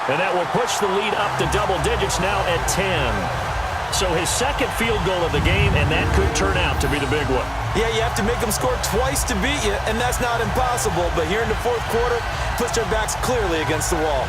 And that will push the lead up to double digits now at 10. So his second field goal of the game, and that could turn out to be the big one. Yeah, you have to make them score twice to beat you, and that's not impossible. But here in the fourth quarter, puts their backs clearly against the wall.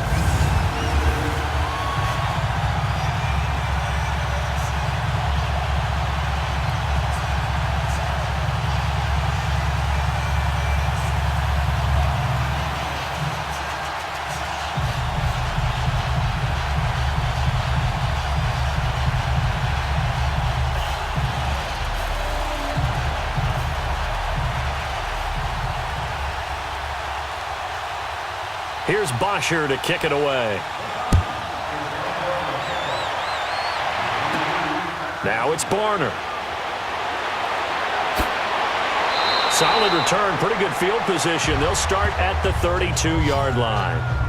Here's Bosher to kick it away. Now it's Barner. Solid return, pretty good field position. They'll start at the 32-yard line.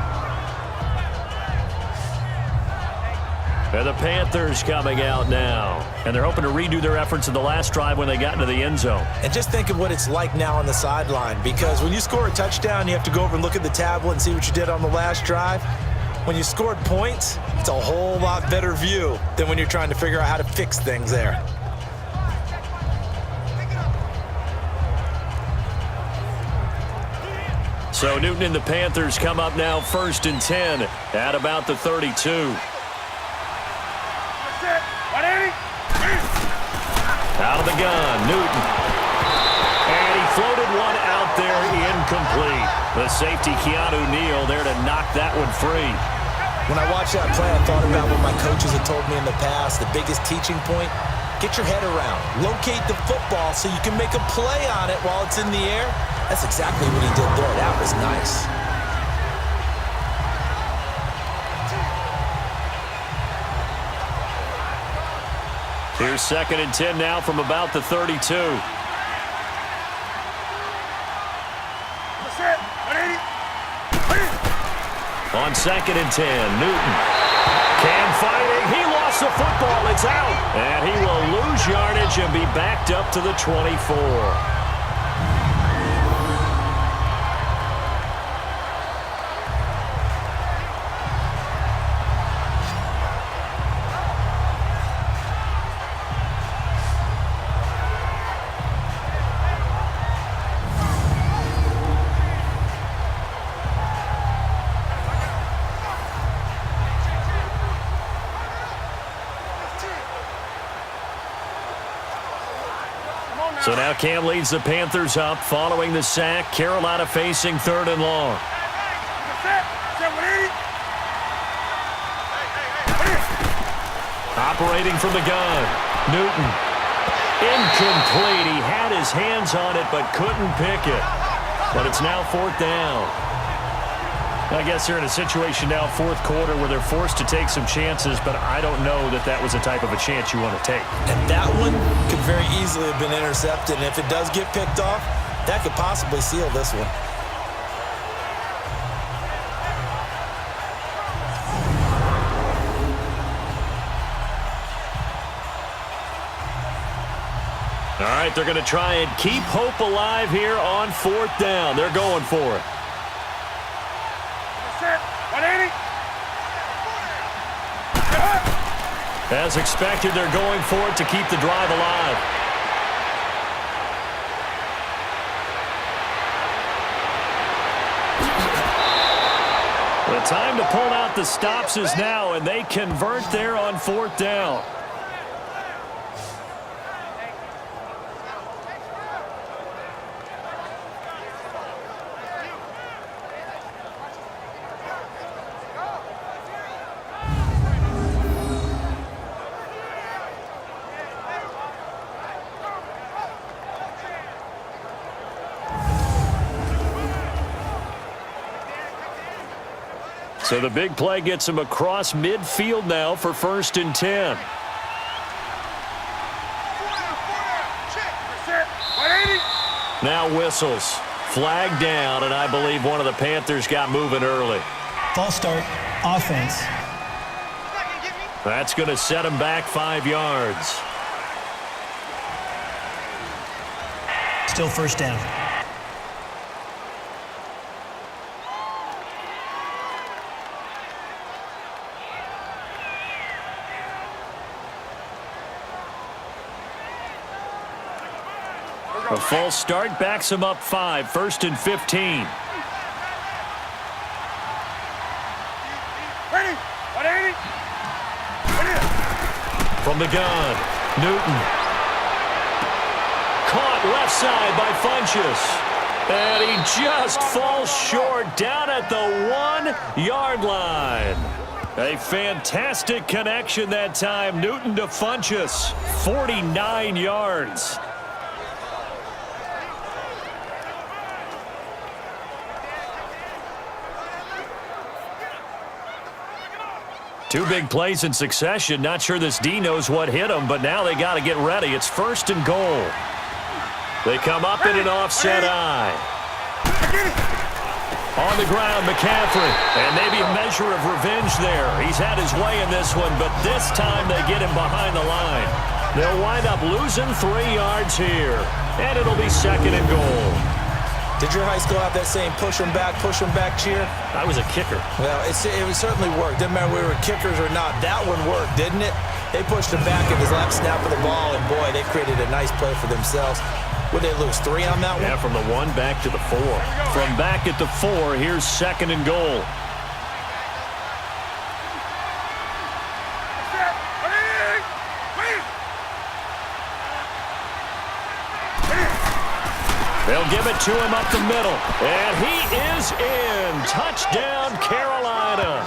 And the Panthers coming out now. And they're hoping to redo their efforts in the last drive when they got into the end zone. And just think of what it's like now on the sideline, because when you score a touchdown, you have to go over and look at the tablet and see what you did on the last drive. When you scored points, it's a whole lot better view than when you're trying to figure out how to fix things there. So Newton and the Panthers come up now 1st and 10 at about the 32. Out of the gun, Newton. And he floated one out there, incomplete. The safety, Keanu Neal, there to knock that one free. When I watched that play, I thought about what my coaches had told me in the past. The biggest teaching point, get your head around. Locate the football so you can make a play on it while it's in the air. That's exactly what he did there. That was nice. Here's 2nd and 10 now from about the 32. On 2nd and 10, Newton. Cam fighting. He lost the football. It's out. And he will lose yardage and be backed up to the 24. So now Cam leads the Panthers up following the sack. Carolina facing 3rd and long. Operating from the gun. Newton. Incomplete. He had his hands on it but couldn't pick it. But it's now 4th down. I guess they're in a situation now, 4th quarter, where they're forced to take some chances, but I don't know that that was the type of a chance you want to take. And that one could very easily have been intercepted, and if it does get picked off, that could possibly seal this one. All right, they're going to try and keep hope alive here on 4th down. They're going for it. As expected, they're going for it to keep the drive alive. The time to pull out the stops is now, and they convert there on 4th down. So the big play gets him across midfield now for 1st and 10. Now whistles. Flag down, and I believe one of the Panthers got moving early. False start, offense. That's going to set him back 5 yards. Still first down. A false start backs him up 5, 1st and 15. From the gun, Newton. Caught left side by Funchess. And he just falls short down at the 1-yard line. A fantastic connection that time. Newton to Funchess, 49 yards. Two big plays in succession. Not sure this D knows what hit him, but now they got to get ready. It's 1st and goal. They come up in an offset eye. On the ground, McCaffrey. And maybe a measure of revenge there. He's had his way in this one, but this time they get him behind the line. They'll wind up losing 3 yards here. And it'll be 2nd and goal. Did your high school have that saying, push them back cheer? I was a kicker. Well, it certainly worked. Didn't matter whether we were kickers or not. That one worked, didn't it? They pushed him back at his left snap of the ball, and boy, they created a nice play for themselves. Would they lose 3 on that one? Yeah, from the 1 back to the 4. From back at the 4, here's 2nd and goal. They'll give it to him up the middle. And he is in. Touchdown, Carolina.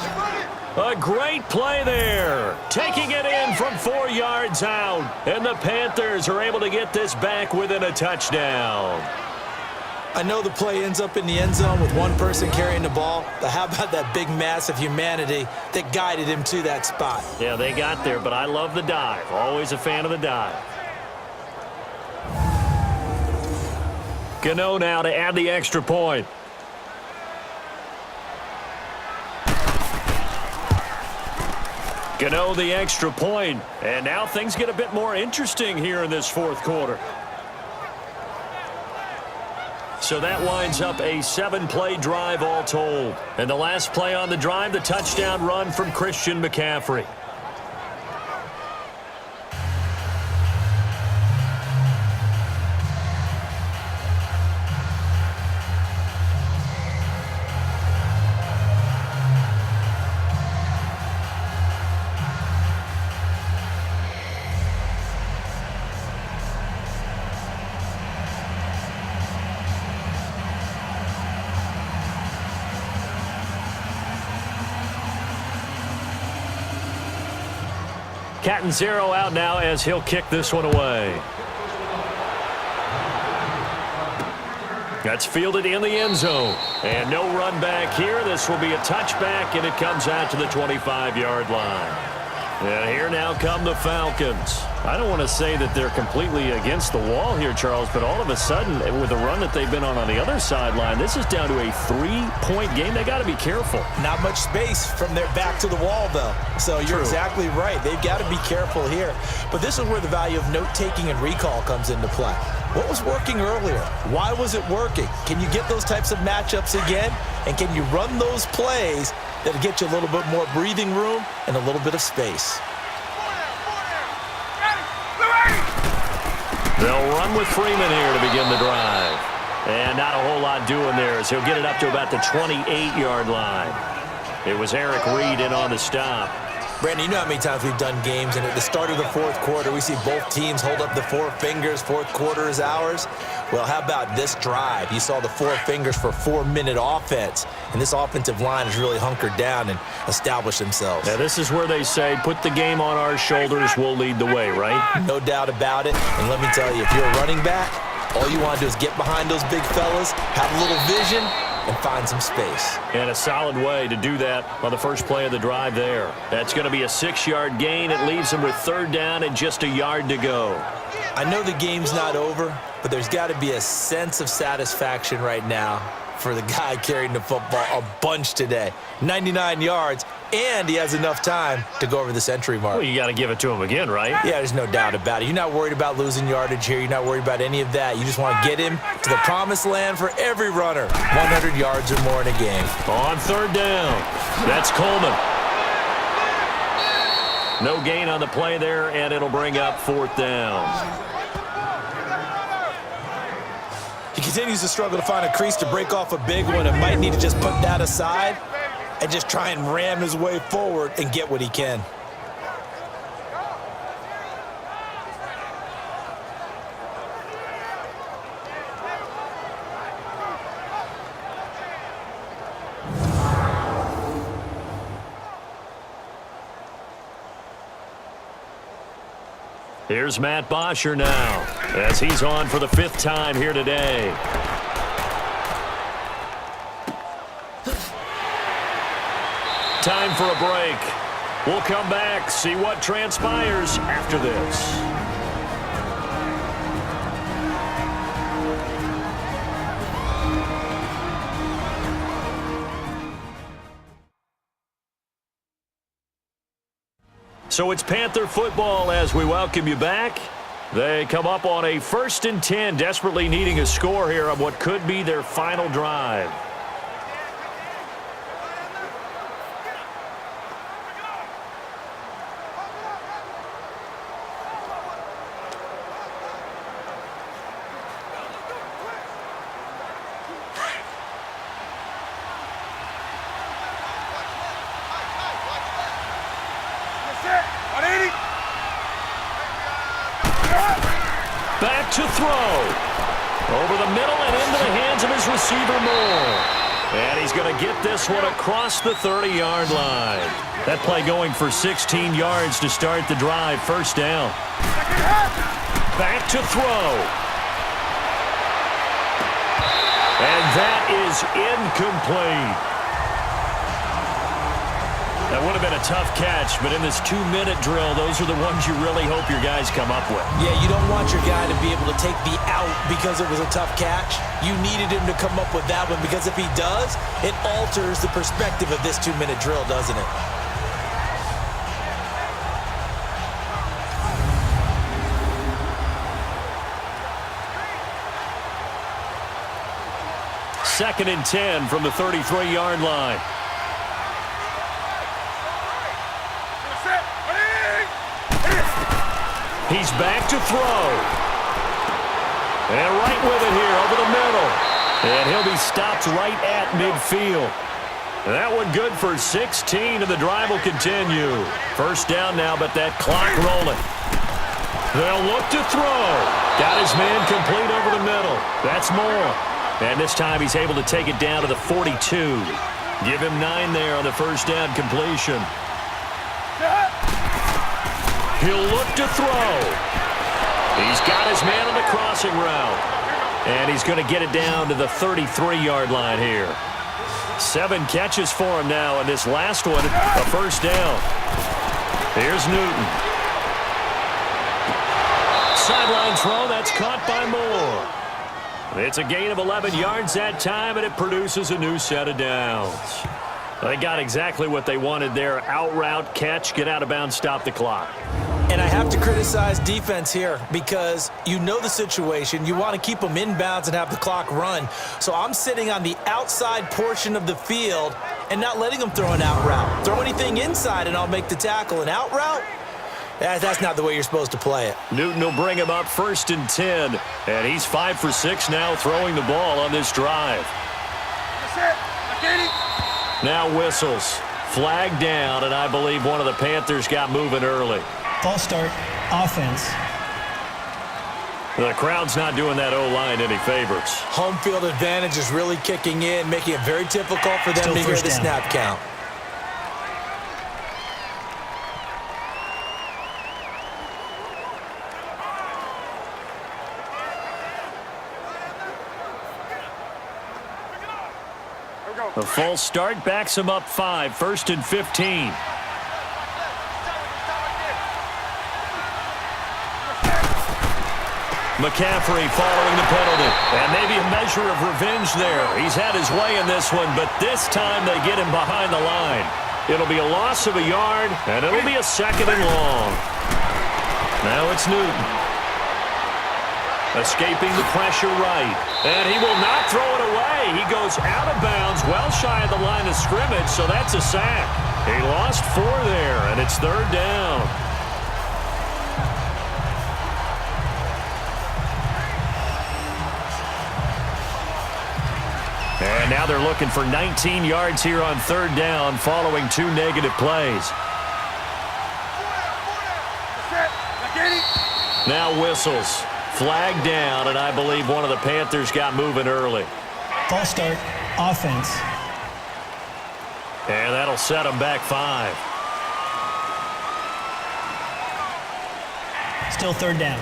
A great play there. Taking it in from 4 yards out. And the Panthers are able to get this back within a touchdown. I know the play ends up in the end zone with one person carrying the ball, but how about that big mass of humanity that guided him to that spot? Yeah, they got there, but I love the dive. Always a fan of the dive. Gano now to add the extra point. Gano the extra point. And now things get a bit more interesting here in this 4th quarter. So that winds up a 7-play drive all told. And the last play on the drive, the touchdown run from Christian McCaffrey. Cat and 0 out now as he'll kick this one away. That's fielded in the end zone. And no run back here. This will be a touchback, and it comes out to the 25-yard line. And here now come the Falcons. I don't want to say that they're completely against the wall here, Charles, but all of a sudden, with the run that they've been on the other sideline, this is down to a 3-point game. They got to be careful. Not much space from their back to the wall, though. So you're exactly right. They've got to be careful here. But this is where the value of note-taking and recall comes into play. What was working earlier? Why was it working? Can you get those types of matchups again? And can you run those plays that'll get you a little bit more breathing room and a little bit of space? They'll run with Freeman here to begin the drive. And not a whole lot doing there as he'll get it up to about the 28-yard line. It was Eric Reed in on the stop. Brandon, you know how many times we've done games, and at the start of the 4th quarter, we see both teams hold up the 4 fingers, 4th quarter is ours. Well, how about this drive? You saw the 4 fingers for 4-minute offense, and this offensive line has really hunkered down and established themselves. Now, this is where they say, put the game on our shoulders, we'll lead the way, right? No doubt about it, and let me tell you, if you're a running back, all you want to do is get behind those big fellas, have a little vision, and find some space. And a solid way to do that on the first play of the drive there. That's going to be a 6-yard gain. It leaves them with 3rd down and just a yard to go. I know the game's not over, but there's got to be a sense of satisfaction right now for the guy carrying the football a bunch today. 99 yards, and he has enough time to go over the century mark. Well, you got to give it to him again, right? Yeah, there's no doubt about it. You're not worried about losing yardage here. You're not worried about any of that. You just want to get him to the promised land for every runner. 100 yards or more in a game. On 3rd down, that's Coleman. No gain on the play there, and it'll bring up 4th down. He continues to struggle to find a crease to break off a big one and might need to just put that aside and just try and ram his way forward and get what he can. Here's Matt Bosher now, as he's on for the 5th time here today. Time for a break. We'll come back, see what transpires after this. So it's Panther football as we welcome you back. They come up on a 1st and 10, desperately needing a score here on what could be their final drive. Back to throw. Over the middle and into the hands of his receiver Moore. And he's going to get this one across the 30-yard line. That play going for 16 yards to start the drive. 1st down. Back to throw. And that is incomplete. That would have been a tough catch, but in this 2-minute drill, those are the ones you really hope your guys come up with. Yeah, you don't want your guy to be able to take the out because it was a tough catch. You needed him to come up with that one because if he does, it alters the perspective of this 2-minute drill, doesn't it? Second and 10 from the 33-yard line. He's back to throw. And right with it here over the middle. And he'll be stopped right at midfield. And that one good for 16, and the drive will continue. 1st down now, but that clock rolling. They'll look to throw. Got his man complete over the middle. That's Moore. And this time he's able to take it down to the 42. Give him 9 there on the 1st down completion. He'll look to throw. He's got his man on the crossing route. And he's going to get it down to the 33-yard line here. 7 catches for him now, and this last one, a 1st down. Here's Newton. Sideline throw, that's caught by Moore. It's a gain of 11 yards that time, and it produces a new set of downs. They got exactly what they wanted there. Out route, catch, get out of bounds, stop the clock. And I have to criticize defense here because you know the situation. You want to keep them inbounds and have the clock run. So I'm sitting on the outside portion of the field and not letting them throw an out route. Throw anything inside and I'll make the tackle. An out route? That's not the way you're supposed to play it. Newton will bring him up 1st and 10. And he's 5 for 6 now throwing the ball on this drive. Now whistles. Flag down, and I believe one of the Panthers got moving early. False start, offense. The crowd's not doing that O-line any favors. Home field advantage is really kicking in, making it very difficult for them Still to hear first the down. snap count. A full start backs him up 5, 1st and 15. McCaffrey following the penalty. And maybe a measure of revenge there. He's had his way in this one, but this time they get him behind the line. It'll be a loss of a yard, and it'll be a 2nd and long. Now it's Newton. Escaping the pressure right. And he will not throw it away. He goes out of bounds, well shy of the line of scrimmage, so that's a sack. He lost 4 there, and it's 3rd down. And now they're looking for 19 yards here on 3rd down following 2 negative plays. Now whistles. Flag down, and I believe one of the Panthers got moving early. False start, offense. And that'll set them back 5. Still 3rd down.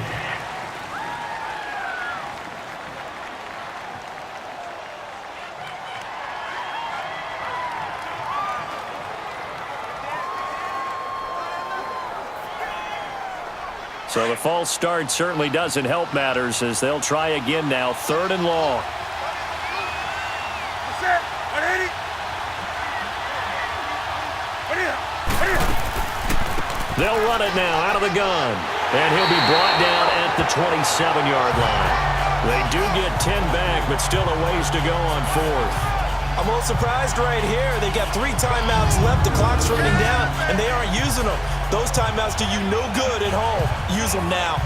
So the false start certainly doesn't help matters as they'll try again now, 3rd and long. They'll run it now out of the gun. And he'll be brought down at the 27-yard line. They do get 10 back, but still a ways to go on 4th. I'm a little surprised right here. They've got 3 timeouts left. The clock's running down, and they aren't using them. Those timeouts do you no good at home. Use them now.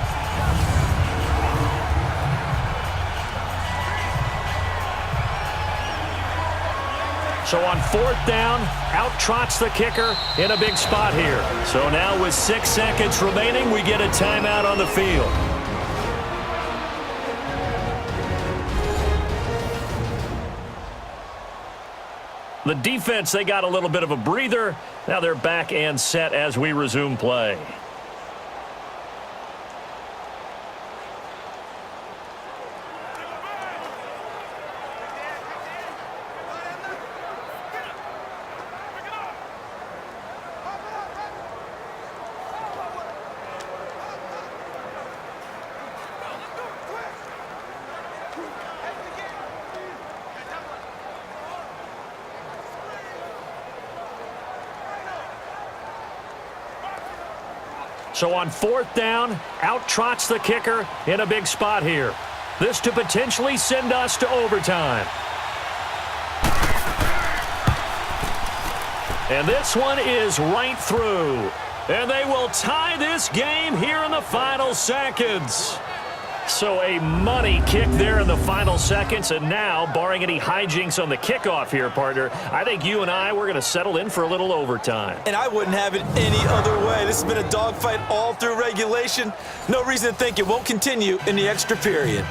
So on 4th down, out trots the kicker in a big spot here. So now with 6 seconds remaining, we get a timeout on the field. The defense, they got a little bit of a breather. Now they're back and set as we resume play. So on 4th down, out trots the kicker in a big spot here. This to potentially send us to overtime. And this one is right through. And they will tie this game here in the final seconds. So a money kick there in the final seconds. And now, barring any hijinks on the kickoff here, partner, I think you and I, we're going to settle in for a little overtime. And I wouldn't have it any other way. This has been a dogfight all through regulation. No reason to think it won't continue in the extra period.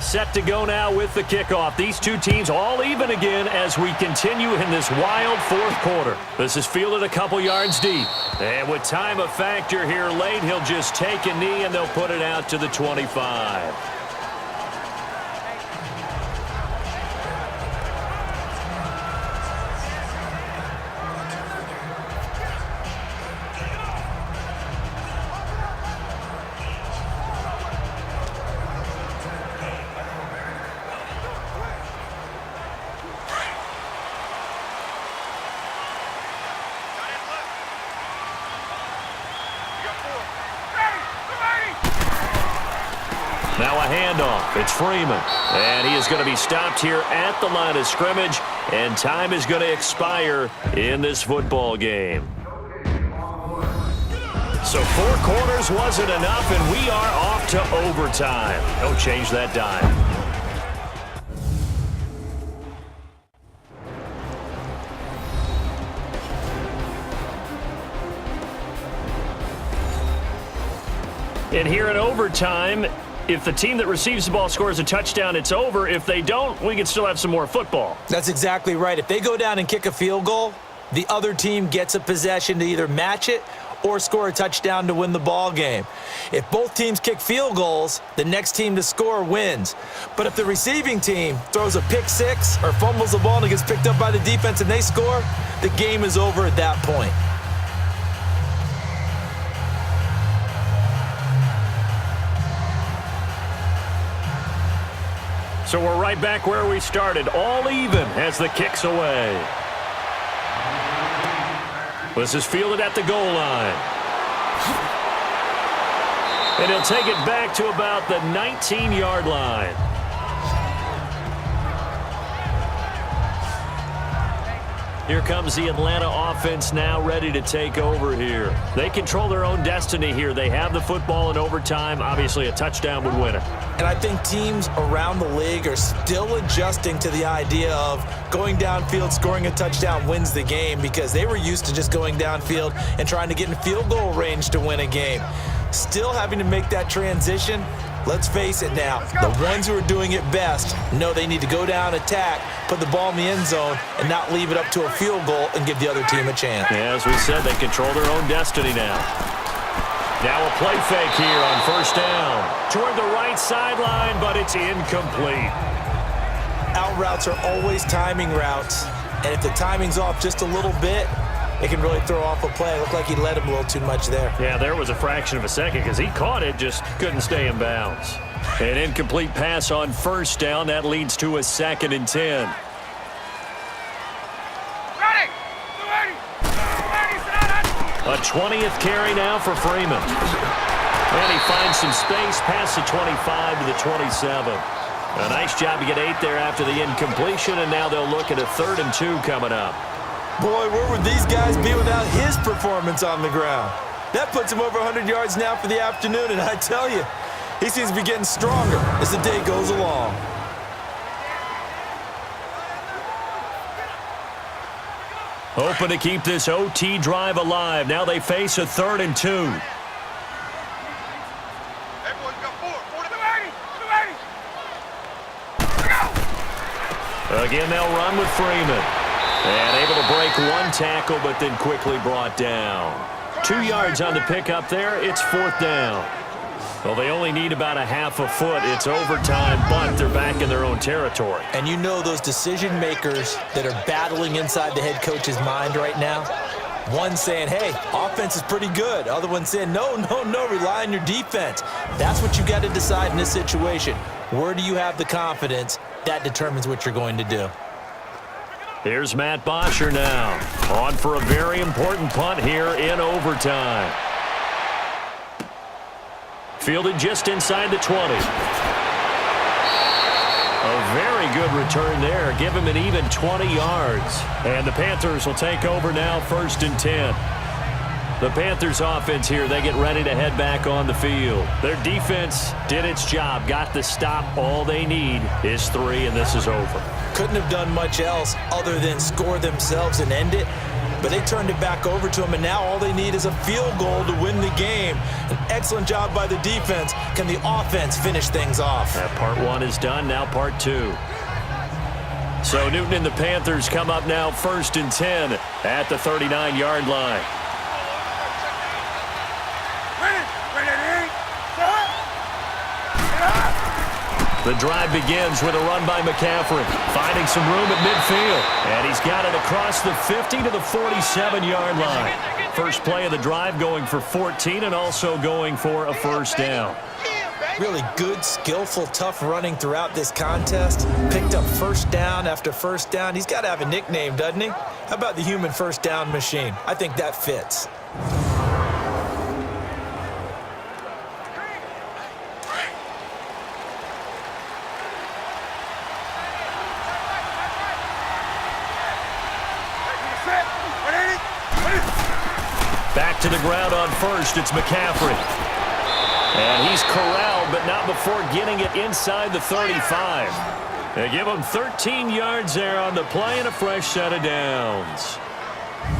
Set to go now with the kickoff. These two teams all even again as we continue in this wild 4th quarter. This is fielded a couple yards deep. And with time a factor here late, he'll just take a knee and they'll put it out to the 25. Now a handoff. It's Freeman. And he is going to be stopped here at the line of scrimmage. And time is going to expire in this football game. So 4 quarters wasn't enough, and we are off to overtime. Don't change that dime. And here in overtime, if the team that receives the ball scores a touchdown, it's over. If they don't, we can still have some more football. That's exactly right. If they go down and kick a field goal, the other team gets a possession to either match it or score a touchdown to win the ball game. If both teams kick field goals, the next team to score wins. But if the receiving team throws a pick six or fumbles the ball and it gets picked up by the defense and they score, the game is over at that point. So we're right back where we started, all even as the kick's away. This is fielded at the goal line. And he'll take it back to about the 19-yard line. Here comes the Atlanta offense now ready to take over here. They control their own destiny here. They have the football in overtime. Obviously, a touchdown would win it. And I think teams around the league are still adjusting to the idea of going downfield, scoring a touchdown wins the game, because they were used to just going downfield and trying to get in field goal range to win a game. Still having to make that transition. Let's face it now, the ones who are doing it best know they need to go down, attack, put the ball in the end zone, and not leave it up to a field goal and give the other team a chance. Yeah, as we said, they control their own destiny now. Now a play fake here on first down. Toward the right sideline, but it's incomplete. Out routes are always timing routes, and if the timing's off just a little bit, it can really throw off a play. It looked like he let him a little too much there. Yeah, there was a fraction of a second because he caught it, just couldn't stay in bounds. An incomplete pass on first down. That leads to a 2nd and 10. A 20th carry now for Freeman. And he finds some space past the 25 to the 27. A nice job to get 8 there after the incompletion, and now they'll look at a 3rd and 2 coming up. Boy, where would these guys be without his performance on the ground? That puts him over 100 yards now for the afternoon, and I tell you, he seems to be getting stronger as the day goes along. Hoping to keep this OT drive alive. Now they face a 3rd and 2. Everyone's got 4 to 80. Again, they'll run with Freeman. And able to break one tackle, but then quickly brought down. 2 yards on the pickup there. It's 4th down. Well, they only need about a half a foot. It's overtime, but they're back in their own territory. And you know those decision makers that are battling inside the head coach's mind right now? One saying, hey, offense is pretty good. Other one saying, no, rely on your defense. That's what you got to decide in this situation. Where do you have the confidence? That determines what you're going to do. Here's Matt Bosher now, on for a very important punt here in overtime. Fielded just inside the 20. A very good return there. Give him an even 20 yards. And the Panthers will take over now, 1st and 10. The Panthers offense here, they get ready to head back on the field. Their defense did its job, got the stop. All they need is 3, and this is over. Couldn't have done much else other than score themselves and end it. But they turned it back over to him, and now all they need is a field goal to win the game. An excellent job by the defense. Can the offense finish things off? Part 1 is done, now part 2. So Newton and the Panthers come up now 1st and 10 at the 39-yard line. The drive begins with a run by McCaffrey, finding some room at midfield. And he's got it across the 50 to the 47-yard line. First play of the drive going for 14 and also going for a 1st down. Really good, skillful, tough running throughout this contest. Picked up 1st down after 1st down. He's got to have a nickname, doesn't he? How about the human 1st down machine? I think that fits. Back to the ground on 1st, it's McCaffrey. And he's corralled, but not before getting it inside the 35. They give him 13 yards there on the play and a fresh set of downs.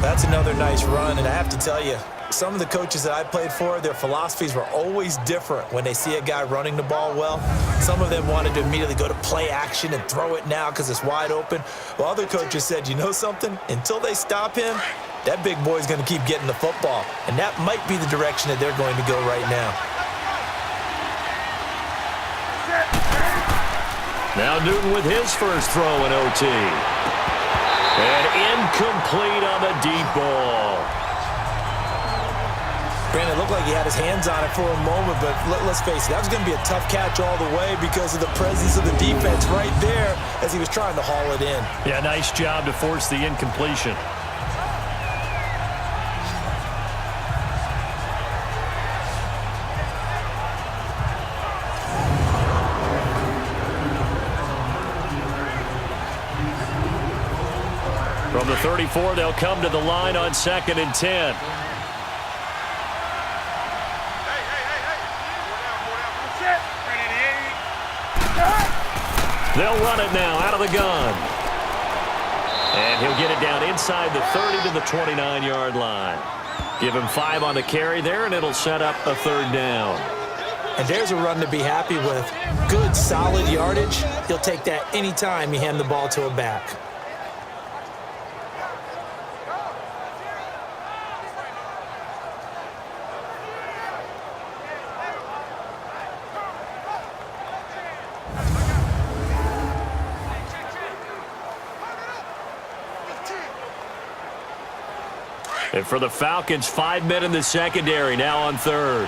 That's another nice run, and I have to tell you, some of the coaches that I played for, their philosophies were always different when they see a guy running the ball well. Some of them wanted to immediately go to play action and throw it now because it's wide open. While other coaches said, you know something? Until they stop him, that big boy's going to keep getting the football. And that might be the direction that they're going to go right now. Now Newton with his first throw in OT. And incomplete on the deep ball. Brandon, it looked like he had his hands on it for a moment, but let's face it, that was going to be a tough catch all the way because of the presence of the defense right there as he was trying to haul it in. Yeah, nice job to force the incompletion. From the 34, they'll come to the line on 2nd and 10. They'll run it now out of the gun. And he'll get it down inside the 30 to the 29-yard line. Give him 5 on the carry there, and it'll set up a 3rd down. And there's a run to be happy with. Good, solid yardage. He'll take that anytime you hand the ball to a back. And for the Falcons, 5 men in the secondary, now on 3rd.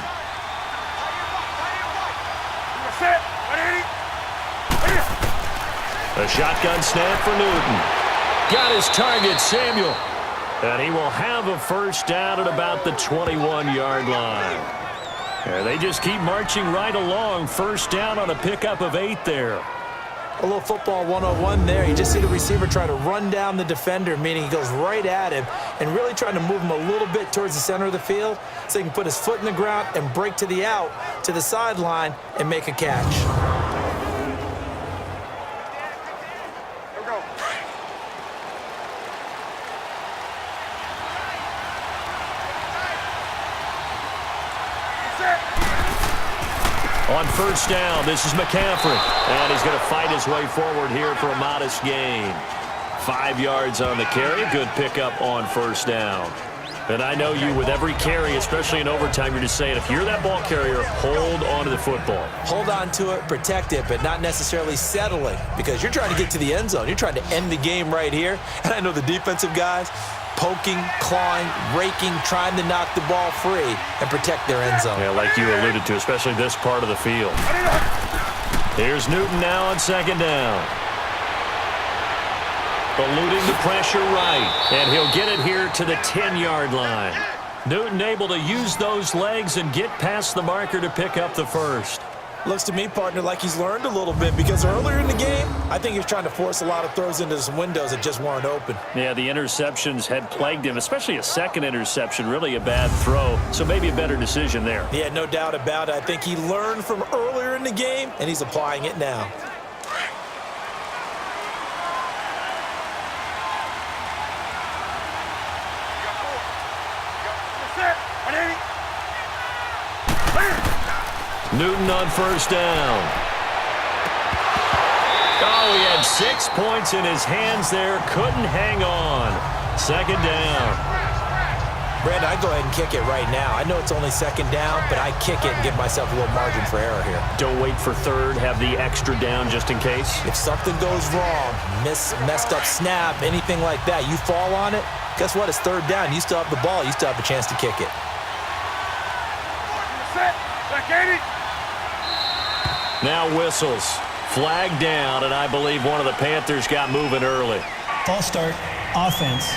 A shotgun snap for Newton. Got his target, Samuel. And he will have a 1st down at about the 21-yard line. And they just keep marching right along. 1st down on a pickup of 8 there. A little football 101 there. You just see the receiver try to run down the defender, meaning he goes right at him and really trying to move him a little bit towards the center of the field so he can put his foot in the ground and break to the out, to the sideline, and make a catch. On 1st down, this is McCaffrey. And he's going to fight his way forward here for a modest gain. 5 yards on the carry. Good pickup on 1st down. And I know you, with every carry, especially in overtime, you're just saying, if you're that ball carrier, hold on to the football. Hold on to it, protect it, but not necessarily settling because you're trying to get to the end zone. You're trying to end the game right here. And I know the defensive guys poking, clawing, raking, trying to knock the ball free and protect their end zone. Yeah, like you alluded to, especially this part of the field. Here's Newton now on 2nd down. Eluding the pressure right. And he'll get it here to the 10-yard line. Newton able to use those legs and get past the marker to pick up the 1st. Looks to me, partner, like he's learned a little bit because earlier in the game, I think he was trying to force a lot of throws into some windows that just weren't open. Yeah, the interceptions had plagued him, especially a 2nd interception, really a bad throw. So maybe a better decision there. Yeah, no doubt about it. I think he learned from earlier in the game, and he's applying it now. Newton on 1st down. Oh, he had 6 points in his hands there. Couldn't hang on. 2nd down. Brandon, I'd go ahead and kick it right now. I know it's only 2nd down, but I kick it and give myself a little margin for error here. Don't wait for 3rd. Have the extra down just in case. If something goes wrong, messed up snap, anything like that, you fall on it, guess what? It's 3rd down. You still have the ball. You still have a chance to kick it. Now whistles. Flag down, and I believe one of the Panthers got moving early. False start, offense.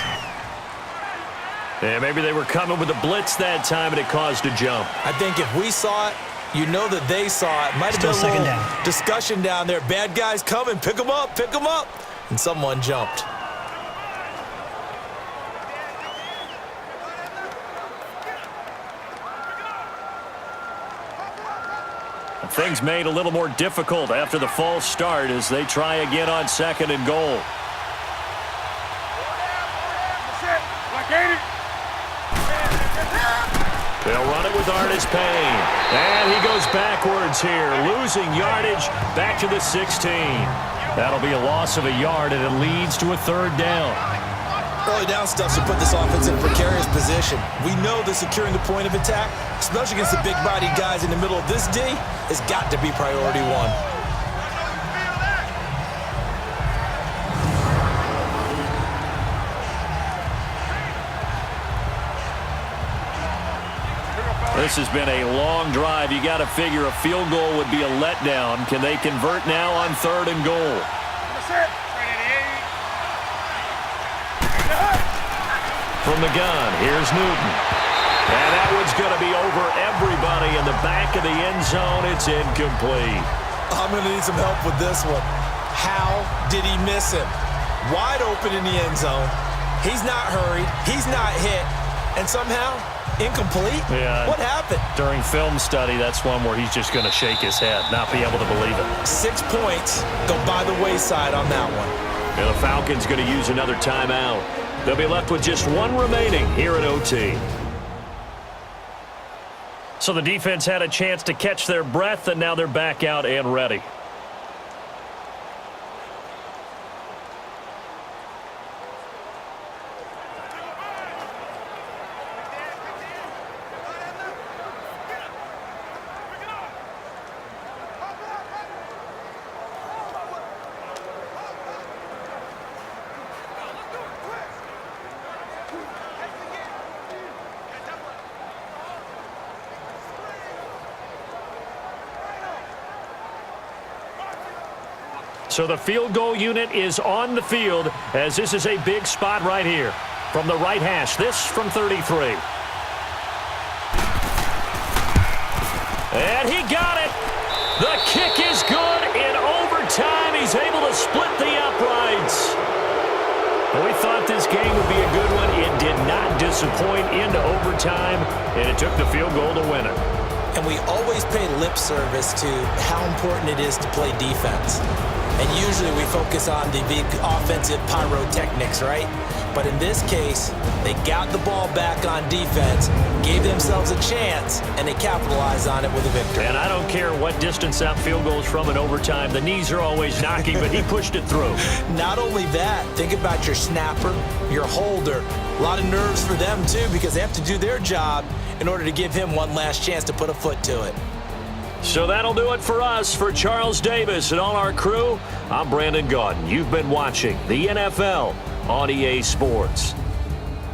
Yeah, maybe they were coming with a blitz that time, and it caused a jump. I think if we saw it, you know that they saw it. Might have been a little discussion down there. Bad guys coming. Pick them up. Pick them up. And someone jumped. Things made a little more difficult after the false start as they try again on 2nd and goal. They'll run it with Artis Payne. And he goes backwards here, losing yardage back to the 16. That'll be a loss of a yard, and it leads to a third down. Early down stuff should put this offense in a precarious position. We know that securing the point of attack, especially against the big-bodied guys in the middle of this D, has got to be priority one. This has been a long drive. You got to figure a field goal would be a letdown. Can they convert now on 3rd and goal? From the gun, here's Newton. And that one's going to be over everybody in the back of the end zone. It's incomplete. I'm going to need some help with this one. How did he miss him? Wide open in the end zone. He's not hurried. He's not hit. And somehow, incomplete? Yeah. What happened? During film study, that's one where he's just going to shake his head, not be able to believe it. 6 points go by the wayside on that one. And the Falcons going to use another timeout. They'll be left with just one remaining here at OT. So the defense had a chance to catch their breath, and now they're back out and ready. So the field goal unit is on the field, as this is a big spot right here. From the right hash, this from 33. And he got it. The kick is good in overtime. He's able to split the uprights. We thought this game would be a good one. It did not disappoint into overtime, and it took the field goal to win it. And we always pay lip service to how important it is to play defense. And usually we focus on the big offensive pyrotechnics, right? But in this case, they got the ball back on defense, gave themselves a chance, and they capitalized on it with a victory. And I don't care what distance that field goes from in overtime. The knees are always knocking, but he pushed it through. Not only that, think about your snapper, your holder. A lot of nerves for them, too, because they have to do their job in order to give him one last chance to put a foot to it. So that'll do it for us. For Charles Davis and all our crew, I'm Brandon Gaudin. You've been watching the NFL on EA Sports.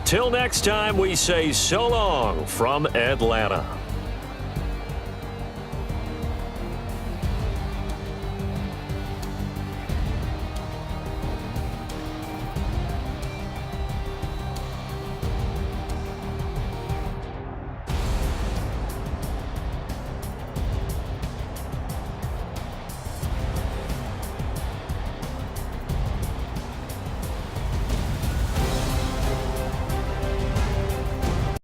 Till next time, we say so long from Atlanta.